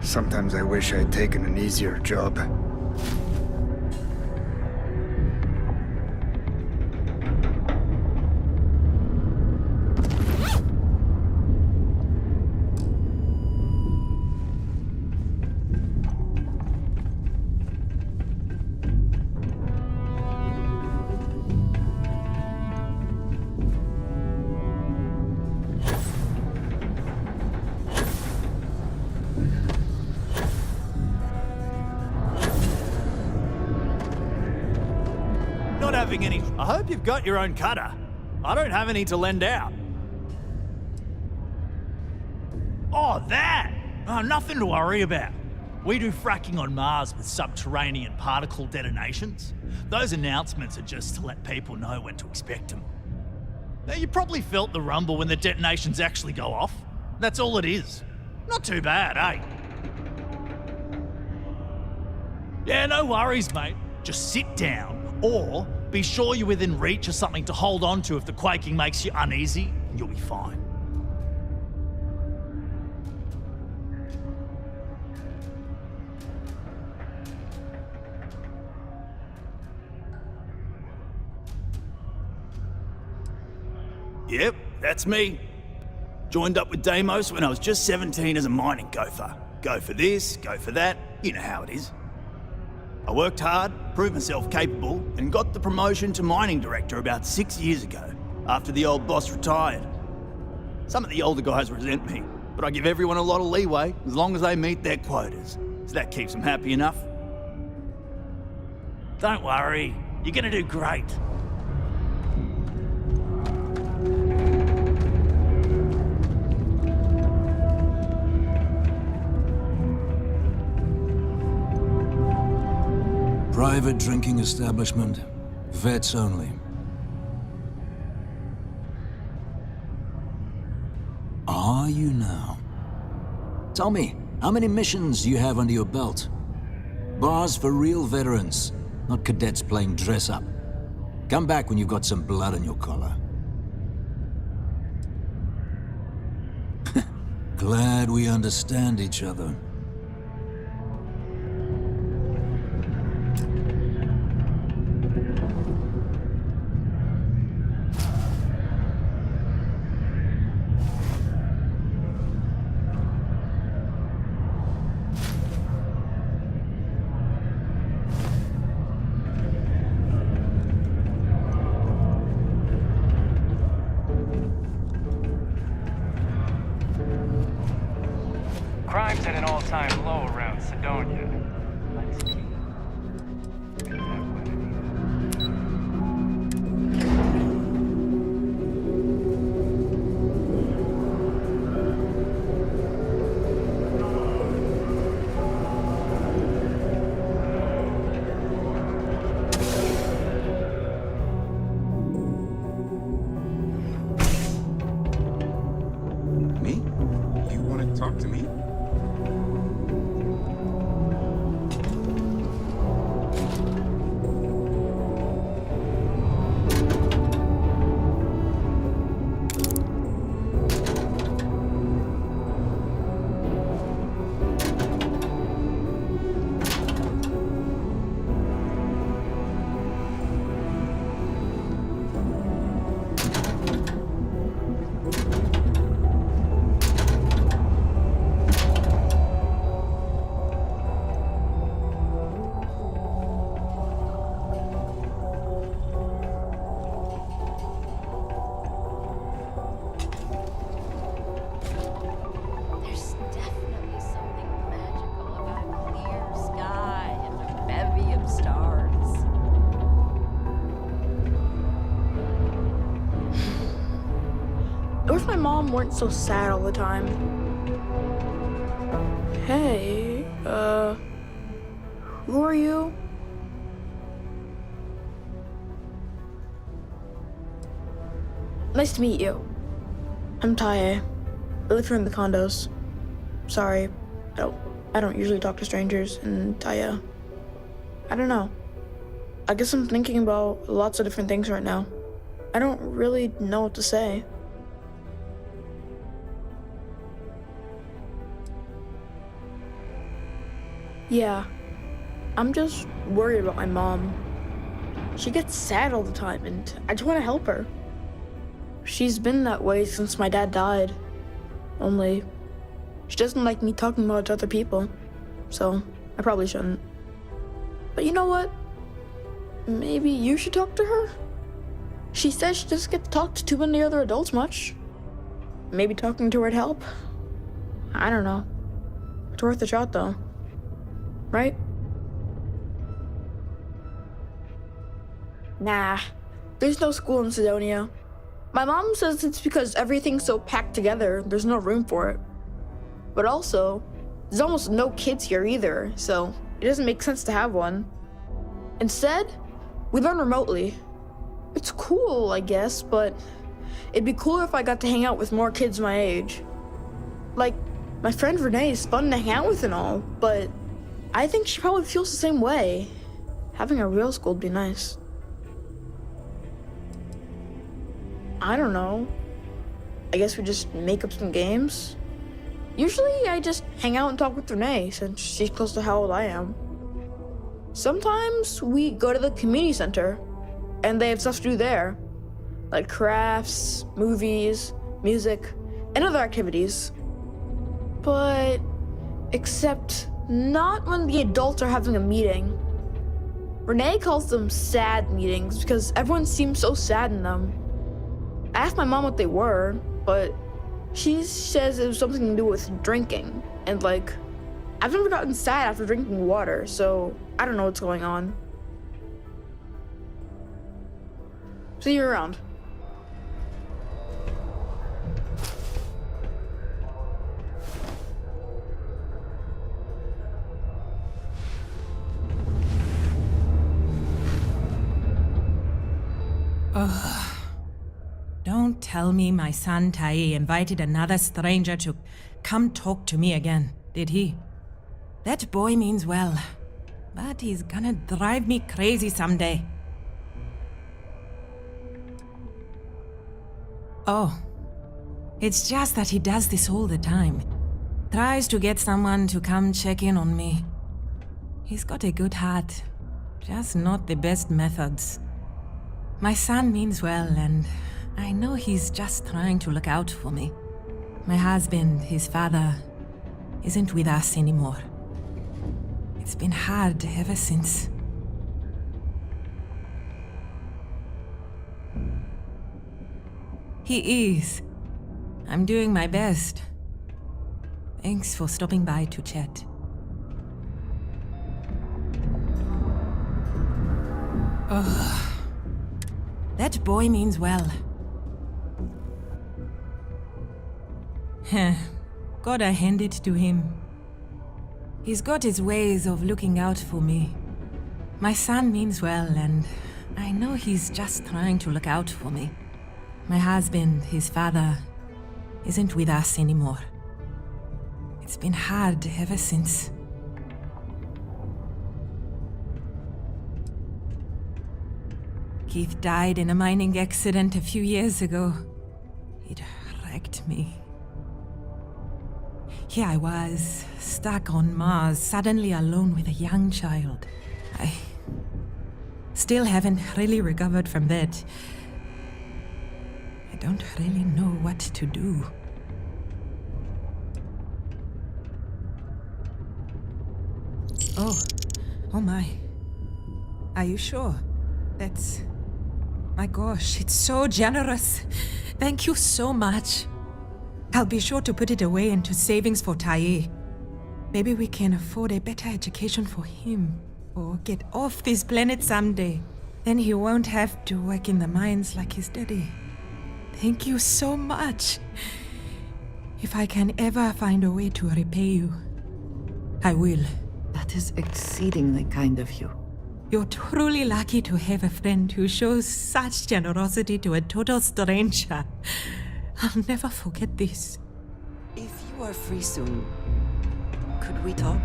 Sometimes I wish I'd taken an easier job. Not having any. I hope you've got your own cutter. I don't have any to lend out. Oh, that! Oh, nothing to worry about. We do fracking on Mars with subterranean particle detonations. Those announcements are just to let people know when to expect them. Now, you probably felt the rumble when the detonations actually go off. That's all it is. Not too bad, eh? Yeah, no worries, mate. Just sit down, or be sure you're within reach of something to hold on to if the quaking makes you uneasy, and you'll be fine. Yep, that's me. Joined up with Deimos when I was just 17 as a mining gopher. Go for this, go for that, you know how it is. I worked hard, proved myself capable, and got the promotion to mining director about 6 years ago, after the old boss retired. Some of the older guys resent me, but I give everyone a lot of leeway as long as they meet their quotas. So that keeps them happy enough. Don't worry, you're gonna do great. Private drinking establishment, vets only. are you now? Tell me, how many missions do you have under your belt? Bars for real veterans, not cadets playing dress-up. Come back when you've got some blood on your collar. Glad we understand each other. Crime's at an all-time low around Sidonia. Let's keep it that way. Me? You want to talk to me? There's definitely something magical about a clear sky and a bevy of stars. I wish my mom weren't so sad all the time. Hey, who are you? Nice to meet you. I'm Taye. I live here in the condos. Sorry, I don't usually talk to strangers, and Taye. I don't know. I guess I'm thinking about lots of different things right now. I don't really know what to say. Yeah, I'm just worried about my mom. She gets sad all the time, and I just want to help her. She's been that way since my dad died. Only, she doesn't like me talking about it to other people, so I probably shouldn't. But you know what? Maybe you should talk to her? She says she doesn't get to talk to too many other adults much. Maybe talking to her'd help. I don't know. It's worth a shot, though. Right? Nah, there's no school in Sidonia. My mom says it's because everything's so packed together, there's no room for it. But also, there's almost no kids here either, so it doesn't make sense to have one. Instead, we learn remotely. It's cool, I guess, but it'd be cooler if I got to hang out with more kids my age. Like, my friend Renee is fun to hang out with and all, but I think she probably feels the same way. Having a real school would be nice. I don't know. I guess we just make up some games. Usually I just hang out and talk with Renee since she's close to how old I am. Sometimes we go to the community center and they have stuff to do there, like crafts, movies, music, and other activities. But except not when the adults are having a meeting. Renee calls them sad meetings because everyone seems so sad in them. I asked my mom what they were, but she says it was something to do with drinking. And like, I've never gotten sad after drinking water, so I don't know what's going on. See you around. Don't tell me my son Tai invited another stranger to come talk to me again, did he? That boy means well, but he's gonna drive me crazy someday. Oh, it's just that he does this all the time. Tries to get someone to come check in on me. He's got a good heart, just not the best methods. My son means well, and I know he's just trying to look out for me. My husband, his father, isn't with us anymore. It's been hard ever since. He is. I'm doing my best. Thanks for stopping by to chat. Ugh. That boy means well. Heh. Gotta hand it to him. He's got his ways of looking out for me. My son means well, and I know he's just trying to look out for me. My husband, his father, isn't with us anymore. It's been hard ever since. Keith died in a mining accident a few years ago. It wrecked me. Here I was, stuck on Mars, suddenly alone with a young child. I still haven't really recovered from that. I don't really know what to do. Oh my. Are you sure? That's... My gosh, it's so generous. Thank you so much. I'll be sure to put it away into savings for Tai. Maybe we can afford a better education for him, or get off this planet someday. Then he won't have to work in the mines like his daddy. Thank you so much. If I can ever find a way to repay you, I will. That is exceedingly kind of you. You're truly lucky to have a friend who shows such generosity to a total stranger. I'll never forget this. If you are free soon, could we talk?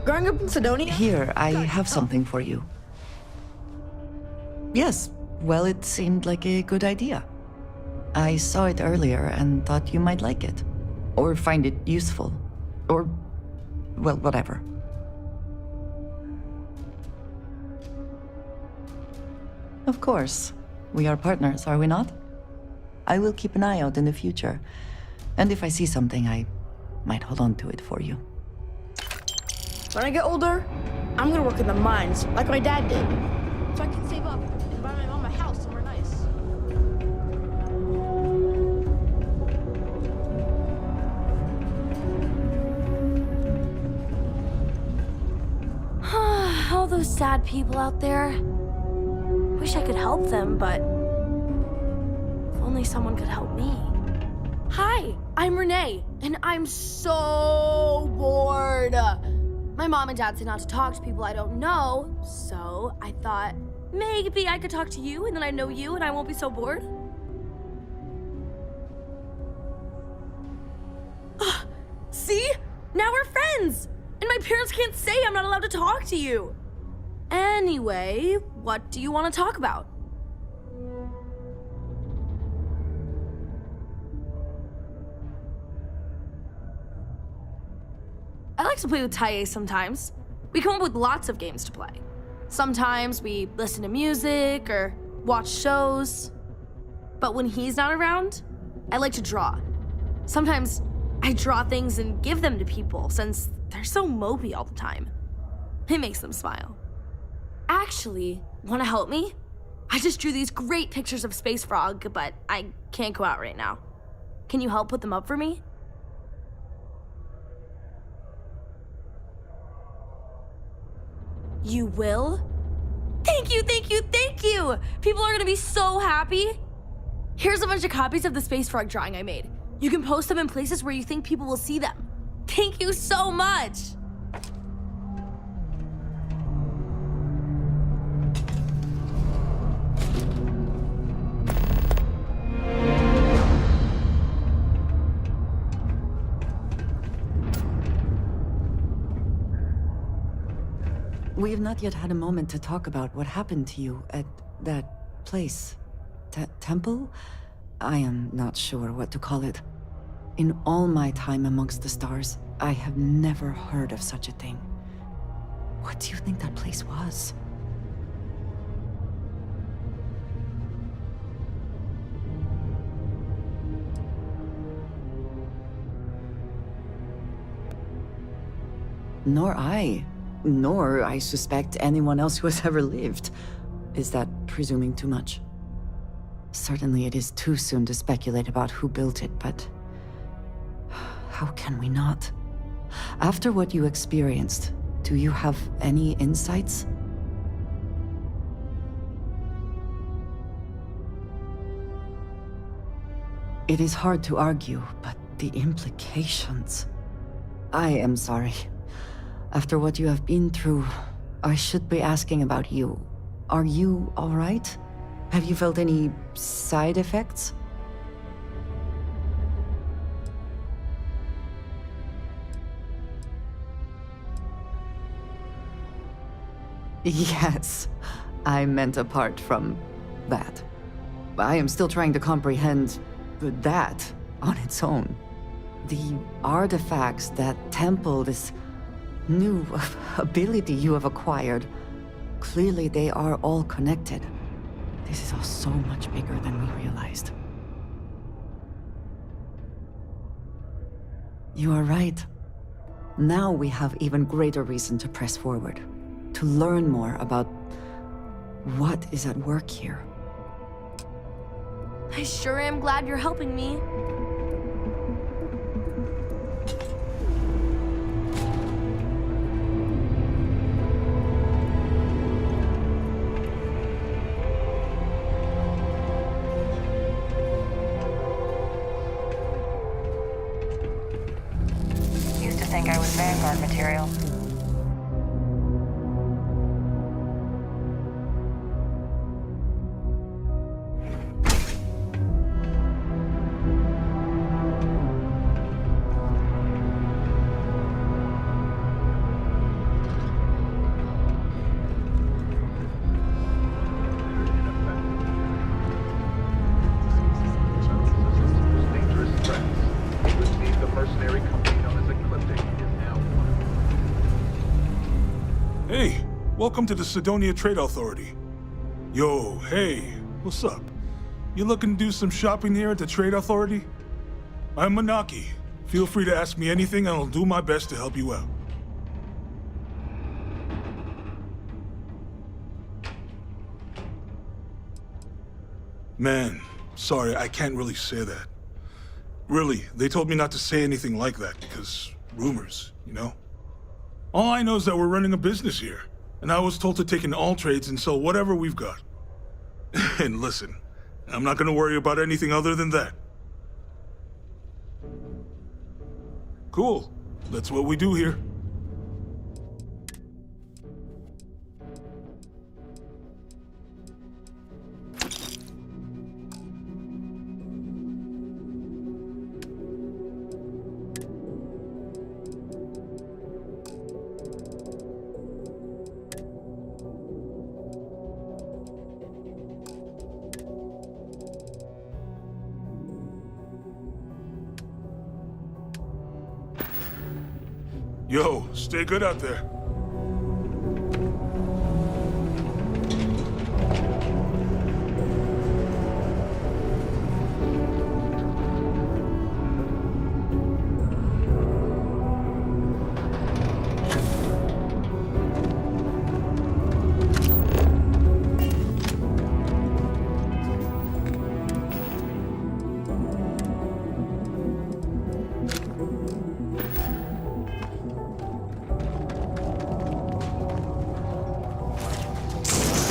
Growing up in Sidonia? Here, I have something for you. Yes, well, it seemed like a good idea. I saw it earlier and thought you might like it. Or find it useful. Or, well, whatever. Of course. We are partners, are we not? I will keep an eye out in the future. And if I see something, I might hold on to it for you. When I get older, I'm gonna work in the mines, like my dad did. So I can save up and buy my mom a house somewhere nice. All those sad people out there. Wish I could help them, but if only someone could help me. Hi, I'm Renee, and I'm so bored. My mom and dad said not to talk to people I don't know, so I thought maybe I could talk to you, and then I know you, and I won't be so bored. See? Now we're friends! And my parents can't say I'm not allowed to talk to you. Anyway, what do you want to talk about? I like to play with Tai sometimes. We come up with lots of games to play. Sometimes we listen to music or watch shows. But when he's not around, I like to draw. Sometimes I draw things and give them to people since they're so mopey all the time. It makes them smile. Actually, want to help me? I just drew these great pictures of Space Frog, but I can't go out right now. Can you help put them up for me? You will? Thank you, thank you, thank you! People are gonna be so happy. Here's a bunch of copies of the Space Frog drawing I made. You can post them in places where you think people will see them. Thank you so much! We've not yet had a moment to talk about what happened to you at that place. Temple? I am not sure what to call it. In all my time amongst the stars, I have never heard of such a thing. What do you think that place was? Nor I suspect anyone else who has ever lived. Is that presuming too much? Certainly it is too soon to speculate about who built it, but how can we not? After what you experienced, do you have any insights? It is hard to argue, but the implications... I am sorry. After what you have been through, I should be asking about you. Are you all right? Have you felt any side effects? Yes, I meant apart from that. I am still trying to comprehend that on its own. The artifacts that temple this new ability you have acquired, clearly they are all connected. This is all so much bigger than we realized. You are right. Now we have even greater reason to press forward, to learn more about what is at work here. I sure am glad you're helping me. Used to think I was Vanguard material. Welcome to the Sidonia Trade Authority. Yo, hey, what's up? You looking to do some shopping here at the Trade Authority? I'm Manaki. Feel free to ask me anything and I'll do my best to help you out. Man, sorry, I can't really say that. Really, they told me not to say anything like that because rumors, you know? All I know is that we're running a business here. And I was told to take in all trades and sell whatever we've got. And listen, I'm not gonna worry about anything other than that. Cool. That's what we do here. Yo, stay good out there.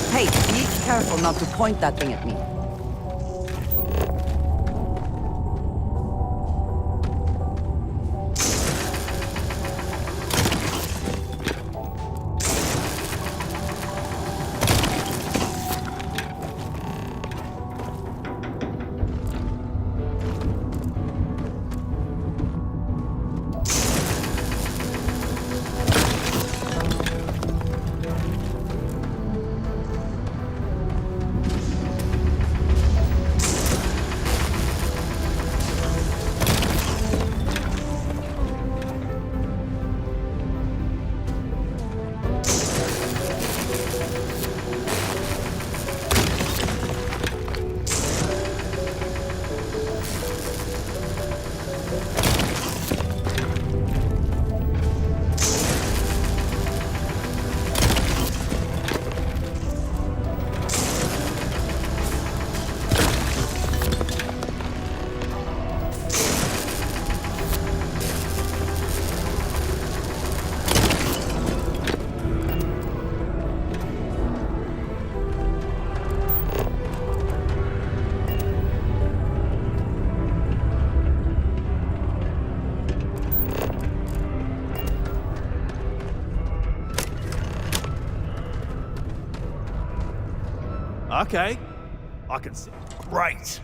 Hey, be careful not to point that thing at me. Okay, I can see. Great.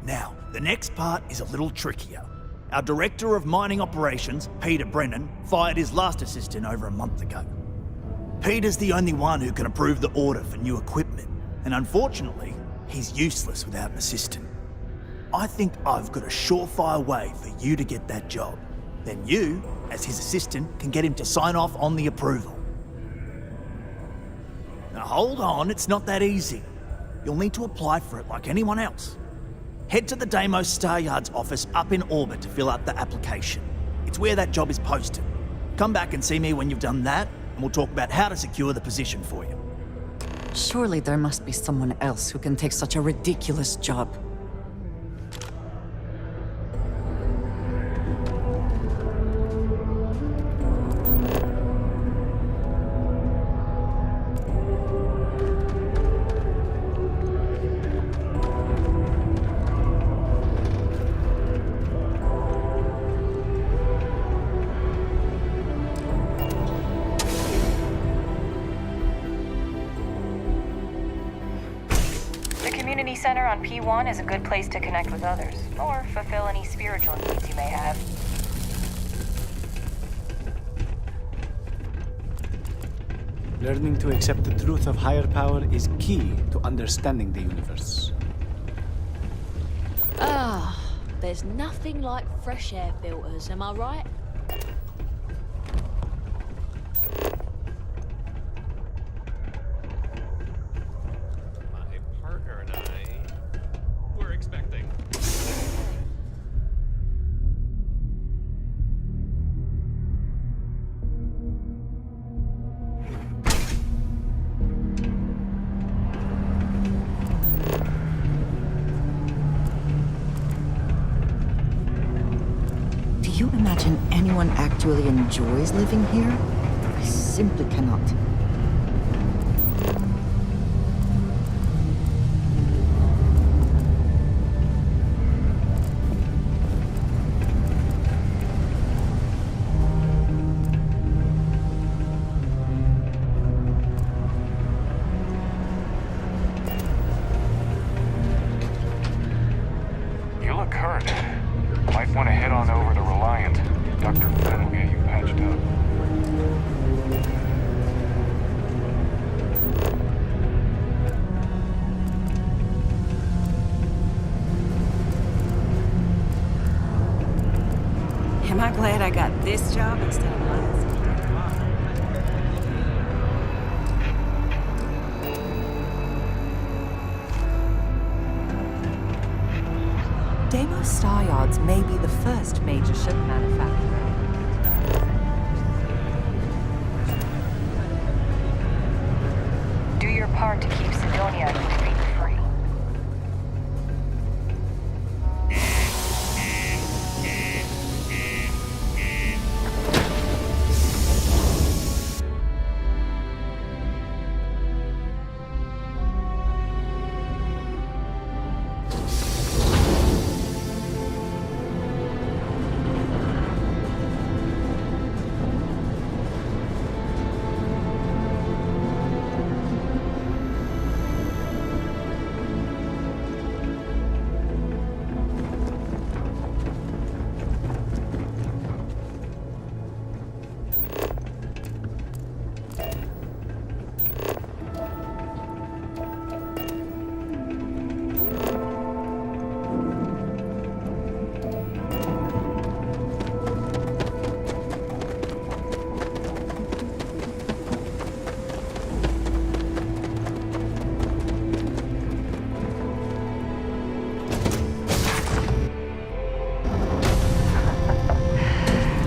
Now, the next part is a little trickier. Our Director of Mining Operations, Peter Brennan, fired his last assistant over a month ago. Peter's the only one who can approve the order for new equipment, and unfortunately, he's useless without an assistant. I think I've got a surefire way for you to get that job. Then you, as his assistant, can get him to sign off on the approval. Now hold on, it's not that easy. You'll need to apply for it like anyone else. Head to the Deimos Star Yard's office up in orbit to fill out the application. It's where that job is posted. Come back and see me when you've done that, and we'll talk about how to secure the position for you. Surely there must be someone else who can take such a ridiculous job. Center on P1 is a good place to connect with others, or fulfill any spiritual needs you may have. Learning to accept the truth of higher power is key to understanding the universe. Ah, there's nothing like fresh air filters, am I right? Do you imagine anyone actually enjoys living here? I simply cannot. You look hurt. Might want to head on over to Reliant. Dr. Flynn will get you patched up. Am I glad I got this job instead of mine? Deimos Star Yards may be the first major ship manufacturer. Do your part to keep Sidonia completely free.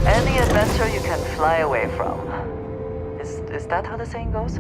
Any adventure you can fly away from. Is that how the saying goes?